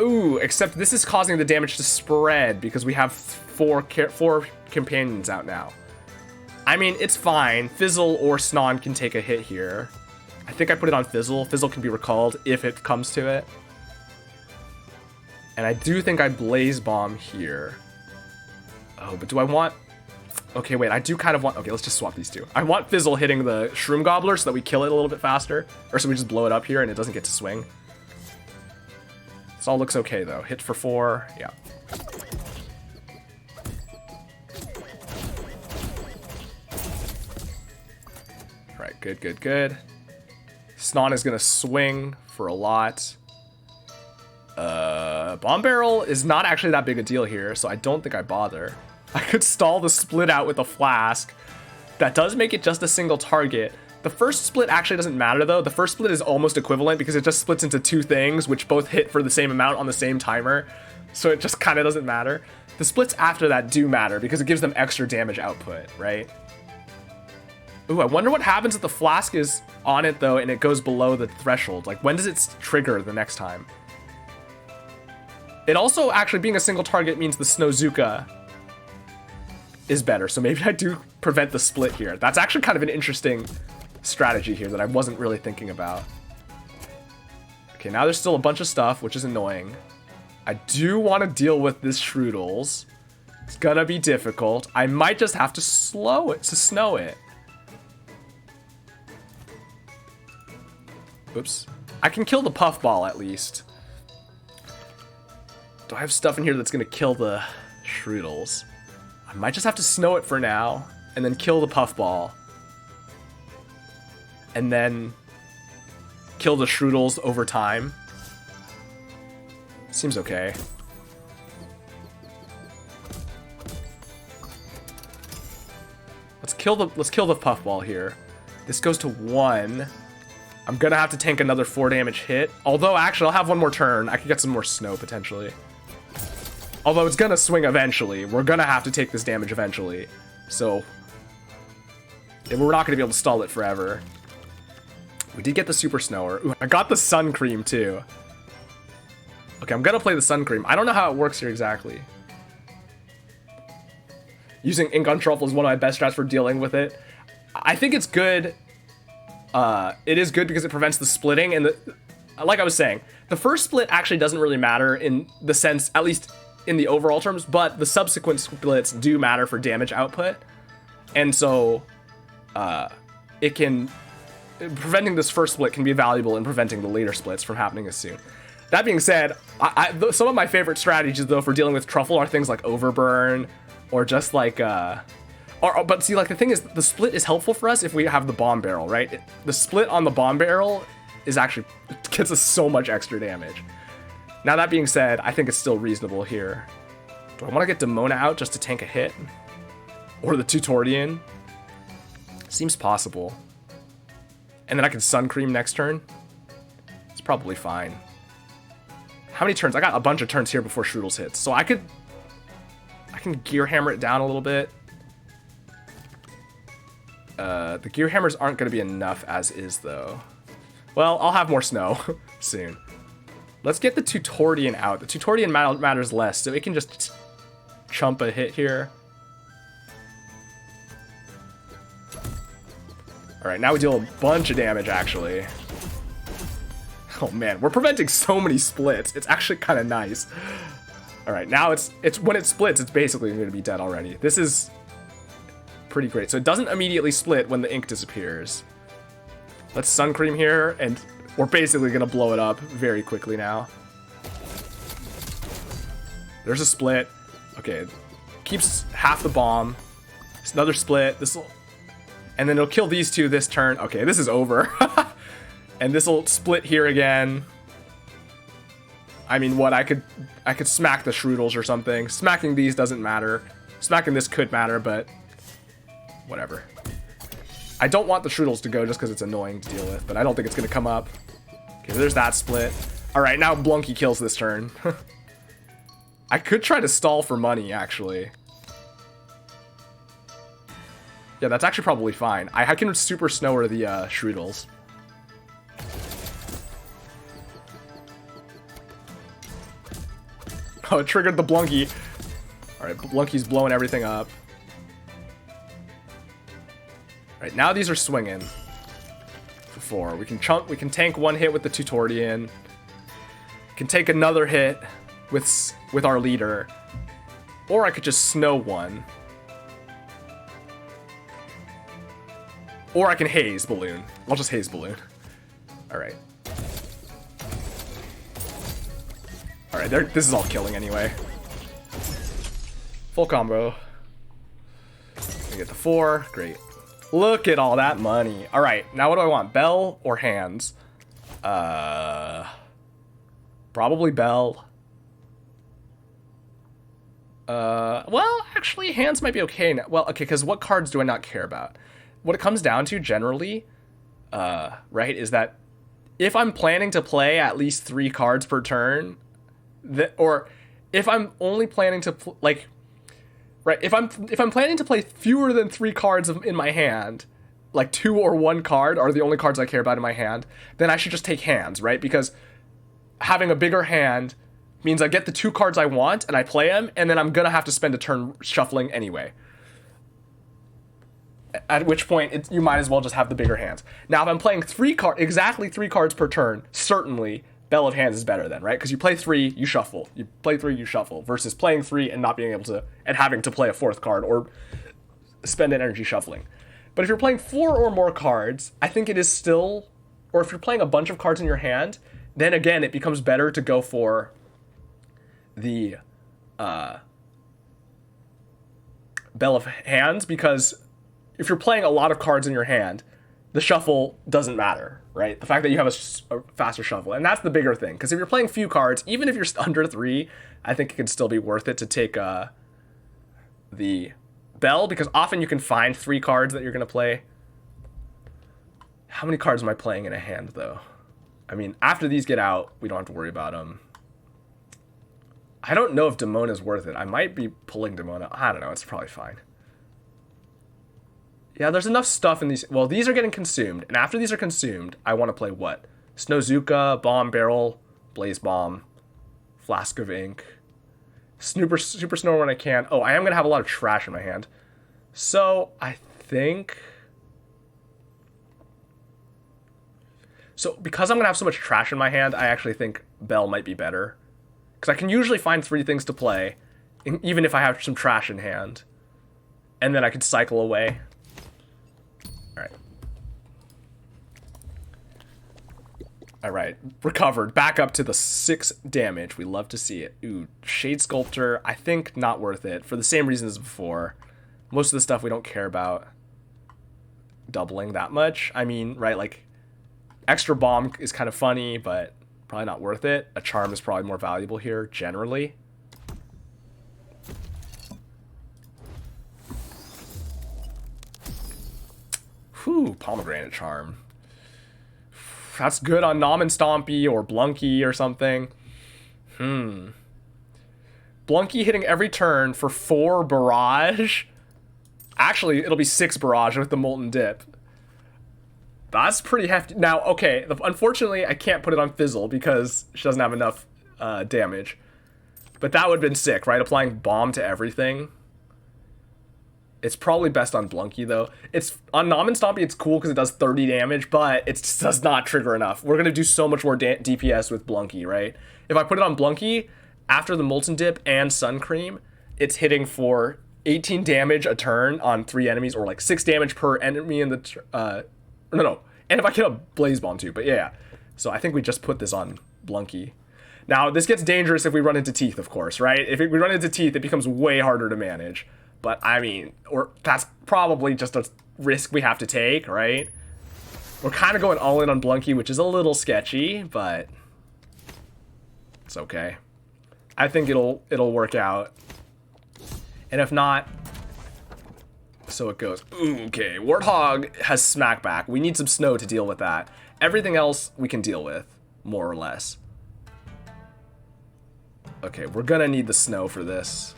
Speaker 1: Ooh, except this is causing the damage to spread because we have four companions out now. I mean, it's fine. Fizzle or Snon can take a hit here. I think I put it on Fizzle. Fizzle can be recalled if it comes to it. And I do think I Blaze Bomb here. Oh, but do I want... Okay, wait, I do kind of want... Okay, let's just swap these two. I want Fizzle hitting the Shroom Gobbler so that we kill it a little bit faster. Or so we just blow it up here and it doesn't get to swing. This all looks okay, though. Hit for 4. Yeah. Alright, good, good, good. Snon is going to swing for a lot. Bomb Barrel is not actually that big a deal here, so I don't think I bother. I could stall the split out with a flask. That does make it just a single target. The first split actually doesn't matter, though. The first split is almost equivalent because it just splits into 2 things, which both hit for the same amount on the same timer. So it just kind of doesn't matter. The splits after that do matter because it gives them extra damage output, right? Ooh, I wonder what happens if the flask is on it, though, and it goes below the threshold. Like, when does it trigger the next time? It also, actually, being a single target means the Snowzuka is better. So maybe I do prevent the split here. That's actually kind of an interesting strategy here that I wasn't really thinking about. Okay, now there's still a bunch of stuff, which is annoying. I do want to deal with this Shroodles. It's gonna be difficult. I might just have to snow it. Oops. I can kill the Puffball at least. Do I have stuff in here that's gonna kill the Shroodles? I might just have to snow it for now, and then kill the Puffball. And then kill the Shroodles over time. Seems okay. Let's kill the Puffball here. This goes to 1. I'm gonna have to tank another 4 damage hit. Although, actually, I'll have one more turn. I could get some more snow, potentially. Although, it's gonna swing eventually. We're gonna have to take this damage eventually. So, we're not gonna be able to stall it forever. We did get the Super Snower. Ooh, I got the Sun Cream, too. Okay, I'm gonna play the Sun Cream. I don't know how it works here exactly. Using Ink on Truffle is one of my best strats for dealing with it. I think it's good. It is good because it prevents the splitting, and like I was saying, the first split actually doesn't really matter in the sense, at least in the overall terms, but the subsequent splits do matter for damage output, and so preventing this first split can be valuable in preventing the later splits from happening as soon. That being said, some of my favorite strategies though for dealing with Truffle are things like Overburn, or just like but see, like, the thing is, the split is helpful for us if we have the Bomb Barrel, right? The split on the Bomb Barrel is actually, it gets us so much extra damage. Now, that being said, I think it's still reasonable here. Do I want to get Demona out just to tank a hit? Or the Tutorian? Seems possible. And then I can Sun Cream next turn? It's probably fine. How many turns? I got a bunch of turns here before Shroodles hits, so I can Gear Hammer it down a little bit. The Gear Hammers aren't going to be enough as is, though. Well, I'll have more snow soon. Let's get the Tutorian out. The Tutorian matters less, so it can just chump a hit here. Alright, now we deal a bunch of damage, actually. Oh man, we're preventing so many splits. It's actually kind of nice. Alright, now it's when it splits, it's basically going to be dead already. This is pretty great. So it doesn't immediately split when the ink disappears. Let's Sun Cream here, and we're basically going to blow it up very quickly now. There's a split. Okay, keeps half the bomb. It's another split. This'll, and then it'll kill these two this turn. Okay, this is over. And this will split here again. I mean, what, I could smack the Shroodles or something. Smacking these doesn't matter. Smacking this could matter, but whatever. I don't want the Shroodles to go just because it's annoying to deal with, but I don't think it's going to come up. Okay, there's that split. Alright, now Blunky kills this turn. I could try to stall for money, actually. Yeah, that's actually probably fine. I can Super Snower the Shroodles. Oh, it triggered the Blunky. Alright, Blunky's blowing everything up. Alright, now these are swinging. For 4. We can tank one hit with the Tutorian. We can take another hit with our leader. Or I could just snow one. Or I can haze balloon. I'll just haze balloon. Alright. Alright, this is all killing anyway. Full combo. We get the 4. Great. Look at all that money. Alright, now what do I want? Bell or hands? Probably Bell. Well, actually, hands might be okay now. Well, okay, because what cards do I not care about? What it comes down to generally, right, is that if I'm planning to play at least 3 cards per turn, or if I'm only planning to right, if I'm planning to play fewer than 3 cards in my hand, like 2 or 1 card are the only cards I care about in my hand, then I should just take hands, right? Because having a bigger hand means I get the 2 cards I want and I play them, and then I'm gonna have to spend a turn shuffling anyway. At which point, you might as well just have the bigger hands. Now, if I'm playing exactly 3 cards per turn, certainly Bell of Hands is better then, right? Because you play 3, you shuffle. You play 3, you shuffle. Versus playing 3 and not being able to, and having to play a 4th card or spend an energy shuffling. But if you're playing 4 or more cards, I think it is still, or if you're playing a bunch of cards in your hand, then again, it becomes better to go for the Bell of Hands, because if you're playing a lot of cards in your hand, the shuffle doesn't matter, right? The fact that you have a faster shuffle, and that's the bigger thing. Because if you're playing few cards, even if you're under 3, I think it can still be worth it to take the Bell, because often you can find 3 cards that you're going to play. How many cards am I playing in a hand, though? I mean, after these get out, we don't have to worry about them. I don't know if Demona is worth it. I might be pulling Demona. I don't know. It's probably fine. Yeah, there's enough stuff in these. Well, these are getting consumed. And after these are consumed, I want to play what? Snowzuka, Bomb Barrel, Blaze Bomb, Flask of Ink, Super Snore when I can. Oh, I am going to have a lot of trash in my hand. So, I think... So, because I'm going to have so much trash in my hand, I actually think Bell might be better. Because I can usually find 3 things to play, even if I have some trash in hand. And then I could cycle away. Alright. Alright, recovered. Back up to the 6 damage. We love to see it. Ooh, Shade Sculptor, I think not worth it. For the same reasons as before. Most of the stuff we don't care about doubling that much. I mean, right, like, extra bomb is kind of funny, but probably not worth it. A charm is probably more valuable here, generally. Whew, Pomegranate Charm. That's good on Nom and Stompy or Blunky or something. Blunky hitting every turn for 4 Barrage. Actually, it'll be 6 Barrage with the Molten Dip. That's pretty hefty. Now, okay, unfortunately, I can't put it on Fizzle because she doesn't have enough damage. But that would have been sick, right? Applying Bomb to everything. It's probably best on Blunky, though. It's on Nom and Stompy, it's cool because it does 30 damage, but it does not trigger enough. We're going to do so much more DPS with Blunky, right? If I put it on Blunky, after the Molten Dip and Sun Cream, it's hitting for 18 damage a turn on 3 enemies, or like 6 damage per enemy in the... No. And if I get a Blaze Bomb, too. But yeah. So I think we just put this on Blunky. Now, this gets dangerous if we run into Teeth, of course, right? If we run into Teeth, it becomes way harder to manage. But, I mean, that's probably just a risk we have to take, right? We're kind of going all in on Blunky, which is a little sketchy, but it's okay. I think it'll work out. And if not, so it goes. Ooh, okay, Warthog has Smack Back. We need some snow to deal with that. Everything else we can deal with, more or less. Okay, we're gonna need the snow for this.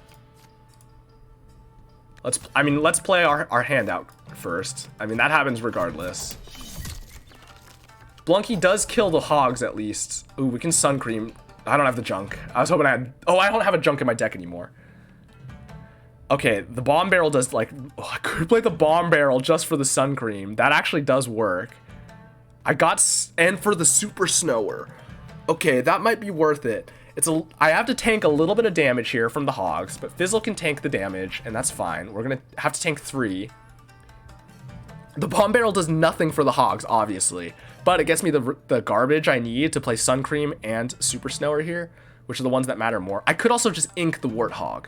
Speaker 1: Let's play our hand out first. I mean, that happens regardless. Blunky does kill the hogs, at least. Ooh, we can Sun Cream. I don't have the junk. I was hoping I had... Oh, I don't have a junk in my deck anymore. Okay, the bomb barrel does like, oh, I could play the bomb barrel just for the sun cream. That actually does work. And for the super snower. Okay, that might be worth it. I have to tank a little bit of damage here from the hogs, but Fizzle can tank the damage, and that's fine. We're gonna have to tank 3. The bomb barrel does nothing for the hogs, obviously, but it gets me the garbage I need to play sun cream and super snower here, which are the ones that matter more. I could also just ink the warthog.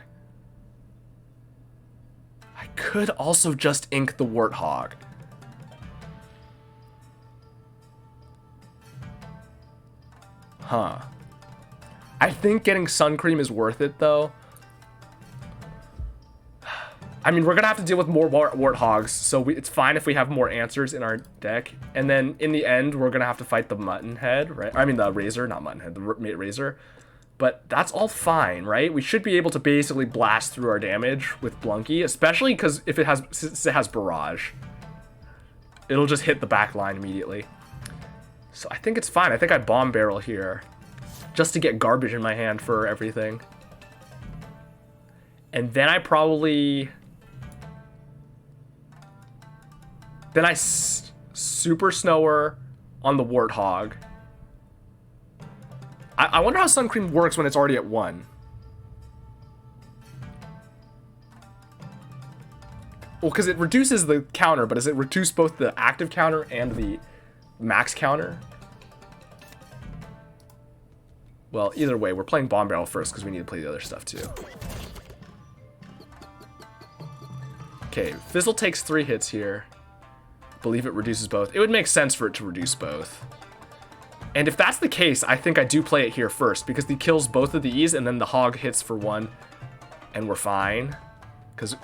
Speaker 1: Huh. I think getting sun cream is worth it, though. I mean, we're gonna have to deal with more warthogs, so it's fine if we have more answers in our deck. And then in the end, we're gonna have to fight the mutton head, right? I mean, the razor, not mutton head, the razor. But that's all fine, right? We should be able to basically blast through our damage with Blunky, especially because since it has barrage, it'll just hit the back line immediately. So I think it's fine. I think I bomb barrel here just to get garbage in my hand for everything. And then I probably... Then I super snower on the warthog. I wonder how sun cream works when it's already at 1. Well, because it reduces the counter, but does it reduce both the active counter and the max counter? Well, either way, we're playing bomb barrel first because we need to play the other stuff too. Okay, Fizzle takes 3 hits here. Believe it reduces both. It would make sense for it to reduce both. And if that's the case, I think I do play it here first because he kills both of these and then the hog hits for 1 and we're fine. Because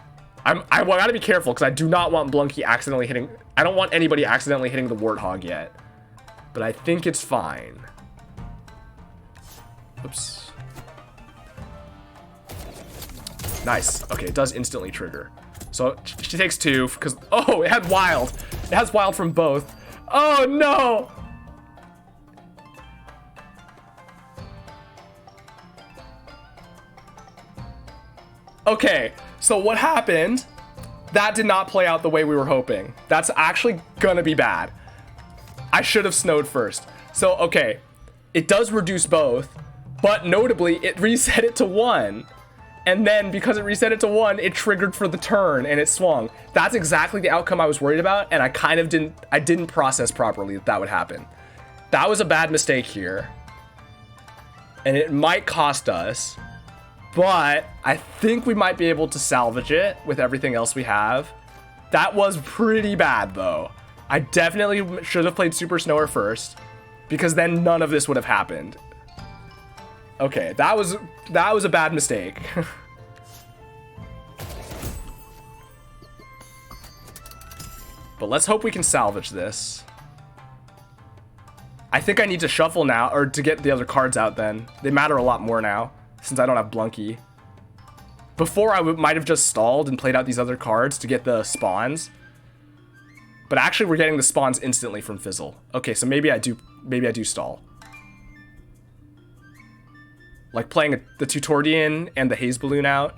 Speaker 1: I gotta be careful because I do not want Blunky accidentally hitting... I don't want anybody accidentally hitting the warthog yet. But I think it's fine. Oops. Nice. Okay, it does instantly trigger. So she takes 2 because... Oh, it had wild. It has wild from both. Oh, no! Okay, so what happened, that did not play out the way we were hoping. That's actually gonna be bad. I should have snowed first. So, okay, it does reduce both, but notably, it reset it to 1. And then, because it reset it to 1, it triggered for the turn, and it swung. That's exactly the outcome I was worried about, and I kind of didn't process properly that would happen. That was a bad mistake here. And it might cost us. But I think we might be able to salvage it with everything else we have. That was pretty bad, though. I definitely should have played Super Snower first, because then none of this would have happened. Okay, that was a bad mistake. But let's hope we can salvage this. I think I need to shuffle now, or to get the other cards out then. They matter a lot more now, since I don't have Blunky. Before, I might have just stalled and played out these other cards to get the spawns. But actually, we're getting the spawns instantly from Fizzle. Okay, so maybe I do stall. Like playing the Tutorian and the Haze Balloon out.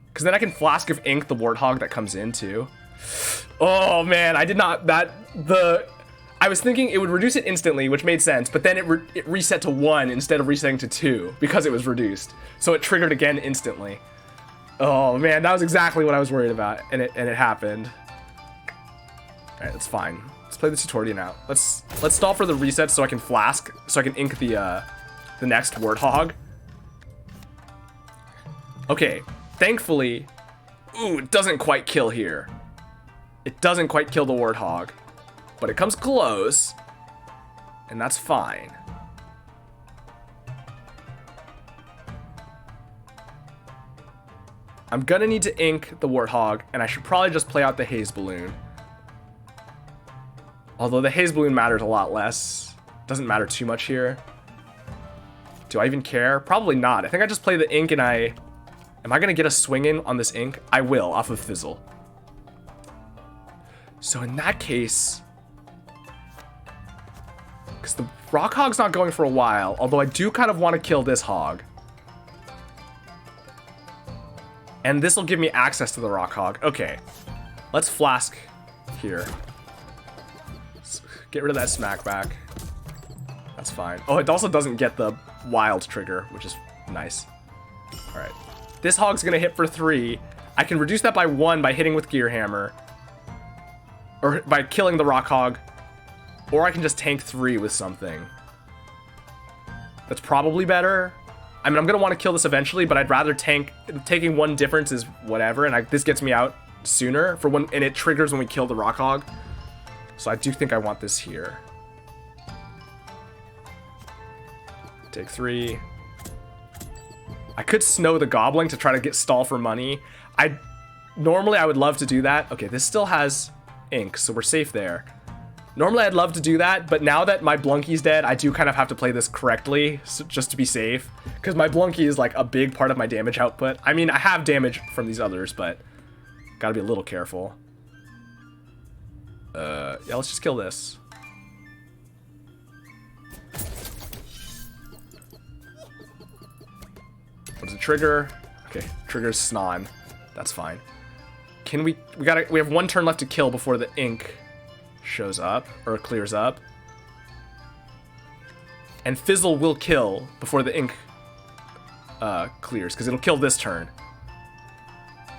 Speaker 1: Because then I can Flask of Ink the Warthog that comes in, too. Oh, man, I did not... I was thinking it would reduce it instantly, which made sense, but then it reset to 1 instead of resetting to 2 because it was reduced. So it triggered again instantly. Oh man, that was exactly what I was worried about, and it happened. All right, that's fine. Let's play the Tutorian out. Let's stall for the reset so I can Flask, so I can ink the next Warthog. Okay, thankfully, ooh, it doesn't quite kill here. It doesn't quite kill the Warthog. But it comes close, and that's fine. I'm gonna need to ink the Warthog, and I should probably just play out the Haze Balloon. Although the Haze Balloon matters a lot less. Doesn't matter too much here. Do I even care? Probably not. I think I just play the ink and am I gonna get a swing in on this ink? I will, off of Fizzle. So in that case... Because the Rock Hog's not going for a while, although I do kind of want to kill this hog. And this will give me access to the rock hog. Okay. Let's flask here. Let's get rid of that smack back. That's fine. Oh, it also doesn't get the wild trigger, which is nice. Alright. This hog's gonna hit for 3. I can reduce that by 1 by hitting with Gear Hammer. Or by killing the rock hog. Or I can just tank 3 with something. That's probably better. I mean, I'm gonna want to kill this eventually, but I'd rather tank. Taking 1 difference is whatever, and this gets me out sooner for when, and it triggers when we kill the rock hog. So I do think I want this here. Take 3. I could snow the goblin to try to get stall for money. Normally I would love to do that. Okay, this still has ink, so we're safe there. Normally I'd love to do that, but now that my Blunky's dead, I do kind of have to play this correctly, just to be safe. Because my Blunky is like a big part of my damage output. I mean, I have damage from these others, but gotta be a little careful. Yeah, let's just kill this. What does it trigger? Okay, triggers Snon. That's fine. Can we have 1 turn left to kill before the ink shows up or clears up. And Fizzle will kill before the ink clears, because it'll kill this turn.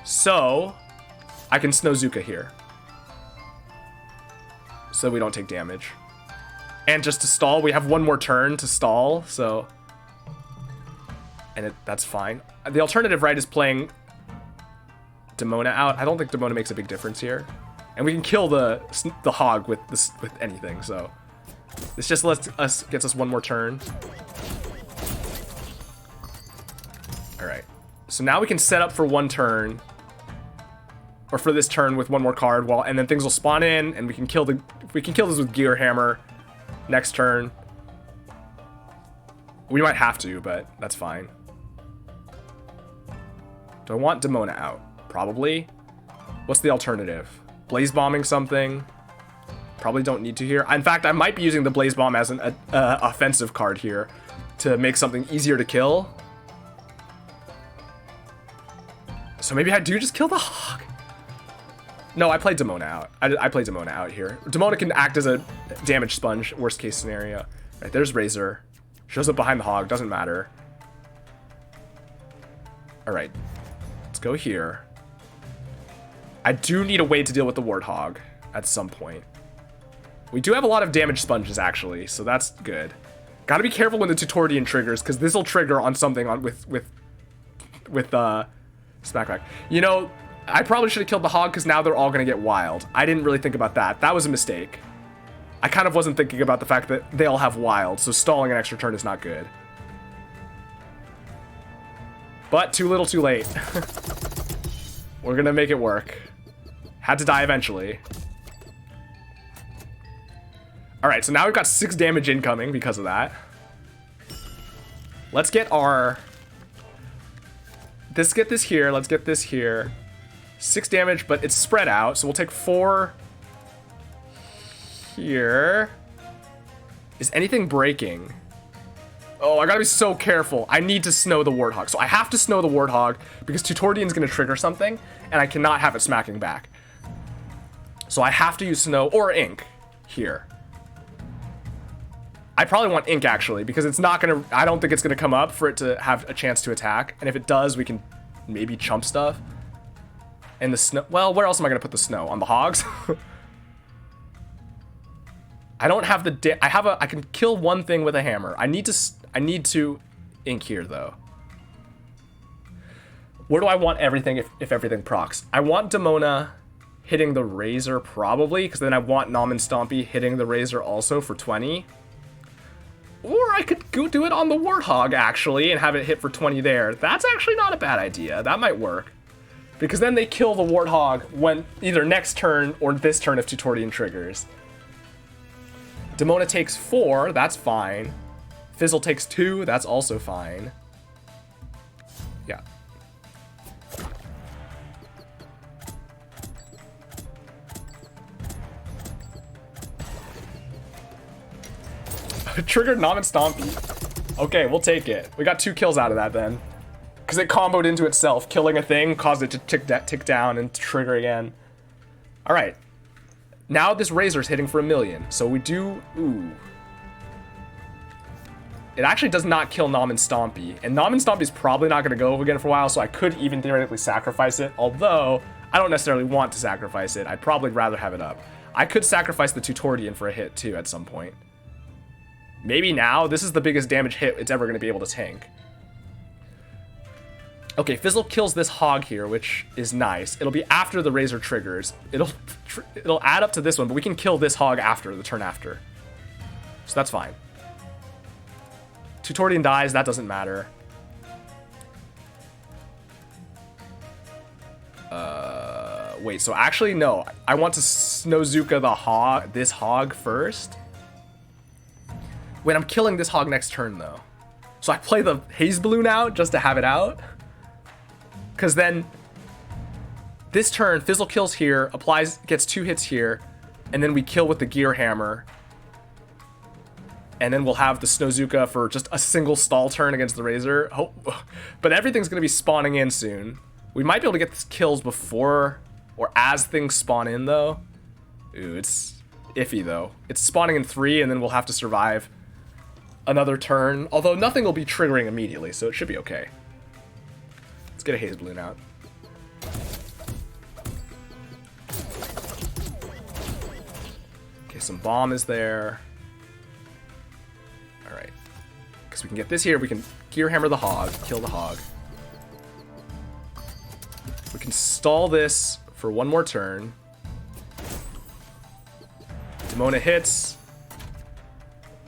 Speaker 1: So I can Snow Zuka here, so we don't take damage. And just to stall, we have 1 more turn to stall, so... And that's fine. The alternative, right, is playing Demona out. I don't think Demona makes a big difference here. And we can kill the hog with anything, so... This just gets us 1 more turn. Alright. So now we can set up for 1 turn. Or for this turn with 1 more card, and then things will spawn in, and we can kill this with Gear Hammer next turn. We might have to, but that's fine. Do I want Demona out? Probably. What's the alternative? Blaze bombing something. Probably don't need to here. In fact, I might be using the Blaze Bomb as an offensive card here to make something easier to kill. So maybe I do just kill the hog. No, I played Demona out. I played Demona out here. Demona can act as a damage sponge, worst case scenario. Right, there's Razor. Shows up behind the hog, doesn't matter. Alright, let's go here. I do need a way to deal with the Warthog at some point. We do have a lot of damage sponges, actually, so that's good. Gotta be careful when the Tutorian triggers, because this will trigger on something with Smackback. You know, I probably should have killed the hog, because now they're all gonna get wild. I didn't really think about that. That was a mistake. I kind of wasn't thinking about the fact that they all have wild, so stalling an extra turn is not good. But too little, too late. We're gonna make it work. Had to die eventually. Alright, so now we've got 6 damage incoming because of that. Let's get our... Let's get this here, let's get this here. 6 damage, but it's spread out, so we'll take 4 here. Is anything breaking? Oh, I gotta be so careful. I need to snow the Warthog. So I have to snow the Warthog because Tutorian's gonna trigger something, and I cannot have it smacking back. So I have to use snow or ink here. I probably want ink, actually, because it's not gonna... I don't think it's gonna come up for it to have a chance to attack. And if it does, we can maybe chump stuff. And the snow... Well, where else am I gonna put the snow? On the hogs? I don't have the... I can kill 1 thing with a hammer. I need to ink here, though. Where do I want everything if everything procs? I want Demona hitting the Razor, probably, because then I want Nom and Stompy hitting the Razor also for 20. Or I could go do it on the Warthog, actually, and have it hit for 20 there. That's actually not a bad idea. That might work. Because then they kill the Warthog when either next turn or this turn if Tutorian triggers. Demona takes 4, that's fine. Fizzle takes 2, that's also fine. Yeah. Triggered Nom and Stompy. Okay, we'll take it. We got 2 kills out of that then. Because because it comboed into itself. Killing a thing caused it to tick down and trigger again. All right. Now this Razor's hitting for 1,000,000. So we do... Ooh. It actually does not kill Nom and Stompy. And Nom and Stompy is probably not going to go again for a while, so I could even theoretically sacrifice it. Although, I don't necessarily want to sacrifice it. I'd probably rather have it up. I could sacrifice the Tutorian for a hit, too, at some point. Maybe now. This is the biggest damage hit it's ever going to be able to tank. Okay, Fizzle kills this hog here, which is nice. It'll be after the Razor triggers. It'll add up to this one, but we can kill this hog after, the turn after. So that's fine. Tutorian dies, that doesn't matter. Wait, so actually, no. I want to Snowzuka this hog first. Wait, I'm killing this hog next turn, though. So I play the Haze Balloon out just to have it out. Because then, this turn, Fizzle kills here, gets 2 hits here, and then we kill with the Gear Hammer. And then we'll have the Snowzuka for just a single stall turn against the Razor. Oh, but everything's going to be spawning in soon. We might be able to get these kills before or as things spawn in, though. Ooh, it's iffy, though. It's spawning in 3, and then we'll have to survive another turn. Although nothing will be triggering immediately, so it should be okay. Let's get a Haze Balloon out. Okay, some Bomb is there. Alright. Because we can get this here, we can Gear Hammer the hog, kill the hog. We can stall this for one more turn. Demona hits.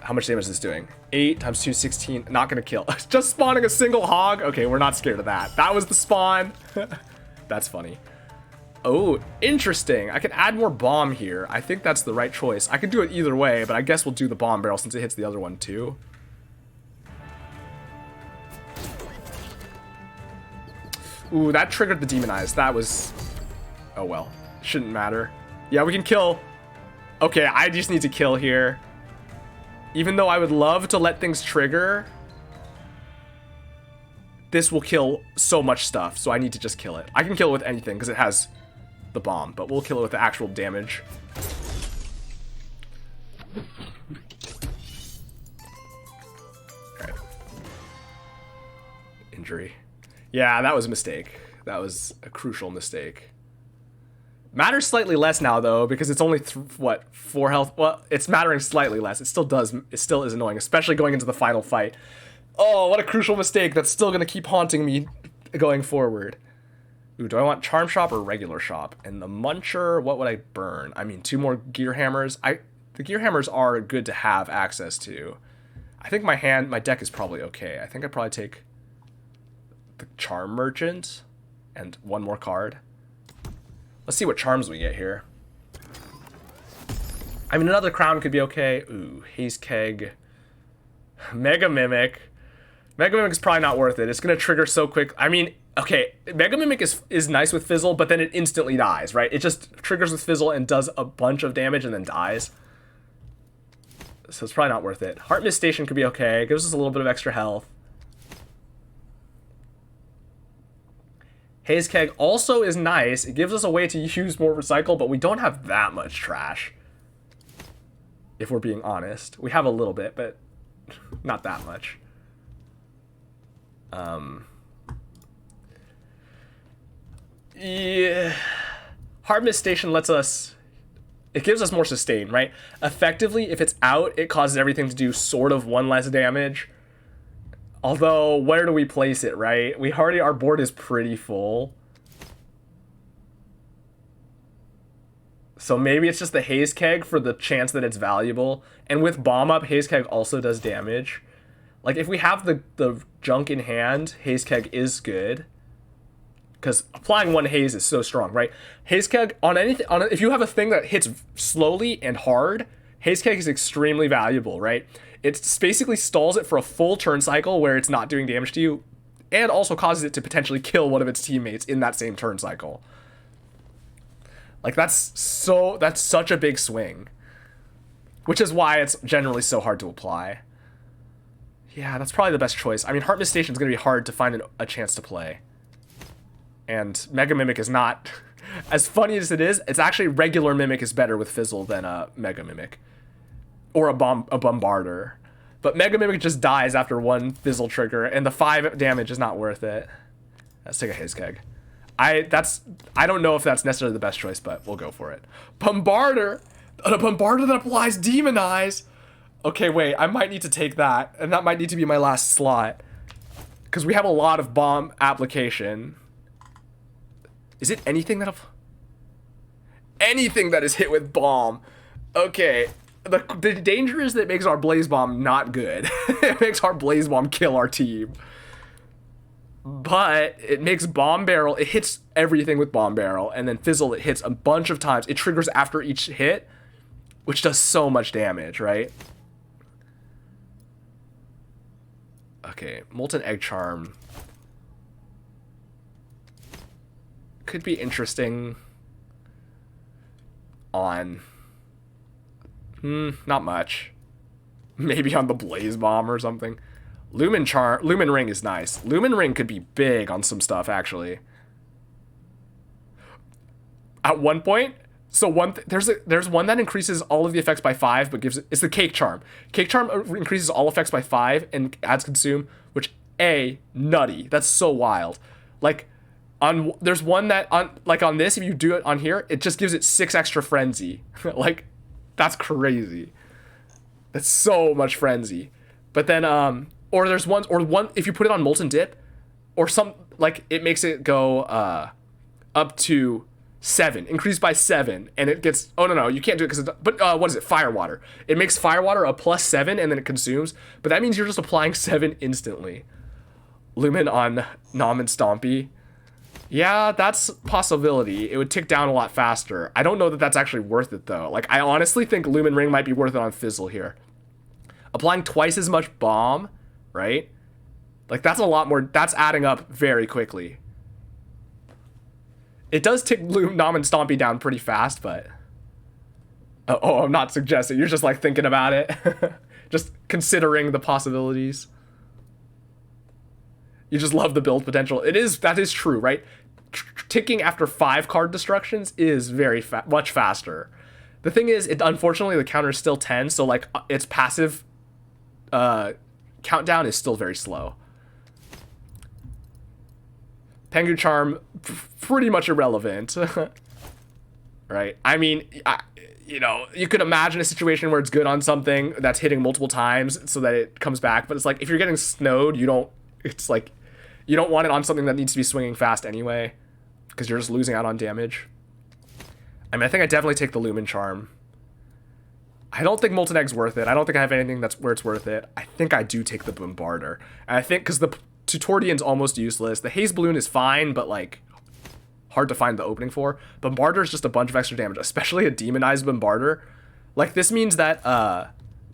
Speaker 1: How much damage is this doing? 8 times 2, 16. Not gonna kill. Just spawning a single hog? Okay, we're not scared of that. That was the spawn. That's funny. Oh, interesting. I can add more bomb here. I think that's the right choice. I could do it either way, but I guess we'll do the bomb barrel since it hits the other one too. Ooh, that triggered the Demonize. That was... Oh well. Shouldn't matter. Yeah, we can kill... Okay, I just need to kill here. Even though I would love to let things trigger, this will kill so much stuff, so I need to just kill it. I can kill it with anything because it has the bomb, but we'll kill it with the actual damage. Alright. Injury. Yeah, that was a mistake. That was a crucial mistake. Matters slightly less now, though, because it's only, what, 4 health? Well, it's mattering slightly less. It still is annoying, especially going into the final fight. Oh, what a crucial mistake. That's still going to keep haunting me going forward. Ooh, do I want Charm Shop or Regular Shop? And the Muncher, what would I burn? I mean, 2 more Gear Hammers. The Gear Hammers are good to have access to. I think my deck is probably okay. I think I'd probably take the Charm Merchant and 1 more card. Let's see what charms we get here. I mean, another crown could be okay. Ooh, Haze Keg. Mega Mimic. Mega Mimic is probably not worth it. It's going to trigger so quick. I mean, okay, Mega Mimic is nice with Fizzle, but then it instantly dies, right? It just triggers with Fizzle and does a bunch of damage and then dies. So it's probably not worth it. Heart Mist Station could be okay. It gives us a little bit of extra health. Haze Keg also is nice. It gives us a way to use more recycle, but we don't have that much trash. If we're being honest. We have a little bit, but not that much. Yeah. Heart Mist Station lets us... It gives us more sustain, right? Effectively, if it's out, it causes everything to do sort of 1 less damage. Although, where do we place it, right? Our board is pretty full. So maybe it's just the Haze Keg for the chance that it's valuable. And with Bomb Up, Haze Keg also does damage. Like, if we have the junk in hand, Haze Keg is good. Because applying 1 haze is so strong, right? Haze Keg, if you have a thing that hits slowly and hard, Haze Keg is extremely valuable, right? It basically stalls it for a full turn cycle where it's not doing damage to you, and also causes it to potentially kill one of its teammates in that same turn cycle. Like, that's such a big swing. Which is why it's generally so hard to apply. Yeah, that's probably the best choice. I mean, Heart Mist Station is going to be hard to find a chance to play. And Mega Mimic is not... as funny as it is, it's actually regular Mimic is better with Fizzle than a Mega Mimic. Or a Bombarder. But Mega Mimic just dies after one Fizzle trigger, and the 5 damage is not worth it. Let's take a Hizkeg. I don't know if that's necessarily the best choice, but we'll go for it. Bombarder! A Bombarder that applies Demonize! Okay, wait, I might need to take that, and that might need to be my last slot. Because we have a lot of bomb application. Is it anything that... anything that is hit with bomb. Okay, the danger is that it makes our Blaze Bomb not good. It makes our Blaze Bomb kill our team. But it makes Bomb Barrel, it hits everything with Bomb Barrel, and then Fizzle it hits a bunch of times. It triggers after each hit, which does so much damage, right? Okay, Molten Egg Charm could be interesting on... not much. Maybe on the Blaze Bomb or something. Lumen Ring is nice. Lumen Ring could be big on some stuff, actually. At one point, so there's one that increases all of the effects by 5, but it's the Cake Charm. Cake Charm increases all effects by 5 and adds Consume, which nutty. That's so wild. Like, there's one that on this, if you do it on here, it just gives it 6 extra Frenzy. Like, that's crazy. That's so much Frenzy. But then or there's one if you put it on Molten Dip, or some, like, it makes it go up to 7, increased by 7, and it gets, oh no, you can't do it because but what is it, Firewater. It makes Firewater a +7 and then it consumes, but that means you're just applying 7 instantly. Lumen on Nom and Stompy. Yeah, that's a possibility. It would tick down a lot faster. I don't know that that's actually worth it though. Like, I honestly think Lumen Ring might be worth it on Fizzle here. Applying twice as much bomb, right? Like, that's a lot more, that's adding up very quickly. It does tick Nom and Stompy down pretty fast, but... oh, I'm not suggesting. You're just, like, thinking about it. Just considering the possibilities. You just love the build potential. That is true, right? Ticking after 5 card destructions is much faster. The thing is, unfortunately, the counter is still 10, so, like, its passive countdown is still very slow. Pengu Charm, pretty much irrelevant. Right? I mean, you know, you could imagine a situation where it's good on something that's hitting multiple times so that it comes back, but it's like, if you're getting snowed, you don't want it on something that needs to be swinging fast anyway, because you're just losing out on damage. I mean, I think I definitely take the Lumen Charm. I don't think Molten Egg's worth it. I don't think I have anything that's where it's worth it. I think I do take the Bombarder. And I think, because the Tutordian's almost useless. The Haze Balloon is fine, but, like, hard to find the opening for. Bombarder is just a bunch of extra damage, especially a Demonized Bombarder. Like, this means that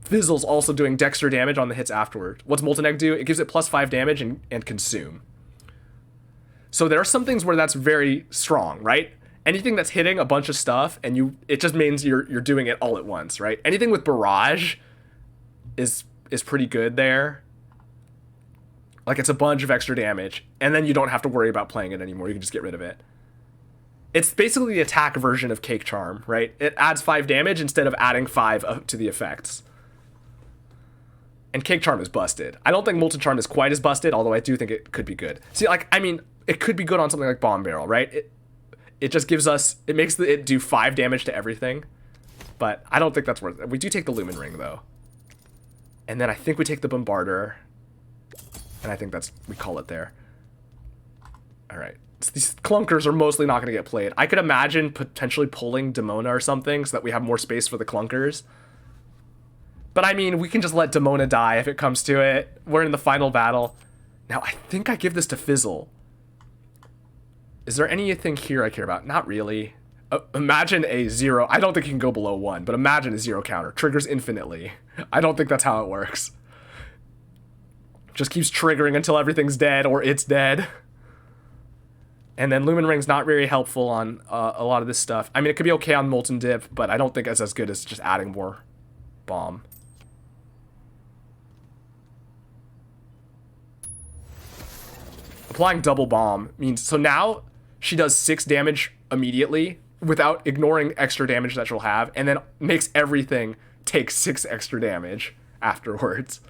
Speaker 1: Fizzle's also doing Dexter damage on the hits afterward. What's Molten Egg do? It gives it +5 damage and Consume. So there are some things where that's very strong, right? Anything that's hitting a bunch of stuff, and it just means you're doing it all at once, right? Anything with Barrage is pretty good there. Like, it's a bunch of extra damage, and then you don't have to worry about playing it anymore. You can just get rid of it. It's basically the attack version of Cake Charm, right? It adds 5 damage instead of adding 5 to the effects. And Cake Charm is busted. I don't think Molten Charm is quite as busted, although I do think it could be good. See, like, I mean, it could be good on something like Bomb Barrel, right? It just gives us, it makes it do 5 damage to everything. But I don't think that's worth it. We do take the Lumen Ring, though. And then I think we take the Bombarder. And I think we call it there. Alright. So these clunkers are mostly not going to get played. I could imagine potentially pulling Demona or something so that we have more space for the clunkers. But I mean, we can just let Demona die if it comes to it. We're in the final battle. Now, I think I give this to Fizzle. Is there anything here I care about? Not really. Imagine a 0. I don't think you can go below 1, but imagine a 0 counter. Triggers infinitely. I don't think that's how it works. Just keeps triggering until everything's dead or it's dead. And then Lumen Ring's not very helpful on a lot of this stuff. I mean, it could be okay on Molten Dip, but I don't think it's as good as just adding more bomb. Applying double bomb means, so now she does 6 damage immediately without ignoring extra damage that she'll have, and then makes everything take 6 extra damage afterwards.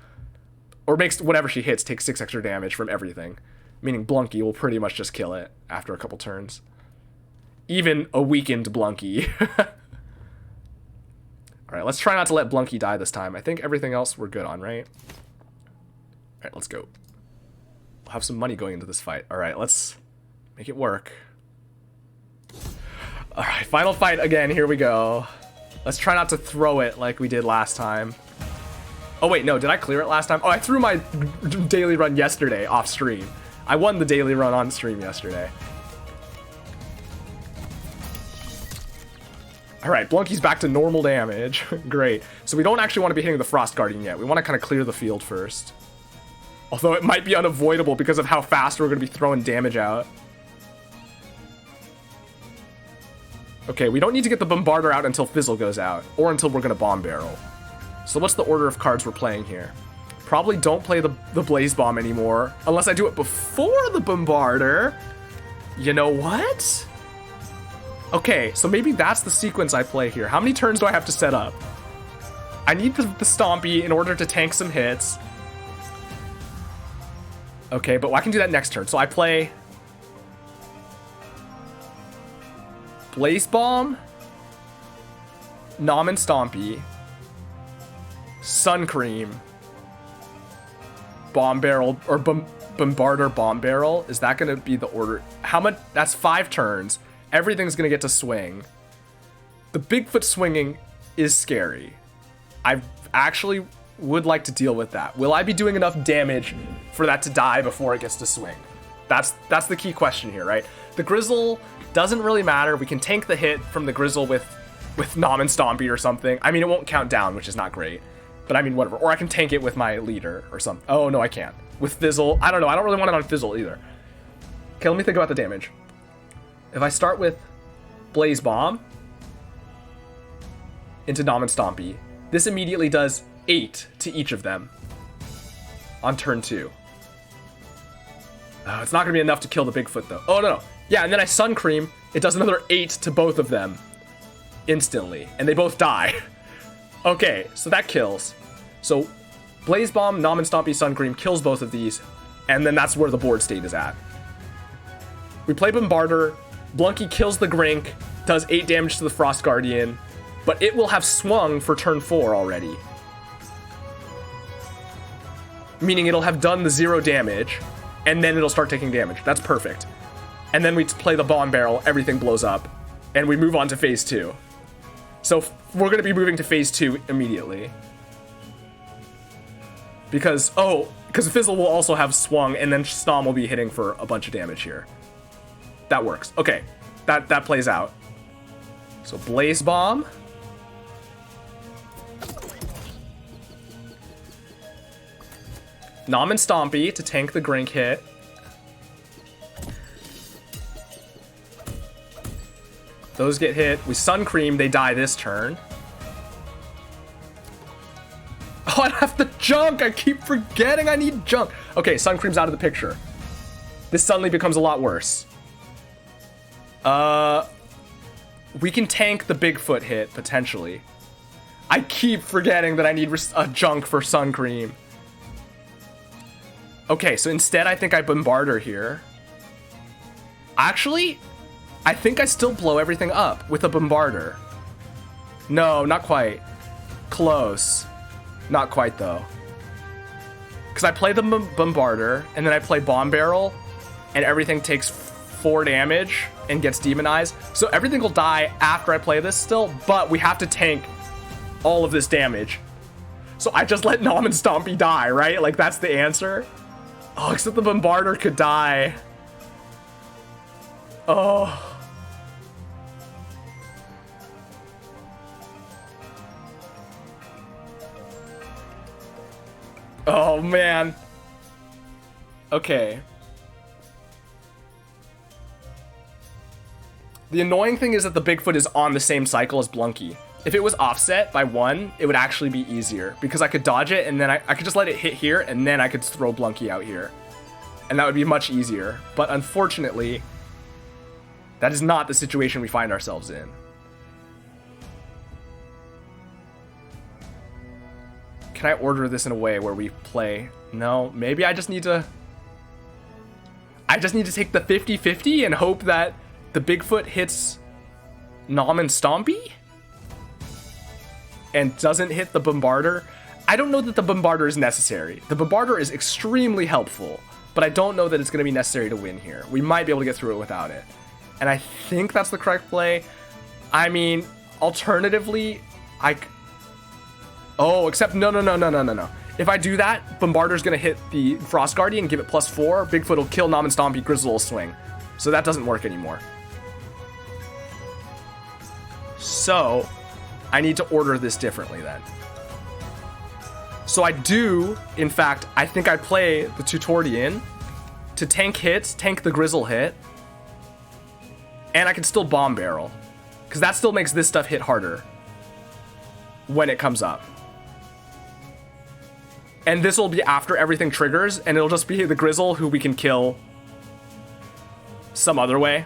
Speaker 1: Or makes whatever she hits take 6 extra damage from everything. Meaning Blunky will pretty much just kill it after a couple turns. Even a weakened Blunky. Alright, let's try not to let Blunky die this time. I think everything else we're good on, right? Alright, let's go. We'll have some money going into this fight. Alright, let's make it work. Alright, final fight again. Here we go. Let's try not to throw it like we did last time. Oh wait, no, did I clear it last time? Oh, I threw my daily run yesterday off stream. I won the daily run on stream yesterday. Alright, Blunky's back to normal damage. Great. So we don't actually want to be hitting the Frost Guardian yet. We want to kind of clear the field first. Although it might be unavoidable because of how fast we're going to be throwing damage out. Okay, we don't need to get the Bombarder out until Fizzle goes out. Or until we're going to Bomb Barrel. So what's the order of cards we're playing here? Probably don't play the Blaze Bomb anymore. Unless I do it before the Bombarder. You know what? Okay, so maybe that's the sequence I play here. How many turns do I have to set up? I need the Stompy in order to tank some hits. Okay, but I can do that next turn. So I play Blaze Bomb, Nom and Stompy, Sun Cream, Bomb Barrel, or Bombarder Bomb Barrel. Is that going to be the order? How much? That's 5 turns. Everything's going to get to swing. The Bigfoot swinging is scary. I actually would like to deal with that. Will I be doing enough damage for that to die before it gets to swing? That's the key question here, right? The Grizzle doesn't really matter. We can tank the hit from the Grizzle with Nom and Stompy or something. I mean, it won't count down, which is not great. But I mean, whatever. Or I can tank it with my leader or something. Oh, no, I can't. With Fizzle. I don't know. I don't really want it on Fizzle either. Okay, let me think about the damage. If I start with Blaze Bomb into Nom and Stompy, this immediately does 8 to each of them on turn 2. Oh, it's not going to be enough to kill the Bigfoot, though. Oh, no. Yeah, and then I Sun Cream. It does another 8 to both of them instantly, and they both die. Okay, so that kills. So Blaze Bomb, Nom and Stompy, Sun Cream kills both of these, and then that's where the board state is at. We play Bombarder. Blunky kills the Grink, does 8 damage to the Frost Guardian, but it will have swung for turn 4 already. Meaning it'll have done the 0 damage, and then it'll start taking damage. That's perfect. And then we play the Bomb Barrel, everything blows up, and we move on to phase 2. So we're going to be moving to phase 2 immediately. Because Fizzle will also have swung, and then Snom will be hitting for a bunch of damage here. That works. Okay, that plays out. So Blaze Bomb. Nom and Stompy to tank the Grink hit. Those get hit. We Sun Cream, they die this turn. Oh, I have the junk! I keep forgetting I need junk. Okay, Sun Cream's out of the picture. This suddenly becomes a lot worse. We can tank the Bigfoot hit, potentially. I keep forgetting that I need a junk for Sun Cream. Okay, so instead I think I Bombarder here. Actually, I think I still blow everything up with a Bombarder. No, not quite. Close. Not quite, though. Because I play the Bombarder, and then I play Bomb Barrel, and everything takes 4 damage and gets demonized. So everything will die after I play this still, but we have to tank all of this damage. So I just let Nom and Stompy die, right? Like, that's the answer. Oh, except the Bombarder could die. Oh. Oh, man. Okay. The annoying thing is that the Bigfoot is on the same cycle as Blunky. If it was offset by 1, it would actually be easier because I could dodge it and then I could just let it hit here and then I could throw Blunky out here. And that would be much easier. But unfortunately, that is not the situation we find ourselves in. Can I order this in a way where we play? No, maybe I just need to take the 50-50 and hope that the Bigfoot hits Nom and Stompy and doesn't hit the Bombarder. I don't know that the Bombarder is necessary. The Bombarder is extremely helpful, but I don't know that it's going to be necessary to win here. We might be able to get through it without it. And I think that's the correct play. I mean, alternatively, oh, except no. If I do that, Bombarder's going to hit the Frost Guardian, give it +4. Bigfoot will kill Nom and Stompy, Grizzle will swing. So that doesn't work anymore. So I need to order this differently then. So I do, in fact, I think I play the Tutorian to tank hits, tank the Grizzle hit, and I can still Bomb Barrel, because that still makes this stuff hit harder when it comes up. And this will be after everything triggers, and it'll just be the Grizzle who we can kill some other way.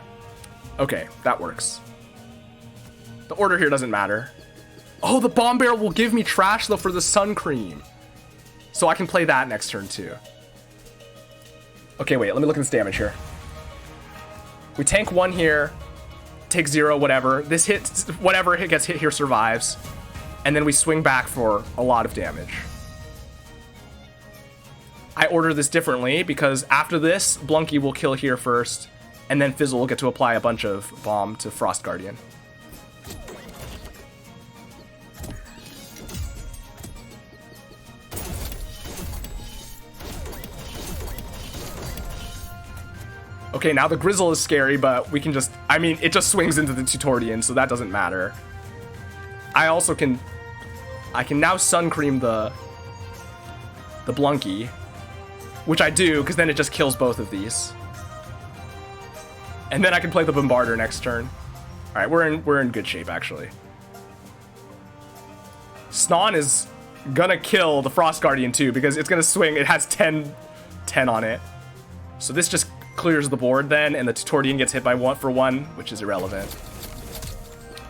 Speaker 1: Okay, that works. The order here doesn't matter. Oh, the Bomb Barrel will give me trash, though, for the Sun Cream. So I can play that next turn, too. Okay, wait, let me look at this damage here. We tank 1 here, take 0, whatever. This hits, whatever hit gets hit here survives. And then we swing back for a lot of damage. I order this differently because after this, Blunky will kill here first, and then Fizzle will get to apply a bunch of bomb to Frost Guardian. Okay, now the Grizzle is scary, but we can just... I mean, it just swings into the Tutorian, so that doesn't matter. I also can... I can now Sun Cream the Blunky, which I do, because then it just kills both of these. And then I can play the Bombarder next turn. Alright, we're in good shape, actually. Snon is gonna kill the Frost Guardian, too, because it's gonna swing. It has 10 on it. So this just clears the board then, and the Tutorian gets hit by 1 for 1, which is irrelevant.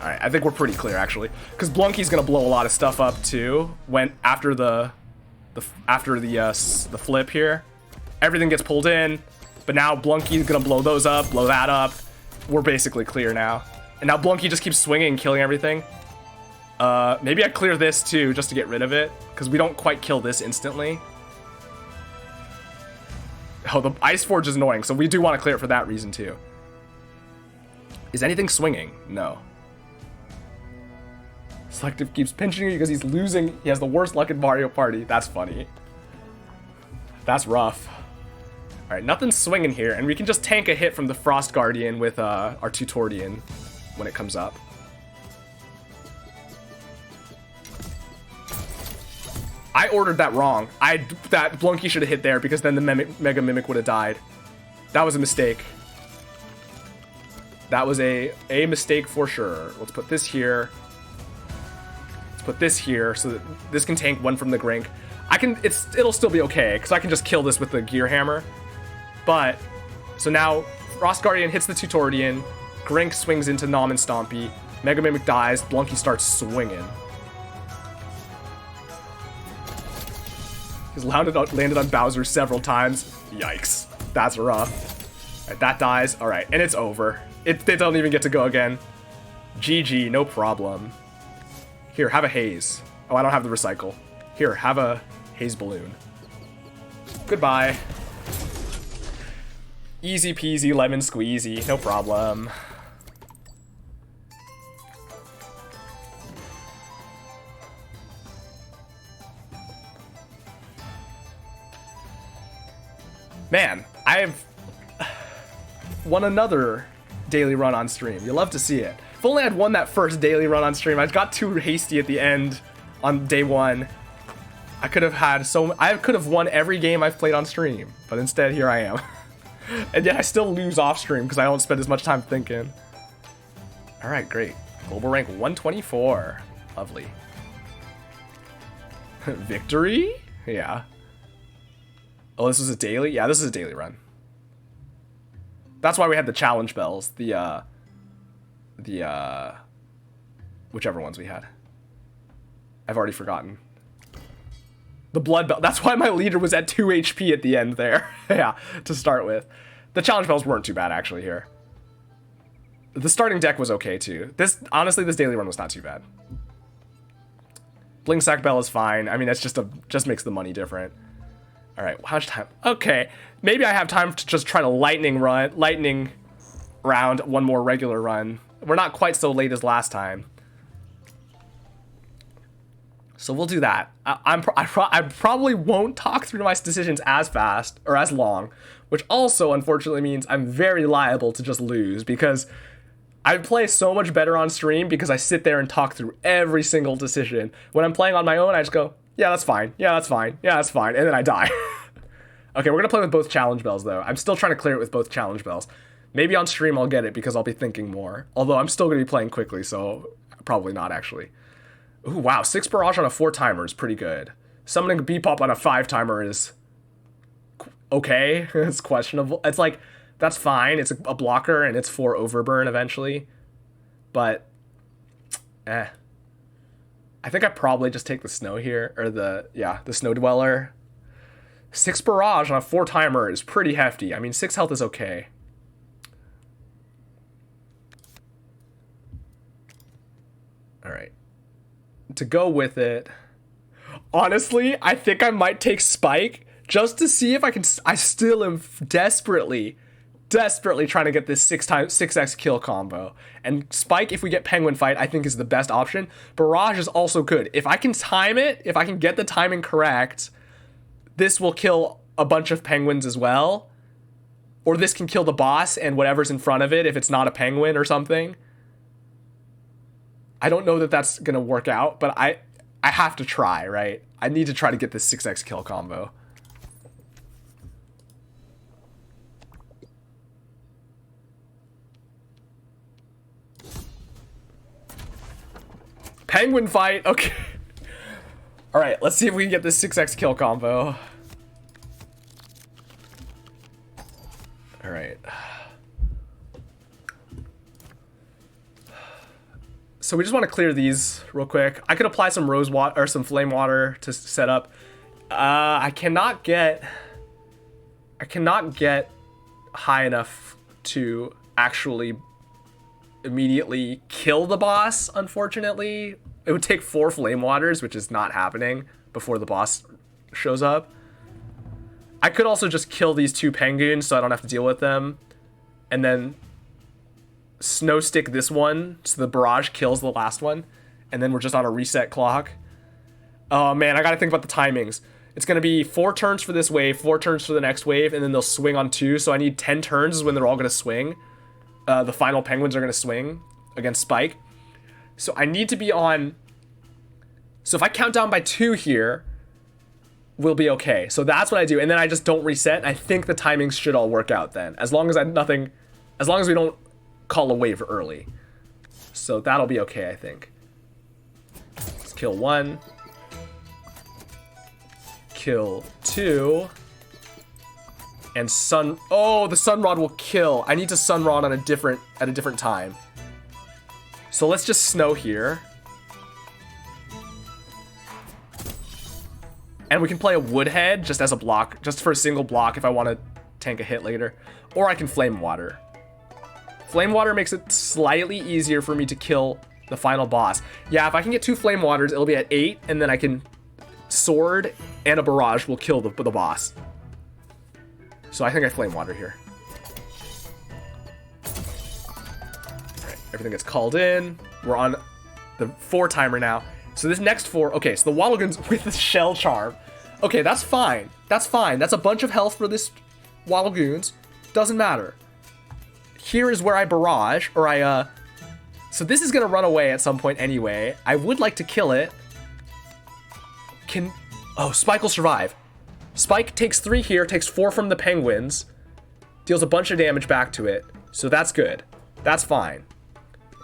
Speaker 1: Alright, I think we're pretty clear, actually. Because Blunky's gonna blow a lot of stuff up, too, when after the flip here. Everything gets pulled in, but now Blunky's gonna blow those up, blow that up. We're basically clear now. And now Blunky just keeps swinging and killing everything. Maybe I clear this, too, just to get rid of it, because we don't quite kill this instantly. Oh, the Ice Forge is annoying, so we do want to clear it for that reason, too. Is anything swinging? No. Selective keeps pinching you because he's losing. He has the worst luck in Mario Party. That's funny. That's rough. Alright, nothing's swinging here, and we can just tank a hit from the Frost Guardian with our Tutorian when it comes up. I ordered that wrong. That Blunky should have hit there because then the Mega Mimic would have died. That was a mistake. That was a mistake for sure. Let's put this here. Let's put this here so that this can tank 1 from the Grink. It'll still be okay because I can just kill this with the Gear Hammer. But so now Frost Guardian hits the Tutorian. Grink swings into Nom and Stompy. Mega Mimic dies. Blunky starts swinging. He's landed on Bowser several times. Yikes. That's rough. Alright, that dies. Alright, and it's over. They don't even get to go again. GG, no problem. Here, have a haze. Oh, I don't have the recycle. Here, have a haze balloon. Goodbye. Easy peasy lemon squeezy, no problem. Man, I've won another daily run on stream. You love to see it. If only I'd won that first daily run on stream. I got too hasty at the end on day 1. I could have won every game I've played on stream, but instead here I am. And yet I still lose off stream because I don't spend as much time thinking. All right, great. Global rank 124. Lovely. Victory? Yeah. Oh, this was a daily? Yeah, this is a daily run. That's why we had the challenge bells. Whichever ones we had. I've already forgotten. The blood bell. That's why my leader was at 2 HP at the end there. Yeah, to start with. The challenge bells weren't too bad, actually, here. The starting deck was okay, too. Honestly, this daily run was not too bad. Bling Sack Bell is fine. I mean, that's just makes the money different. All right, how much time? Okay, maybe I have time to just try to lightning round one more regular run. We're not quite so late as last time. So we'll do that. I probably won't talk through my decisions as fast or as long, which also unfortunately means I'm very liable to just lose because I play so much better on stream because I sit there and talk through every single decision. When I'm playing on my own, I just go, yeah, that's fine. Yeah, that's fine. Yeah, that's fine. And then I die. Okay, we're going to play with both challenge bells, though. I'm still trying to clear it with both challenge bells. Maybe on stream I'll get it because I'll be thinking more. Although I'm still going to be playing quickly, so probably not, actually. Ooh, wow, 6 barrage on a 4-timer is pretty good. Summoning a Bebop on a 5-timer is okay. It's questionable. It's like, that's fine. It's a blocker, and it's 4 overburn eventually. But, I think I probably just take the snow here, or the snow dweller. 6 barrage on a 4-timer is pretty hefty. I mean, 6 health is okay. All right. To go with it, honestly, I think I might take Spike just to see if I can. I still am desperately trying to get this 6x kill combo. And Spike, if we get Penguin Fight, I think is the best option. Barrage is also good. If I can time it, if I can get the timing correct, this will kill a bunch of penguins as well. Or this can kill the boss and whatever's in front of it if it's not a penguin or something. I don't know that that's going to work out, but I have to try, right? I need to try to get this 6x kill combo. Penguin fight, okay. All right, let's see if we can get this 6x kill combo. All right. So we just want to clear these real quick. I could apply some rose water or some flame water to set up. I cannot get high enough to actually immediately kill the boss, unfortunately. It would take 4 flame waters, which is not happening before the boss shows up. I could also just kill these 2 penguins so I don't have to deal with them. And then snow stick this one so the barrage kills the last one. And then we're just on a reset clock. Oh man, I gotta think about the timings. It's gonna be 4 turns for this wave, 4 turns for the next wave, and then they'll swing on 2. So I need 10 turns is when they're all gonna swing. The final penguins are gonna swing against Spike. So I need to be on. So if I count down by 2 here, we'll be okay. So that's what I do, and then I just don't reset. I think the timings should all work out then, as long as we don't call a wave early. So that'll be okay, I think. Let's kill 1. Kill 2. And the sun rod will kill. I need to sun rod at a different time. So let's just snow here. And we can play a woodhead just as a block, just for a single block if I want to tank a hit later. Or I can flame water. Flame water makes it slightly easier for me to kill the final boss. Yeah, if I can get 2 flame waters, it'll be at 8, and then I can sword and a barrage will kill the boss. So I think I flame water here. Alright, everything gets called in. We're on the 4-timer now. So this next 4, okay, so the Wallagoons with the shell charm. Okay, that's fine. That's fine. That's a bunch of health for this Wallagoons. Doesn't matter. Here is where I barrage, or so this is gonna run away at some point anyway. I would like to kill it. Oh, Spike will survive. Spike takes 3 here, takes 4 from the penguins, deals a bunch of damage back to it, so that's good. That's fine.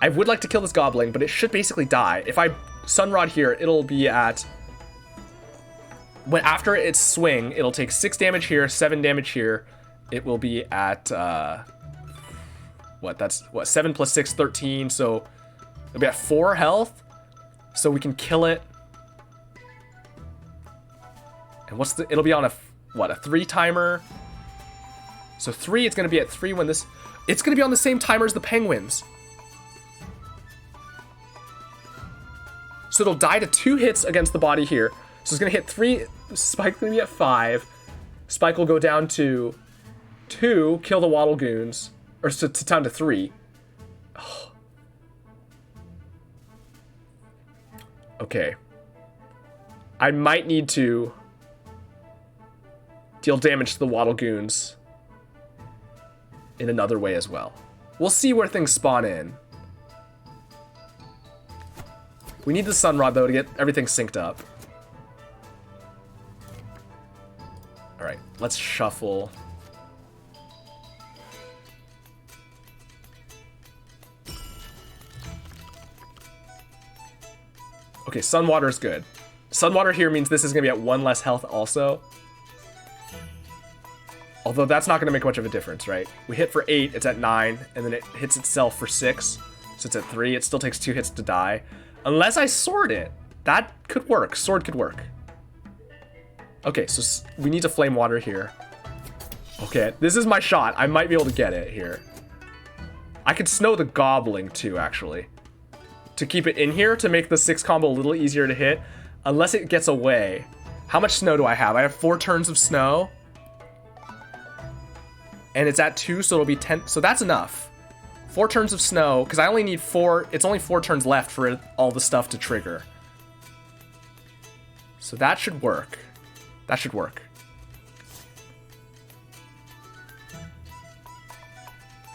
Speaker 1: I would like to kill this goblin, but it should basically die. If I Sunrod here, it'll be at when after its swing, it'll take 6 damage here, 7 damage here. It will be at, that's 7 plus 6, 13. So it'll be at 4 health. So we can kill it. And it'll be on a 3 timer. So 3, it's going to be at 3 when this, it's going to be on the same timer as the penguins. So it'll die to 2 hits against the body here. So it's going to hit 3, Spike's going to be at 5. Spike will go down to 2, kill the Waddle Goons, or down to 3. Oh. Okay. I might need to deal damage to the Waddle Goons in another way as well. We'll see where things spawn in. We need the Sun Rod, though, to get everything synced up. Alright, let's shuffle. Okay, Sun Water is good. Sun Water here means this is going to be at 1 less health also. Although that's not going to make much of a difference, right? We hit for 8, it's at 9, and then it hits itself for 6. So it's at 3, it still takes 2 hits to die. Unless I sword it. That could work. Sword could work. Okay, so we need to Flame Water here. Okay, this is my shot. I might be able to get it here. I could Snow the Gobbling too, actually. To keep it in here, to make the 6 combo a little easier to hit. Unless it gets away. How much snow do I have? I have 4 turns of snow. And it's at 2, so it'll be 10. So that's enough. 4 turns of snow, because I only need 4. It's only 4 turns left for all the stuff to trigger. So that should work. That should work.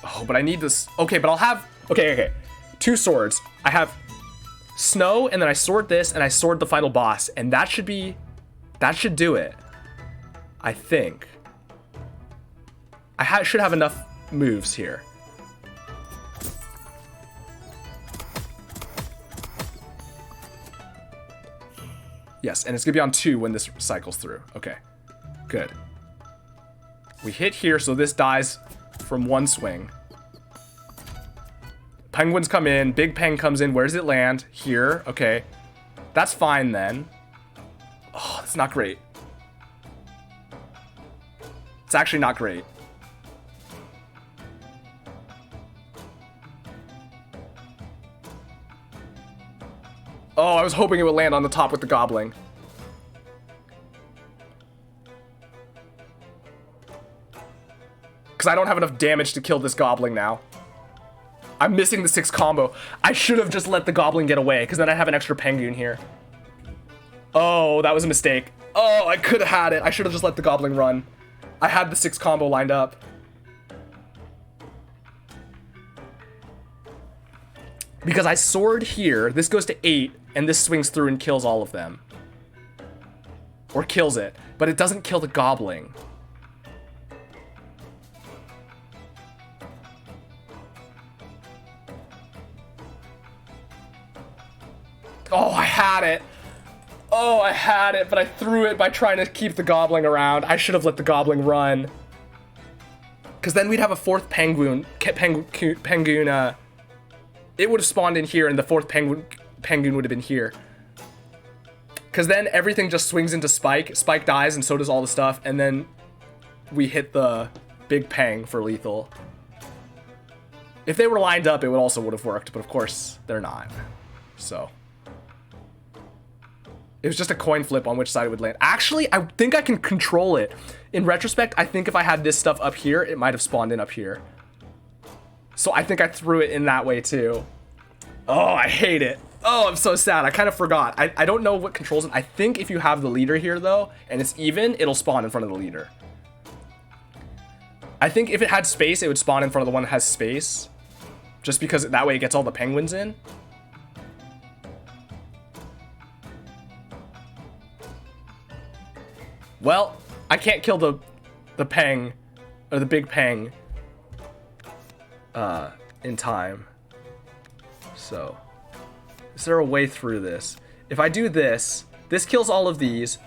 Speaker 1: Oh, but I need this. Okay, but I'll have. Okay. 2 swords. I have snow, and then I sword this, and I sword the final boss, and that should be. That should do it. I think. I should have enough moves here. Yes, and it's going to be on 2 when this cycles through. Okay, good. We hit here, so this dies from 1 swing. Penguins come in. Big Peng comes in. Where does it land? Here. Okay. That's fine then. Oh, that's not great. It's actually not great. Oh, I was hoping it would land on the top with the Gobbling. Because I don't have enough damage to kill this Gobbling now. I'm missing the 6 combo. I should have just let the Goblin get away, because then I'd have an extra Penguin here. Oh, that was a mistake. Oh, I could have had it. I should have just let the Goblin run. I had the 6 combo lined up. Because I sword here, this goes to 8, and this swings through and kills all of them. Or kills it, but it doesn't kill the Goblin. Oh, I had it. Oh, I had it, but I threw it by trying to keep the Goblin around. I should have let the Goblin run. Because then we'd have a 4th Penguin. It would have spawned in here, and the 4th Penguin would have been here. Because then everything just swings into Spike. Spike dies, and so does all the stuff. And then we hit the Big Peng for lethal. If they were lined up, it would have worked. But of course, they're not. So it was just a coin flip on which side it would land. Actually, I think I can control it. In retrospect, I think if I had this stuff up here, it might have spawned in up here. So I think I threw it in that way too. Oh, I hate it. Oh, I'm so sad. I kind of forgot. I don't know what controls it. I think if you have the leader here though, and it's even, it'll spawn in front of the leader. I think if it had space, it would spawn in front of the one that has space. Just because that way it gets all the penguins in. Well, I can't kill the Peng, or the Big Peng, in time. So, is there a way through this? If I do this, this kills all of these.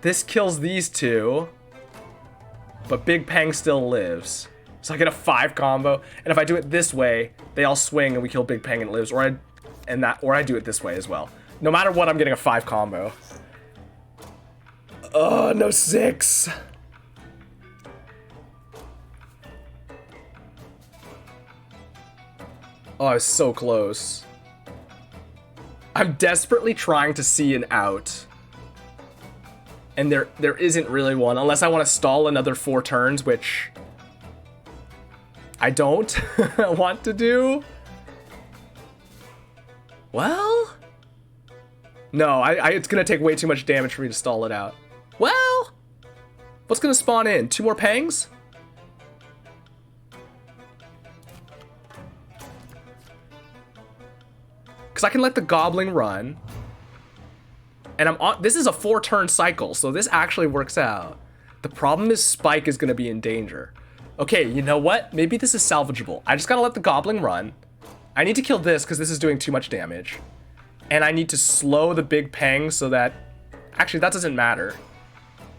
Speaker 1: This kills these two, but Big Peng still lives. So I get a 5 combo, and if I do it this way, they all swing and we kill Big Peng and it lives, or I do it this way as well. No matter what, I'm getting a 5 combo. Oh, no 6. Oh, I was so close. I'm desperately trying to see an out. And there isn't really one, unless I want to stall another 4 turns, which I don't want to do. Well, no, it's gonna take way too much damage for me to stall it out. Well, what's gonna spawn in? 2 more Pangs? Because I can let the Goblin run. And this is a 4-turn cycle, so this actually works out. The problem is Spike is gonna be in danger. Okay, you know what? Maybe this is salvageable. I just gotta let the Goblin run. I need to kill this because this is doing too much damage. And I need to slow the Big Peng so that... Actually, that doesn't matter.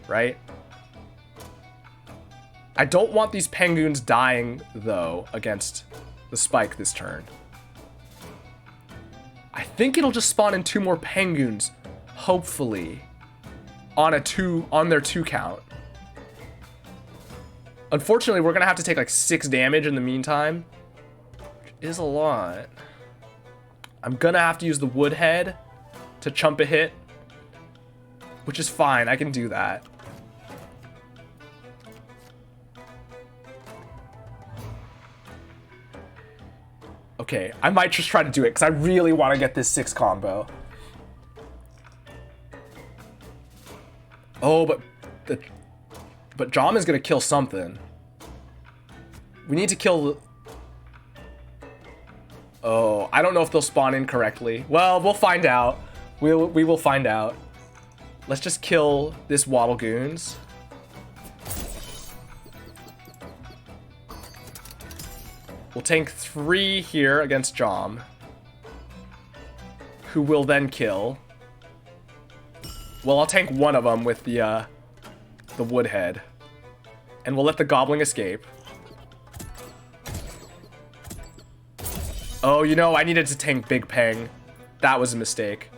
Speaker 1: Right? I don't want these Penguins dying, though, against the Spike this turn. I think it'll just spawn in 2 more Penguins, hopefully, on their 2 count. Unfortunately, we're gonna have to take like 6 damage in the meantime, which is a lot. I'm gonna have to use the Woodhead to chump a hit, which is fine. I can do that. Okay, I might just try to do it because I really want to get this 6 combo. Oh, but Jom is gonna kill something. We need to kill. Oh, I don't know if they'll spawn in correctly. Well, we'll find out. We will find out. Let's just kill this Waddle Goons. We'll tank 3 here against Jom, who will then kill. Well, I'll tank 1 of them with the Woodhead, and we'll let the Goblin escape. Oh, you know, I needed to tank Big Peng. That was a mistake.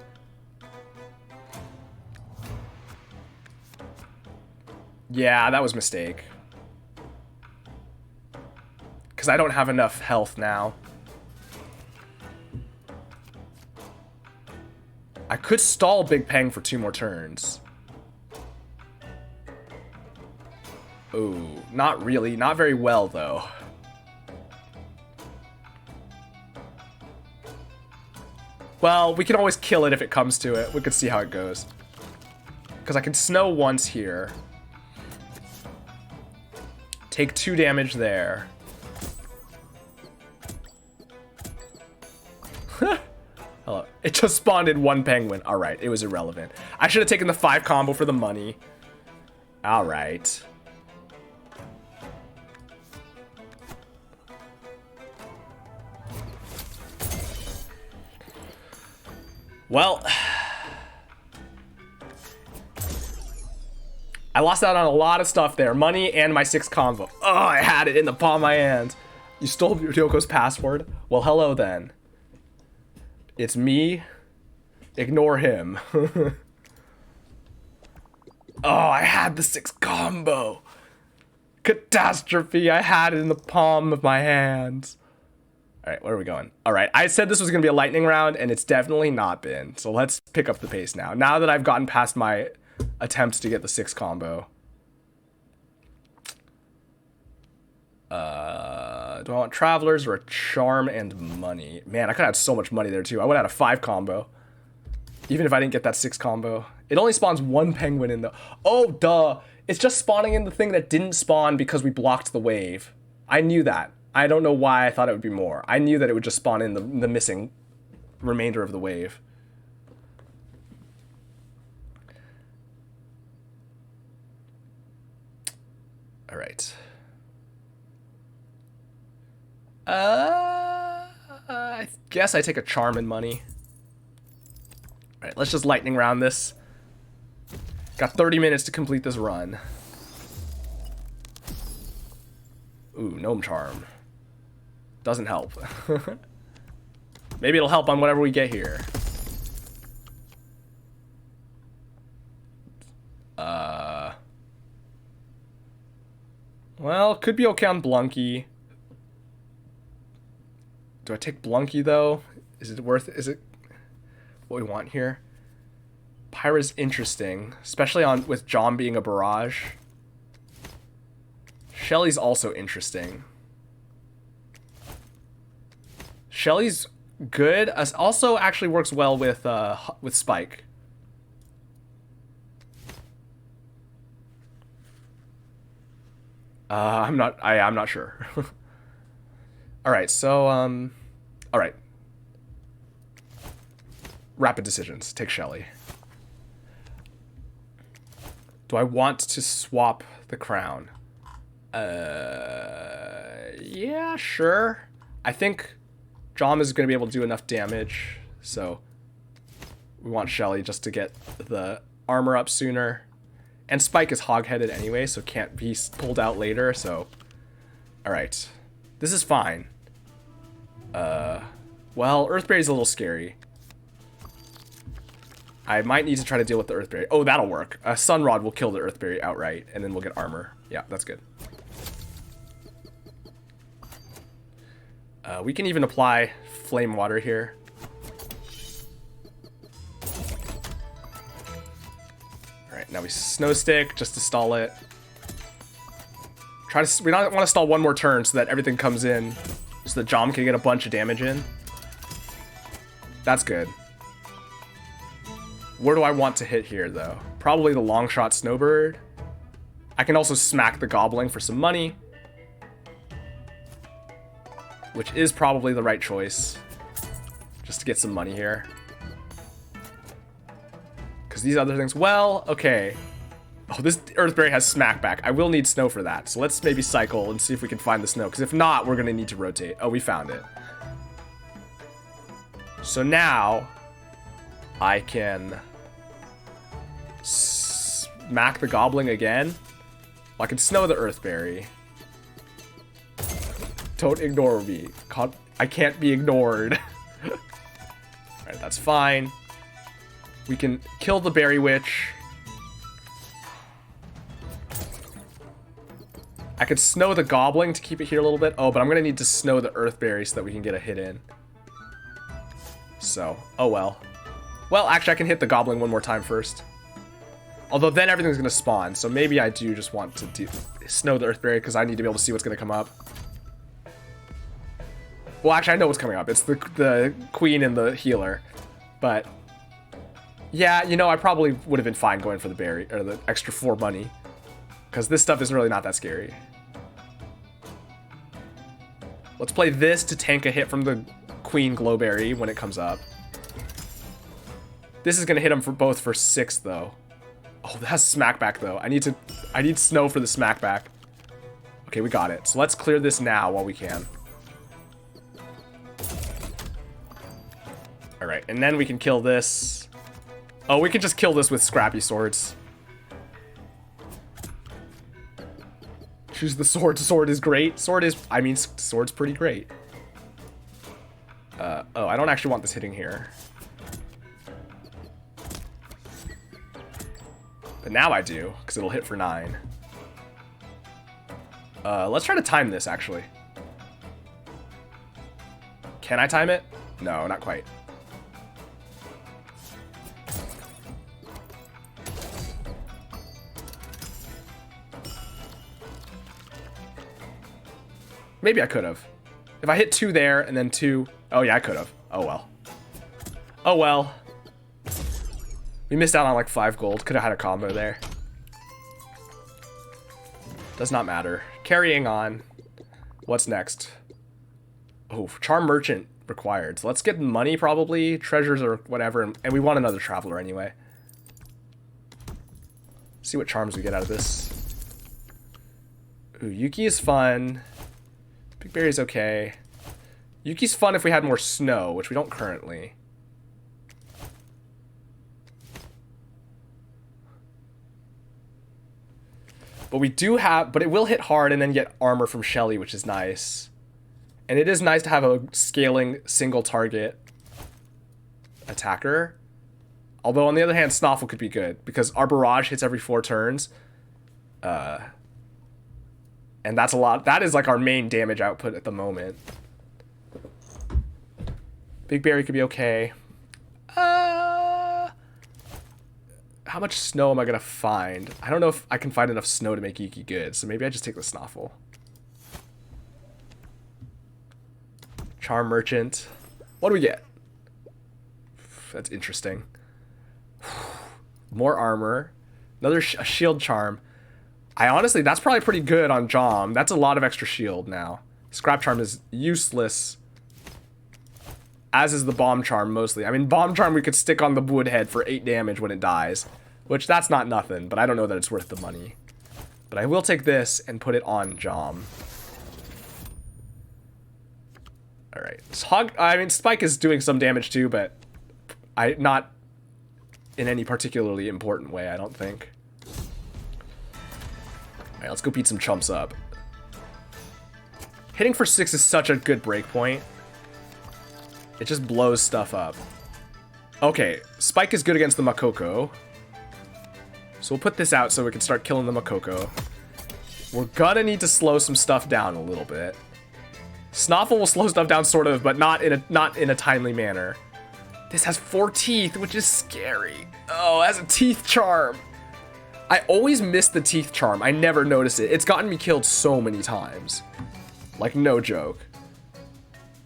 Speaker 1: Yeah, that was a mistake. Because I don't have enough health now. I could stall Big Peng for 2 more turns. Ooh, not really. Not very well, though. Well, we can always kill it if it comes to it. We could see how it goes. Because I can snow once here. Take 2 damage there. Hello. It just spawned in 1 penguin. Alright, it was irrelevant. I should have taken the 5 combo for the money. Alright. Well, I lost out on a lot of stuff there. Money and my 6 combo. Oh, I had it in the palm of my hand. You stole Yoko's password? Well, hello then. It's me. Ignore him. Oh, I had the 6 combo. Catastrophe. I had it in the palm of my hands. All right, where are we going? All right, I said this was going to be a lightning round, and it's definitely not been. So let's pick up the pace now. Now that I've gotten past my attempts to get the 6 combo. Do I want Travelers or a Charm and Money? Man, I could have had so much money there, too. I would have had a 5 combo. Even if I didn't get that 6 combo. It only spawns 1 penguin in the... Oh, duh. It's just spawning in the thing that didn't spawn because we blocked the wave. I knew that. I don't know why I thought it would be more. I knew that it would just spawn in the missing remainder of the wave. All right. I guess I take a Charm and Money. All right, let's just lightning round this. Got 30 minutes to complete this run. Ooh, Gnome Charm. Doesn't help. Maybe it'll help on whatever we get here. Well, could be okay on Blunky. Do I take Blunky, though? Is it what we want here? Pyra's interesting, especially with Jom being a barrage. Shelly's also interesting. Shelly's good. Also actually works well with Spike. I'm not sure. All right, so all right. Rapid decisions. Take Shelly. Do I want to swap the crown? Yeah, sure. I think Jom is going to be able to do enough damage, so we want Shelly just to get the armor up sooner. And Spike is hog-headed anyway, so can't be pulled out later, so... Alright. This is fine. Well, Earthberry's a little scary. I might need to try to deal with the Earthberry. Oh, that'll work. A Sunrod will kill the Earthberry outright, and then we'll get armor. Yeah, that's good. We can even apply Flame Water here. Alright, now we Snow Stick just to stall it. We don't want to stall one more turn so that everything comes in, so that Jom can get a bunch of damage in. That's good. Where do I want to hit here, though? Probably the Longshot Snowbird. I can also smack the Gobbling for some money, which is probably the right choice, just to get some money here. Because these other things... Well, okay. Oh, this Earthberry has Smackback. I will need snow for that, so let's maybe cycle and see if we can find the snow, because if not, we're going to need to rotate. Oh, we found it. So now I can smack the Gobbling again. Well, I can snow the Earthberry. Don't ignore me. I can't be ignored. Alright, that's fine. We can kill the Berry Witch. I could snow the Gobbling to keep it here a little bit. Oh, but I'm going to need to snow the Earthberry so that we can get a hit in. So, oh well. Well, actually, I can hit the Gobbling one more time first. Although then everything's going to spawn, so maybe I do just want to snow the Earthberry because I need to be able to see what's going to come up. Well, actually, I know what's coming up. It's the Queen and the Healer. But, yeah, you know, I probably would have been fine going for the berry, or the extra 4 money. Because this stuff is really not that scary. Let's play this to tank a hit from the Queen Glowberry when it comes up. This is going to hit him for both for 6, though. Oh, that's Smackback, though. I need snow for the Smackback. Okay, we got it. So let's clear this now while we can. Alright, and then we can kill this. Oh, we can just kill this with Scrappy Swords. Choose the sword. Sword is great. Sword's pretty great. Oh, I don't actually want this hitting here. But now I do, because it'll hit for 9. Let's try to time this, actually. Can I time it? No, not quite. Maybe I could have. If I hit 2 there and then 2... Oh, yeah, I could have. Oh, well. Oh, well. We missed out on like 5 gold. Could have had a combo there. Does not matter. Carrying on. What's next? Oh, Charm Merchant required. So let's get money, probably. Treasures or whatever. And we want another Traveler anyway. See what charms we get out of this. Ooh, Yuki is fun. Big Berry's okay. Yuki's fun if we had more snow, which we don't currently. But we do have, but it will hit hard and then get armor from Shelly, which is nice. And it is nice to have a scaling single target attacker. Although on the other hand, Snoffle could be good because our barrage hits every 4 turns. And that's a lot. That is like our main damage output at the moment. Big Berry could be okay. How much snow am I going to find? I don't know if I can find enough snow to make Iki good, so maybe I just take the Snoffle. Charm Merchant. What do we get? That's interesting. More armor. Another a shield charm. I honestly, that's probably pretty good on Jom. That's a lot of extra shield now. Scrap Charm is useless. As is the Bomb Charm mostly. I mean, Bomb Charm we could stick on the wood head for 8 damage when it dies. Which, that's not nothing, but I don't know that it's worth the money. But I will take this and put it on Jom. Alright. I mean, Spike is doing some damage too, but not in any particularly important way, I don't think. Alright, let's go beat some chumps up. Hitting for 6 is such a good break point. It just blows stuff up. Okay, Spike is good against the Makoko. So we'll put this out so we can start killing the Makoko. We're gonna need to slow some stuff down a little bit. Snoffle will slow stuff down sort of, but not in a timely manner. This has 4 teeth, which is scary. Oh, it has a teeth charm. I always miss the teeth charm. I never notice it. It's gotten me killed so many times. Like, no joke.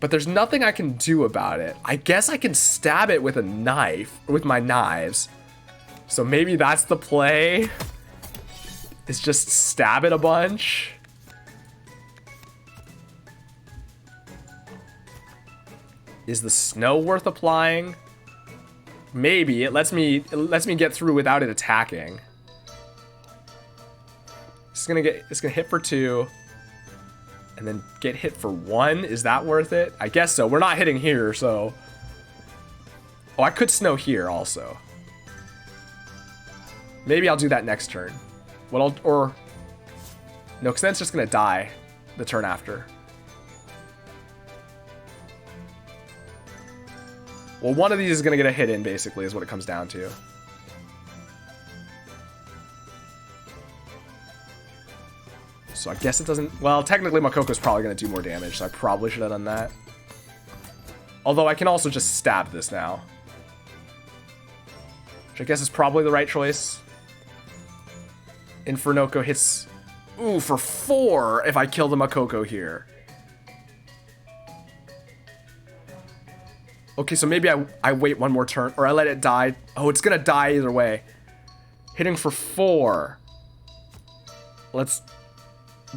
Speaker 1: But there's nothing I can do about it. I guess I can stab it with a knife, with my knives. So maybe that's the play. Is just stab it a bunch. Is the snow worth applying? Maybe. It lets me get through without it attacking. It's gonna hit for 2. And then get hit for 1. Is that worth it? I guess so. We're not hitting here, so. Oh, I could snow here also. Maybe I'll do that next turn. No, because then it's just gonna die the turn after. Well, one of these is gonna get a hit in, basically, is what it comes down to. So I guess it doesn't... Well, technically Makoko's probably going to do more damage, so I probably should have done that. Although I can also just stab this now. Which I guess is probably the right choice. Infernoko hits... Ooh, for 4 if I kill the Makoko here. Okay, so maybe I wait one more turn, or I let it die. Oh, it's going to die either way. Hitting for 4. Let's...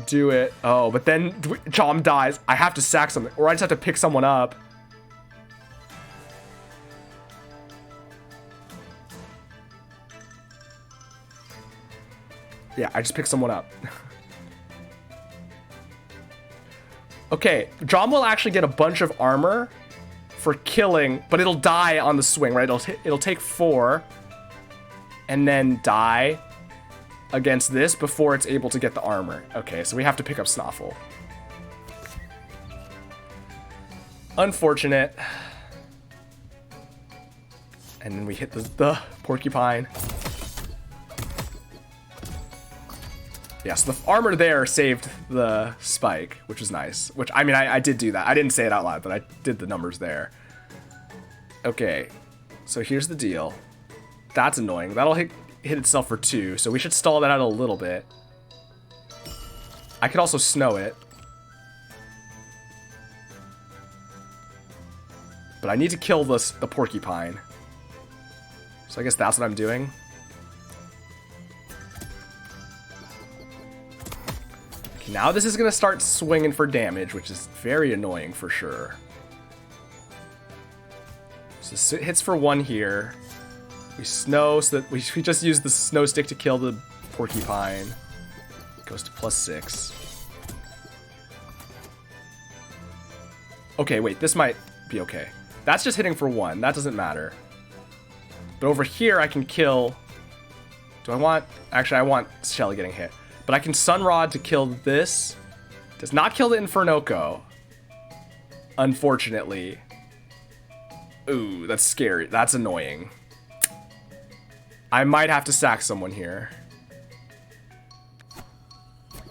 Speaker 1: do it. Oh, but then Chom dies. I have to sack something, or I just have to pick someone up. Yeah, I just picked someone up. Okay, Chom will actually get a bunch of armor for killing, but it'll die on the swing, right? It'll take 4 and then die against this before it's able to get the armor. Okay, so we have to pick up Snoffle. Unfortunate. And then we hit the porcupine. Yeah, so the armor there saved the spike, which is nice. Which, I mean, I did do that. I didn't say it out loud, but I did the numbers there. Okay, so here's the deal. That's annoying. That'll hit itself for 2, so we should stall that out a little bit. I could also snow it. But I need to kill the porcupine. So I guess that's what I'm doing. Okay, now this is going to start swinging for damage, which is very annoying for sure. So it hits for 1 here. We snow so that we just use the snow stick to kill the porcupine. Goes to +6. Okay, wait, this might be okay. That's just hitting for 1. That doesn't matter. But over here, I can kill... Do I want... Actually, I want Shelly getting hit. But I can Sunrod to kill this. Does not kill the Infernoco. Unfortunately. Ooh, that's scary. That's annoying. I might have to sack someone here.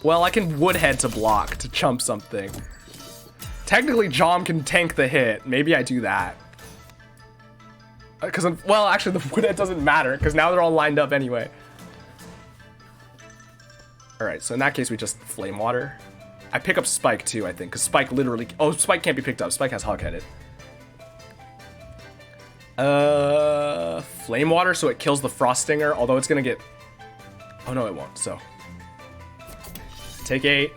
Speaker 1: Well, I can Woodhead to block, to chump something. Technically, Jom can tank the hit. Maybe I do that. Because, well, actually, the Woodhead doesn't matter, because now they're all lined up anyway. Alright, so in that case, we just Flame Water. I pick up Spike, too, I think, because Spike literally... Oh, Spike can't be picked up. Spike has Hog-Headed. Flame Water, so it kills the Frost Stinger, although it's going to get... Oh, no, it won't, so... Take 8.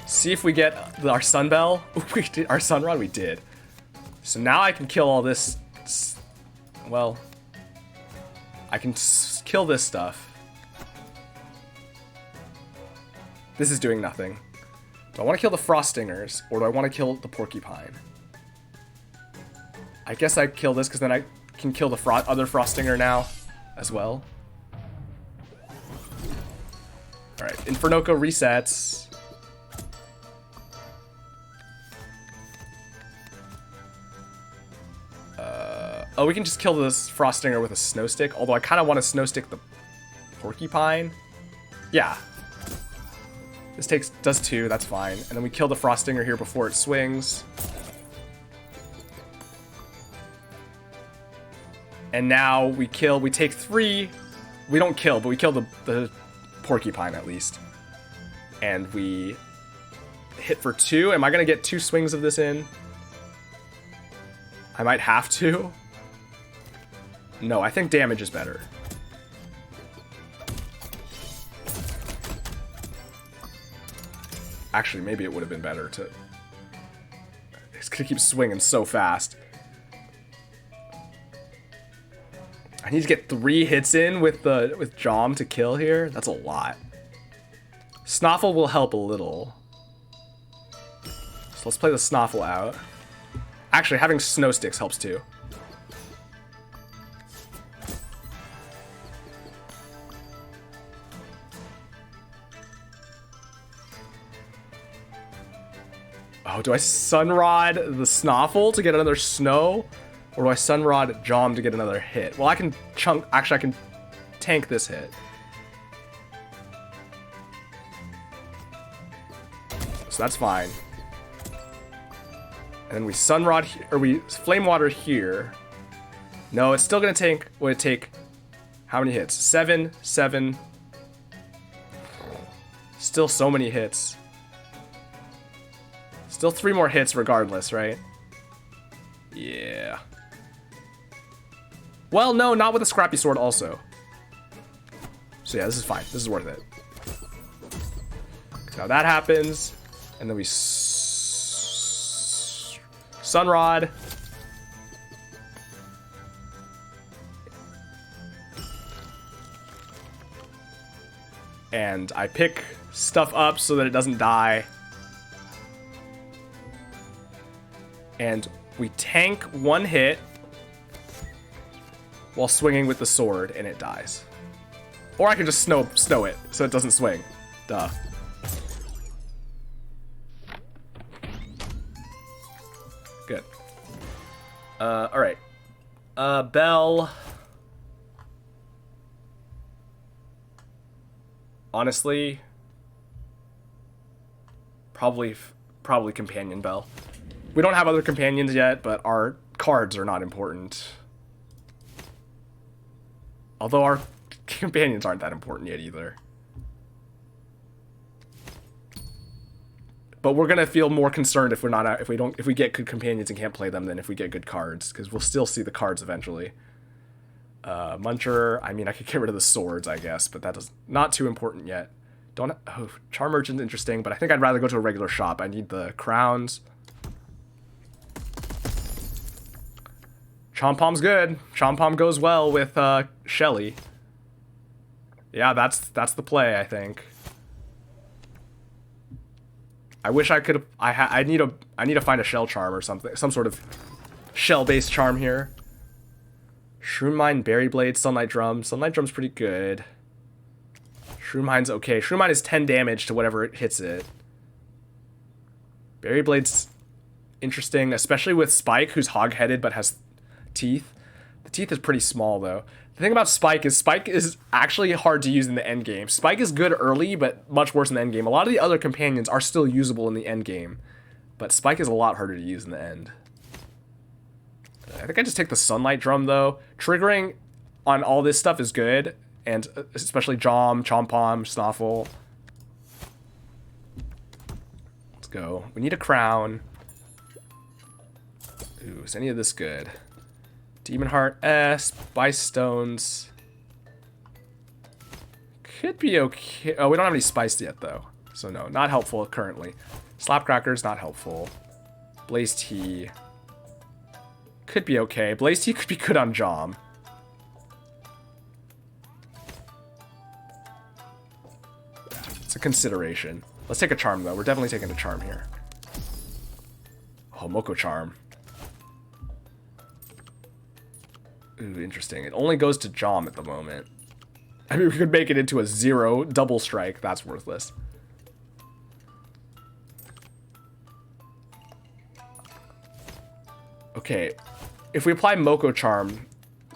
Speaker 1: See if we get our Sunbell. We did our Sunrod. We did. So now I can kill all this. Well, I can kill this stuff. This is doing nothing. Do I want to kill the Frost Stingers or do I want to kill the Porcupine? I guess I kill this because then I can kill the other Frost Stinger now as well. Alright, Infernoco resets. Oh, we can just kill this Frost Stinger with a Snow Stick, although I kind of want to Snow Stick the Porcupine. Yeah. This does 2, that's fine. And then we kill the Frost Stinger here before it swings. And now we take 3. We don't kill, but we kill the Porcupine at least. And we hit for 2. Am I going to get 2 swings of this in? I might have to. No, I think damage is better. Actually, maybe it would have been better to... It's going to keep swinging so fast. I need to get 3 hits in with Jom to kill here. That's a lot. Snoffle will help a little. So let's play the Snoffle out. Actually, having Snow Sticks helps too. Oh, do I Sunrod the Snoffle to get another Snow? Or do I Sunrod Jom to get another hit? Well, I can actually, I can tank this hit. So that's fine. And then we Sunrod, or we Flame Water here. No, it's still gonna tank. Would it take how many hits? 7, 7. Still so many hits. Still 3 more hits regardless, right? Yeah. Well, no, not with a Scrappy Sword also. So yeah, this is fine. This is worth it. Now that happens, and then we Sunrod. And I pick stuff up so that it doesn't die. And we tank 1 hit while swinging with the sword, and it dies. Or I can just snow it so it doesn't swing. Duh. Good. Alright. Bell. Honestly, probably Companion Bell. We don't have other companions yet, but our cards are not important. Although our companions aren't that important yet either. But we're gonna feel more concerned if we get good companions and can't play them than if we get good cards, because we'll still see the cards eventually. Muncher, I mean, I could get rid of the swords, I guess, but that does not too important yet. Charm Merchant's interesting, but I think I'd rather go to a regular shop. I need the crowns. Chompom's good. Chompom goes well with Shelly. Yeah, that's the play, I think. I wish I could. I need to find a shell charm or something, some sort of shell-based charm here. Shroom Mine, Berry Blade, Sunlight Drum. Sunlight Drum's pretty good. Shroom Mine's okay. Shroom Mine is 10 damage to whatever it hits it. Berry Blade's interesting, especially with Spike, who's hog-headed but has teeth. The teeth is pretty small, though. The thing about Spike is actually hard to use in the end game. Spike is good early, but much worse in the end game. A lot of the other companions are still usable in the end game, but Spike is a lot harder to use in the end. I think I just take the Sunlight Drum, though. Triggering on all this stuff is good, and especially Jom, Chompom, Snoffle. Let's go. We need a crown. Ooh, is any of this good? Demon Heart, Spice Stones. Could be okay. Oh, we don't have any spice yet, though. So no, not helpful currently. Slapcrackers, not helpful. Blaze Tea. Could be okay. Blaze Tea could be good on Jom. It's a consideration. Let's take a charm, though. We're definitely taking a charm here. Oh, Moko Charm. Ooh, interesting. It only goes to Jom at the moment. I mean, we could make it into a 0 double strike. That's worthless. Okay. If we apply Moko Charm,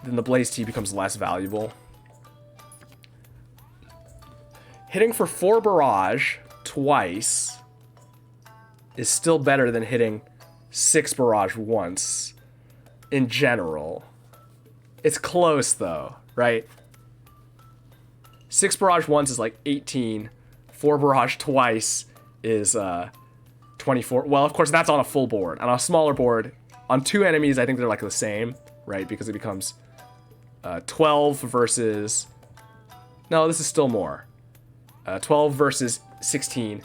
Speaker 1: then the Blaze Tea becomes less valuable. Hitting for 4 Barrage twice is still better than hitting 6 Barrage once in general. It's close, though, right? 6 Barrage once is like 18. 4 Barrage twice is 24. Well, of course, that's on a full board. On a smaller board, on 2 enemies, I think they're like the same, right? Because it becomes 12 versus... No, this is still more. 12 versus 16.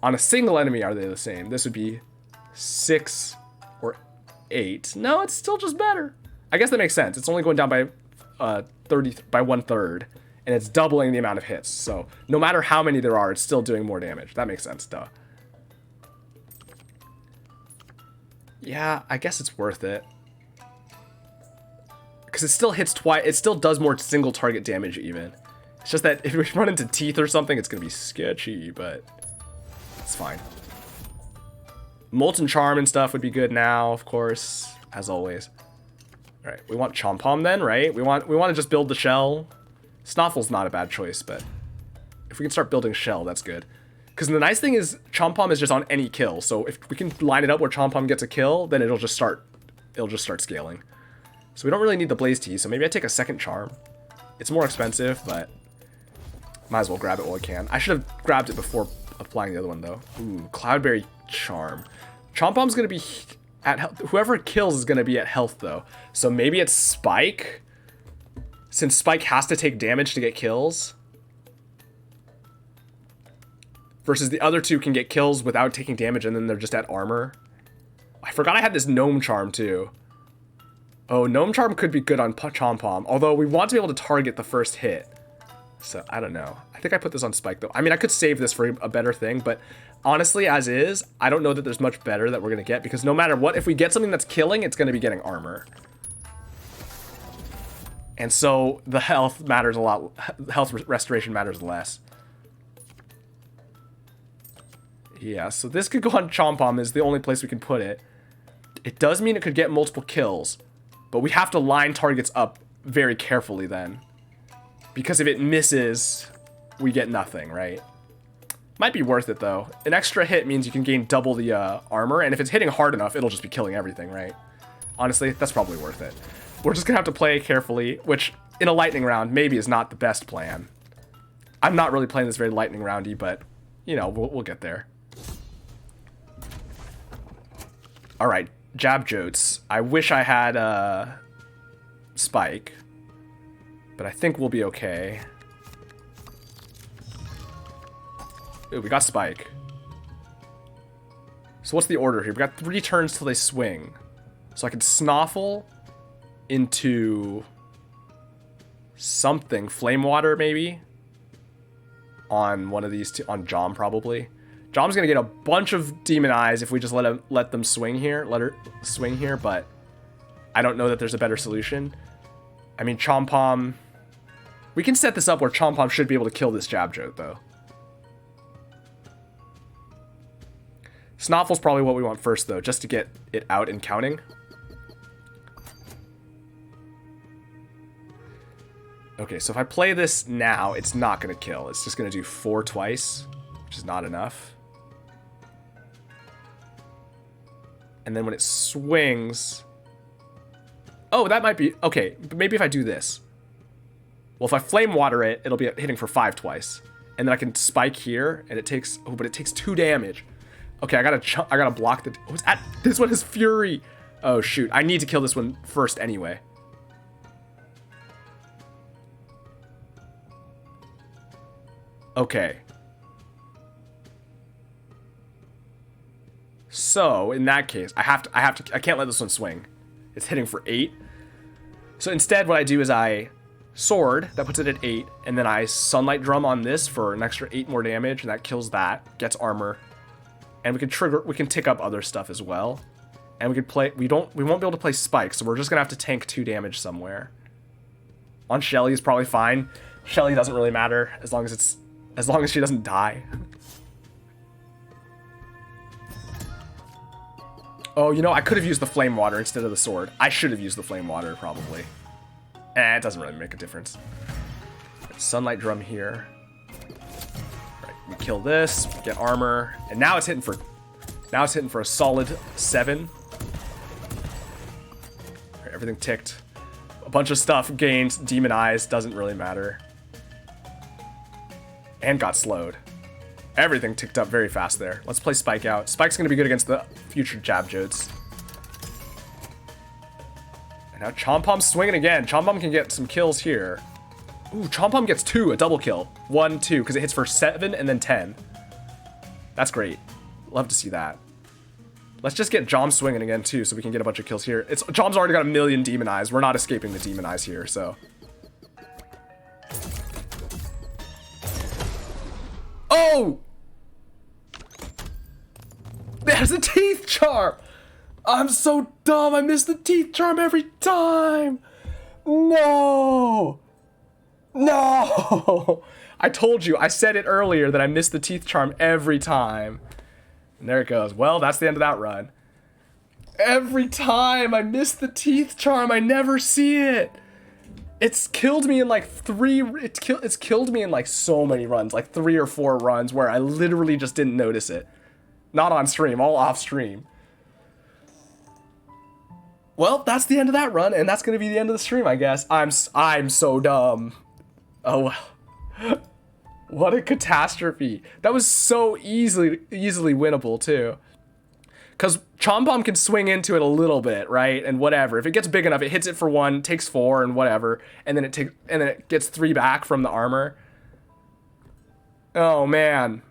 Speaker 1: On a single enemy, are they the same? This would be 6 or 8. No, it's still just better. I guess that makes sense. It's only going down by 30 by 1/3, and it's doubling the amount of hits. So no matter how many there are, it's still doing more damage. That makes sense, duh. Yeah, I guess it's worth it. Because it still hits twice. It still does more single target damage even. It's just that if we run into teeth or something, it's going to be sketchy, but it's fine. Molten Charm and stuff would be good now, of course, as always. All right, we want Chompom then, right? We want to just build the shell. Snoffle's not a bad choice, but if we can start building shell, that's good. Because the nice thing is Chompom is just on any kill. So if we can line it up where Chompom gets a kill, then it'll just start scaling. So we don't really need the Blaze Tea, so maybe I take a second charm. It's more expensive, but might as well grab it while I can. I should have grabbed it before applying the other one, though. Ooh, Cloudberry Charm. Chompom's going to be at health. Whoever it kills is going to be at health, though. So maybe it's Spike? Since Spike has to take damage to get kills. Versus the other two can get kills without taking damage, and then they're just at armor. I forgot I had this Gnome Charm, too. Oh, Gnome Charm could be good on Chompom. Although we want to be able to target the first hit. So, I don't know. I think I put this on Spike, though. I mean, I could save this for a better thing, but honestly, as is, I don't know that there's much better that we're going to get, because no matter what, if we get something that's killing, it's going to be getting armor. And so, the health matters a lot. Health restoration matters less. Yeah, so this could go on Chompom, is the only place we can put it. It does mean it could get multiple kills, but we have to line targets up very carefully then. Because if it misses, we get nothing, right? Might be worth it, though. An extra hit means you can gain double the armor, and if it's hitting hard enough, it'll just be killing everything, right? Honestly, that's probably worth it. We're just gonna have to play carefully, which, in a lightning round, maybe is not the best plan. I'm not really playing this very lightning roundy, but, you know, we'll get there. Alright, Jab Jotes. I wish I had Spike, but I think we'll be okay. Ooh, we got Spike. So what's the order here? We got 3 turns till they swing. So I could Snoffle into something. Flame Water, maybe? On one of these two. On Jom, probably. Jom's gonna get a bunch of Demon Eyes if we just let them swing here. Let her swing here, but I don't know that there's a better solution. I mean, Chompom... We can set this up where Chompom should be able to kill this Jabjote, though. Snoffle's probably what we want first, though, just to get it out and counting. Okay, so if I play this now, it's not going to kill. It's just going to do 4 twice, which is not enough. And then when it swings... Oh, that might be... Okay, but maybe if I do this. Well, if I Flame Water it, it'll be hitting for 5 twice. And then I can spike here, and it takes... Oh, but it takes 2 damage. Okay, I gotta block the... Oh, this one has Fury! Oh, shoot. I need to kill this one first anyway. Okay. So, in that case, I can't let this one swing. It's hitting for 8. So instead, what I do is I Sword, that puts it at 8, and then I Sunlight Drum on this for an extra 8 more damage, and that kills that, gets armor. And we can tick up other stuff as well. And we won't be able to play Spike, so we're just gonna have to tank 2 damage somewhere. On Shelly is probably fine. Shelly doesn't really matter as long as she doesn't die. Oh, you know, I could have used the Flame Water instead of the Sword. I should have used the Flame Water, probably. It doesn't really make a difference. Sunlight Drum here. Right, we kill this, get armor, and now it's hitting for a solid 7. Right, everything ticked. A bunch of stuff gained, demonized, doesn't really matter. And got slowed. Everything ticked up very fast there. Let's play Spike out. Spike's going to be good against the future Jabjotes. And now Chompom's swinging again. Chompom can get some kills here. Ooh, Chompom gets 2, a double kill. 1, 2, because it hits for 7 and then 10. That's great. Love to see that. Let's just get Jom swinging again, too, so we can get a bunch of kills here. Jom's already got a million Demon Eyes. We're not escaping the Demon Eyes here, so... Oh! There's a Teeth Charm! I'm so dumb, I miss the Teeth Charm every time! No! No! I told you, I said it earlier that I miss the Teeth Charm every time. And there it goes. Well, that's the end of that run. Every time I miss the Teeth Charm, I never see it! It's killed me in like it's killed me in like so many runs, like 3 or 4 runs where I literally just didn't notice it. Not on stream, all off stream. Well, that's the end of that run, and that's gonna be the end of the stream, I guess. I'm so dumb. Oh well. What a catastrophe. That was so easily winnable too. Because Chompom can swing into it a little bit, right? And whatever. If it gets big enough, it hits it for 1, takes 4, and whatever. And then it gets 3 back from the armor. Oh, man.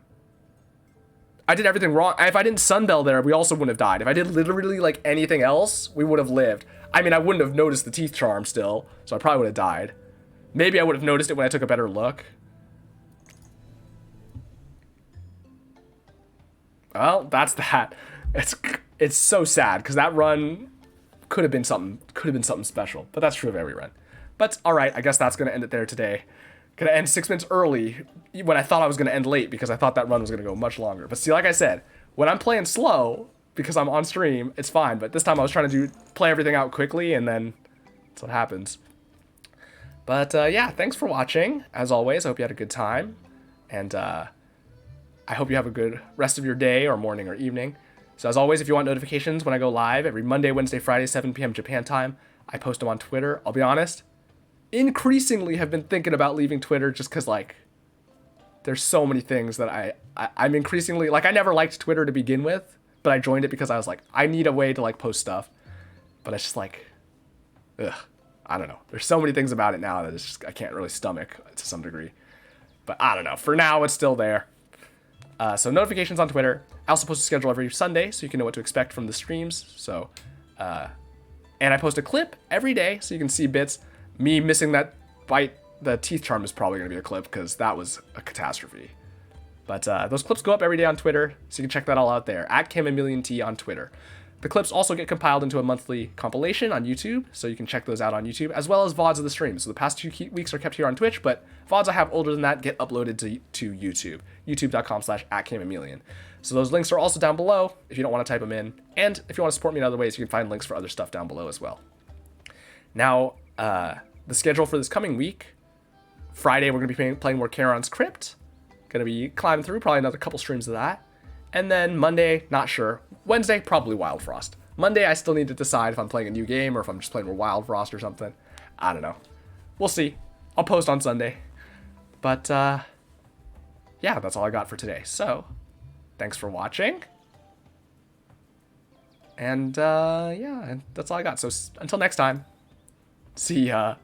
Speaker 1: I did everything wrong. If I didn't Sunbell there, we also wouldn't have died. If I did literally, like, anything else, we would have lived. I mean, I wouldn't have noticed the Teeth Charm still, so I probably would have died. Maybe I would have noticed it when I took a better look. Well, that's that. It's so sad because that run could have been something special, but that's true of every run. But all right, I guess that's gonna end it there today. Gonna end 6 minutes early when I thought I was gonna end late because I thought that run was gonna go much longer. But see, like I said, when I'm playing slow because I'm on stream, it's fine. But this time I was trying to play everything out quickly, and then that's what happens. But yeah, thanks for watching. As always, I hope you had a good time, and I hope you have a good rest of your day or morning or evening. So as always, if you want notifications when I go live every Monday, Wednesday, Friday, 7 p.m. Japan time, I post them on Twitter. I'll be honest, increasingly have been thinking about leaving Twitter just because, like, there's so many things that I'm increasingly, like, I never liked Twitter to begin with, but I joined it because I was like, I need a way to, like, post stuff. But it's just like, ugh, I don't know. There's so many things about it now that it's just, I can't really stomach to some degree. But I don't know. For now, it's still there. So notifications on Twitter. I also post a schedule every Sunday, so you can know what to expect from the streams. So, and I post a clip every day, so you can see bits. Me missing that bite, the Teeth Charm is probably going to be a clip, because that was a catastrophe. But those clips go up every day on Twitter, so you can check that all out there. @KimAmelianT on Twitter. The clips also get compiled into a monthly compilation on YouTube, so you can check those out on YouTube, as well as VODs of the stream. So the past 2 weeks are kept here on Twitch, but VODs I have older than that get uploaded to YouTube, youtube.com/@camamelian. So those links are also down below if you don't want to type them in. And if you want to support me in other ways, you can find links for other stuff down below as well. Now, the schedule for this coming week, Friday we're going to be playing more Charon's Crypt. Going to be climbing through, probably another couple streams of that. And then Monday, not sure. Wednesday, probably Wildfrost. Monday, I still need to decide if I'm playing a new game or if I'm just playing more Wildfrost or something. I don't know. We'll see. I'll post on Sunday. But, yeah, that's all I got for today. So, thanks for watching. And, yeah, that's all I got. So, until next time, see ya.